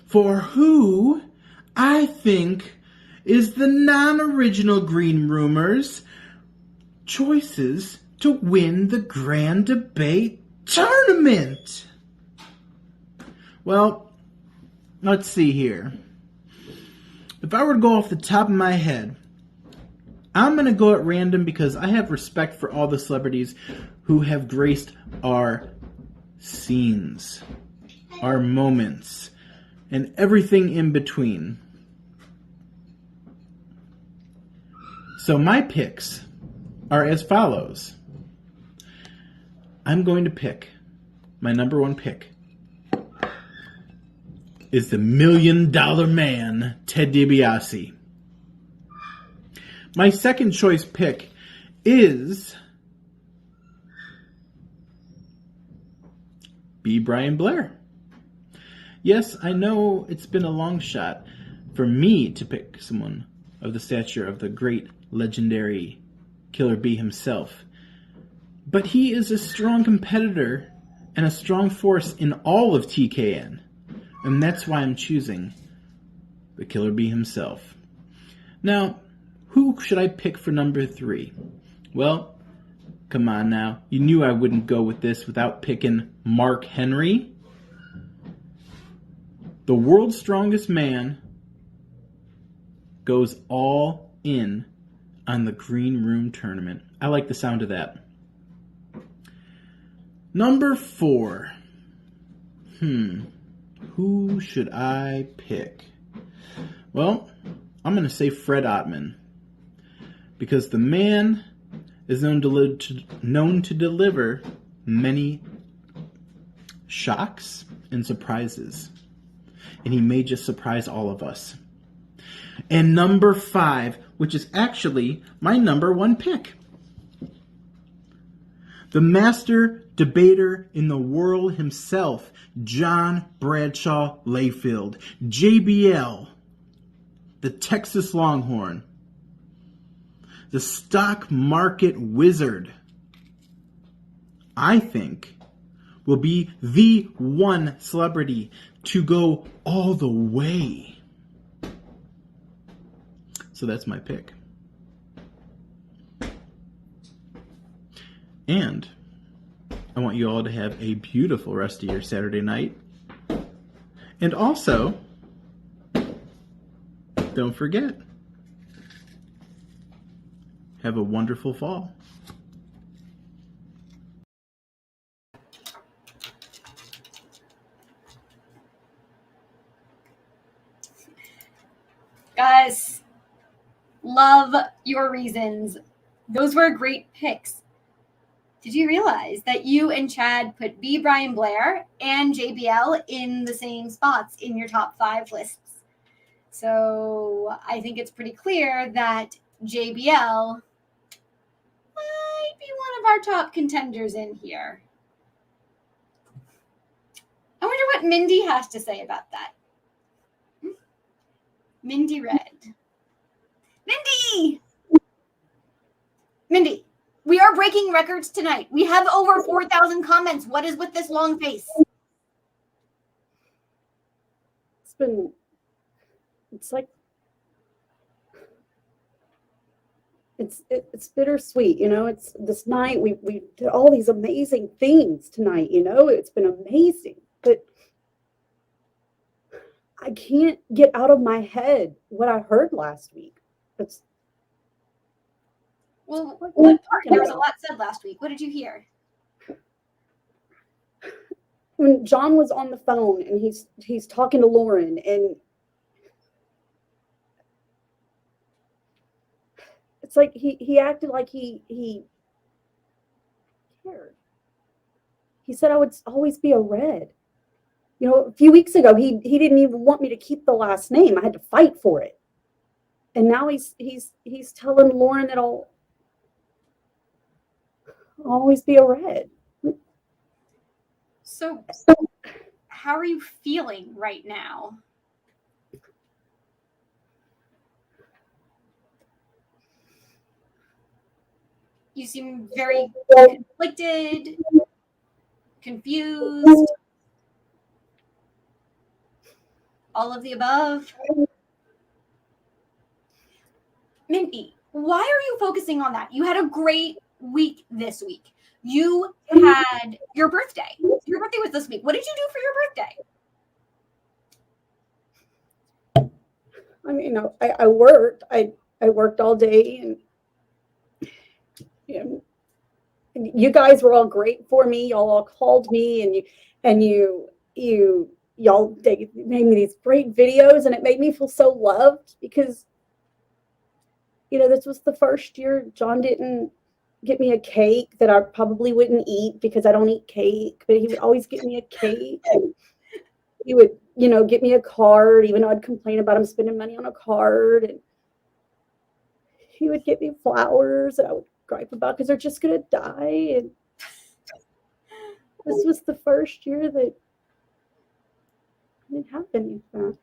for who I think is the non-original Green Rumors choices to win the Grand Debate Tournament. Well, let's see here. If I were to go off the top of my head, I'm going to go at random because I have respect for all the celebrities who have graced our scenes, our moments, and everything in between. So my picks are as follows. I'm going to pick, my number one pick is the $1 Million Man, Ted DiBiase. My second choice pick is B. Brian Blair. Yes, I know it's been a long shot for me to pick someone of the stature of the great legendary Killer B himself, but he is a strong competitor and a strong force in all of TKN, and that's why I'm choosing the Killer B himself. Now, who should I pick for number 3? Well, come on now. You knew I wouldn't go with this without picking Mark Henry. The world's strongest man goes all in on the Green Room Tournament. I like the sound of that. Number 4. Who should I pick? Well, I'm going to say Fred Ottman, because the man is known to deliver many shocks and surprises, and he may just surprise all of us. And number 5, which is actually my number 1 pick, the master debater in the world himself, John Bradshaw Layfield, JBL, the Texas Longhorn, the stock market wizard, I think will be the one celebrity to go all the way. So that's my pick. And I want you all to have a beautiful rest of your Saturday night. And also, don't forget, have a wonderful fall. Guys, love your reasons. Those were great picks. Did you realize that you and Chad put B. Brian Blair and JBL in the same spots in your top 5 lists? So I think it's pretty clear that JBL might be one of our top contenders in here. I wonder what Mindy has to say about that. Mindy Red. Mindy, we are breaking records tonight. We have over 4,000 comments. What is with this long face? It's bittersweet, you know. It's this night we did all these amazing things tonight, you know. It's been amazing, but I can't get out of my head what I heard last week. Well, what part? There was a lot said last week. What did you hear? When John was on the phone and he's talking to Lauren, and it's like he acted like he cared. He said I would always be a Red. You know, a few weeks ago he didn't even want me to keep the last name. I had to fight for it. And now he's telling Lauren that I'll always be a Red. So how are you feeling right now? You seem very conflicted, confused, all of the above. Mindy, why are you focusing on that? You had a great week this week. You had your birthday. Your birthday was this week. What did you do for your birthday? I mean, you know, I worked. I worked all day, and you guys were all great for me. Y'all all called me and y'all they made me these great videos, and it made me feel so loved because, you know, this was the first year John didn't get me a cake that I probably wouldn't eat because I don't eat cake, but he would always get me a cake. And he would, you know, get me a card, even though I'd complain about him spending money on a card. And he would get me flowers that I would gripe about because they're just going to die. And this was the first year that I didn't have any of that.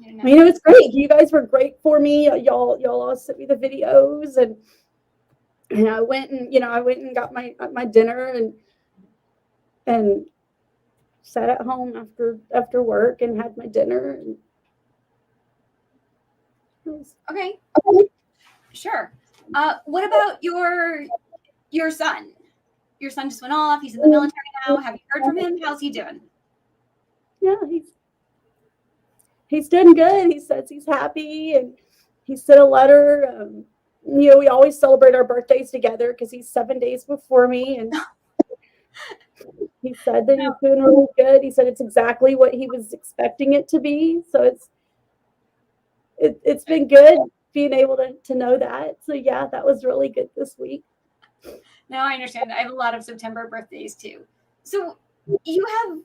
I mean, it was great. You guys were great for me. Y'all all sent me the videos, and I went and got my dinner and sat at home after work and had my dinner. And Okay. Sure. What about your son? Your son just went off. He's in the military now. Have you heard from him? How's he doing? Yeah, he's doing good. He says he's happy, and he sent a letter. You know, we always celebrate our birthdays together because he's 7 days before me, and he said that he's doing really good. He said it's exactly what he was expecting it to be. So it's been good being able to know that. So yeah, that was really good this week. No, I understand. I have a lot of September birthdays too. So you have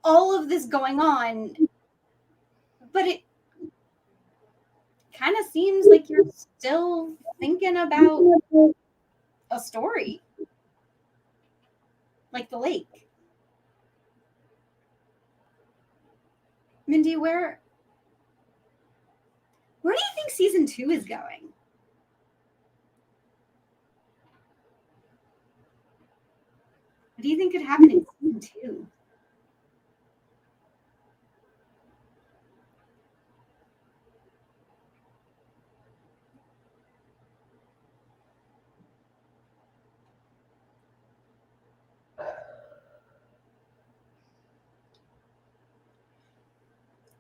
all of this going on, but it kind of seems like you're still thinking about a story like the lake. Mindy, where do you think season 2 is going? What do you think could happen in season 2?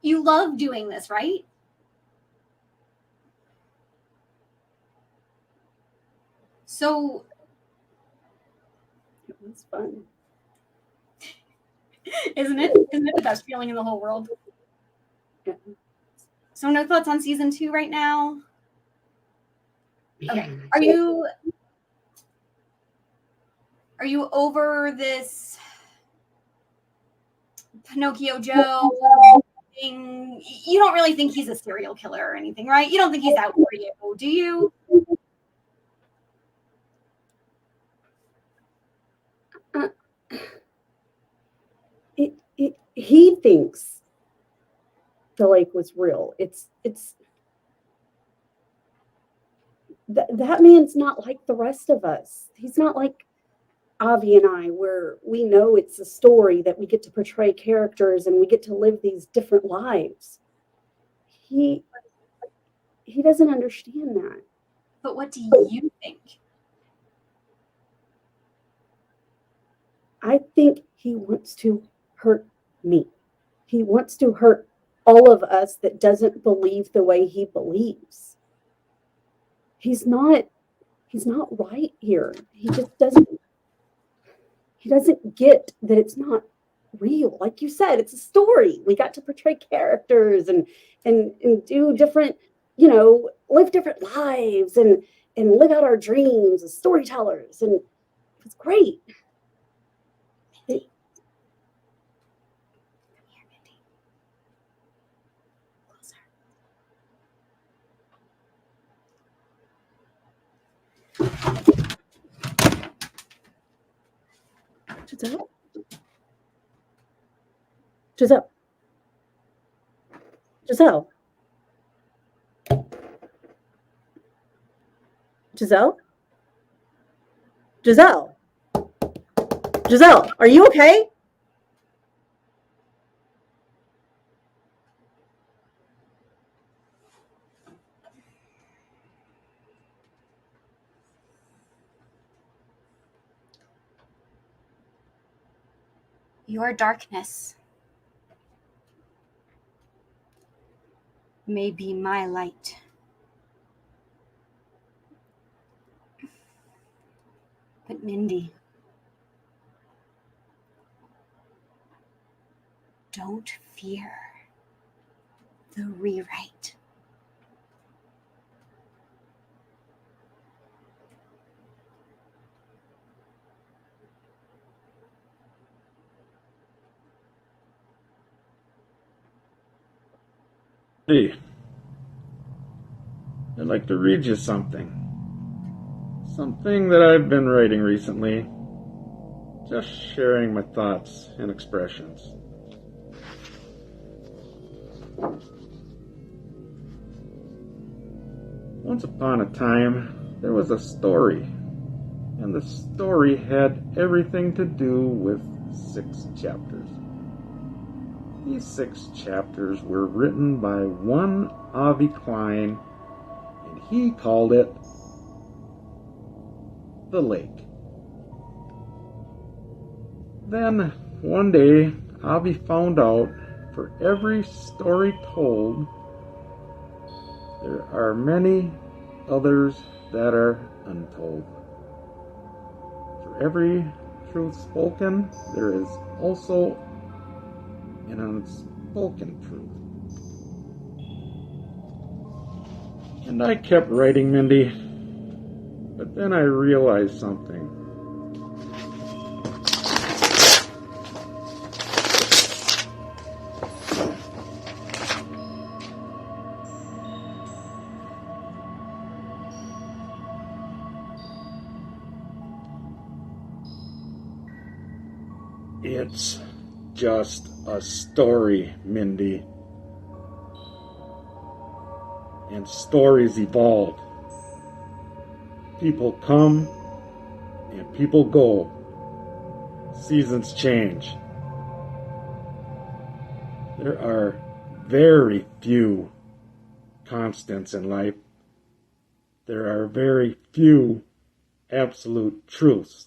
You love doing this, right? So it was fun. Isn't it the best feeling in the whole world? Yeah. So no thoughts on season 2 right now? Okay. Yeah. Are you over this Pinocchio Joe thing? You don't really think he's a serial killer or anything, right? You don't think he's out for you, do you? He thinks the lake was real. That man's not like the rest of us. He's not like Avi and I, where we know it's a story that we get to portray characters and we get to live these different lives. He doesn't understand that. But what do you think? I think he wants to hurt me. He wants to hurt all of us that doesn't believe the way he believes. He's not right here. He doesn't get that it's not real. Like you said, it's a story. We got to portray characters and do different, you know, live different lives and live out our dreams as storytellers. And it was great. Giselle? Giselle? Giselle? Giselle? Giselle? Giselle, are you okay? Your darkness may be my light. Mindy, don't fear the rewrite. Hey, I'd like to read you something. Something that I've been writing recently. Just sharing my thoughts and expressions. Once upon a time, there was a story, and the story had everything to do with 6 chapters. These 6 chapters were written by one Avi Klein, and he called it The Lake. Then, one day, Avi found out for every story told, there are many others that are untold. For every truth spoken, there is also an unspoken truth. And I kept writing, Mindy, but then I realized something. It's just a story, Mindy. And stories evolve. People come and people go. Seasons change. There are very few constants in life. There are very few absolute truths.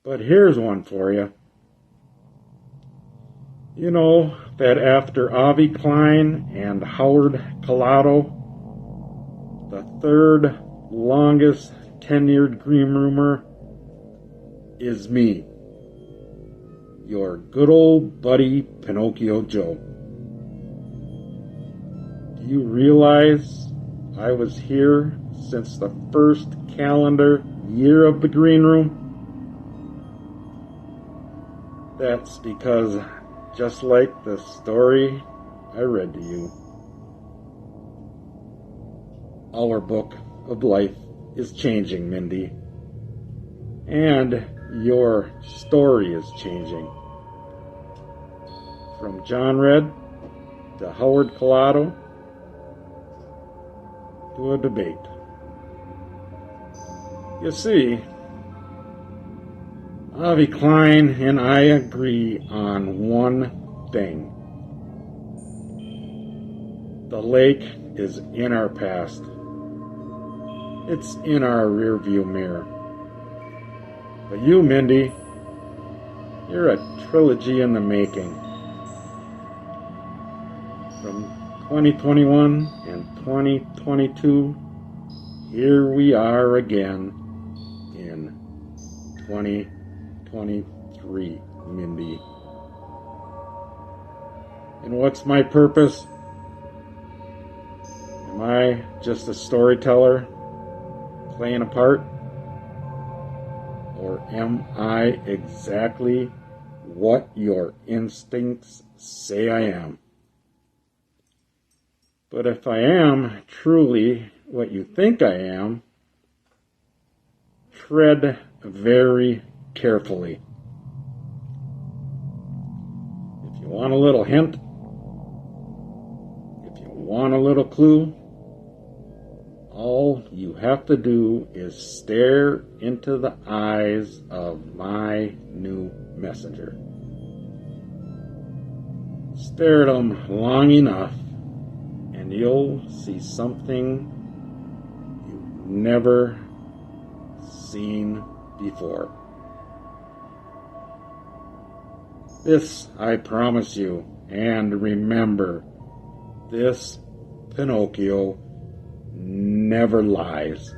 But here's one for you. You know that after Avi Klein and Howard Collado, the 3rd longest tenured green roomer is me, your good old buddy Pinocchio Joe. Do you realize I was here since the first calendar year of the green room? That's because, just like the story I read to you, our book of life is changing, Mindy. And your story is changing. From John Red to Howard Collado to a debate. You see, Avi Klein and I agree on one thing. The lake is in our past. It's in our rearview mirror. But you, Mindy, you're a trilogy in the making. From 2021 and 2022, here we are again in 2023, Mindy. And what's my purpose? Am I just a storyteller playing a part? Or am I exactly what your instincts say I am? But if I am truly what you think I am, tread very carefully. If you want a little hint, if you want a little clue, all you have to do is stare into the eyes of my new messenger. Stare at them long enough, and you'll see something you've never seen before. This I promise you, and remember, this Pinocchio never lies.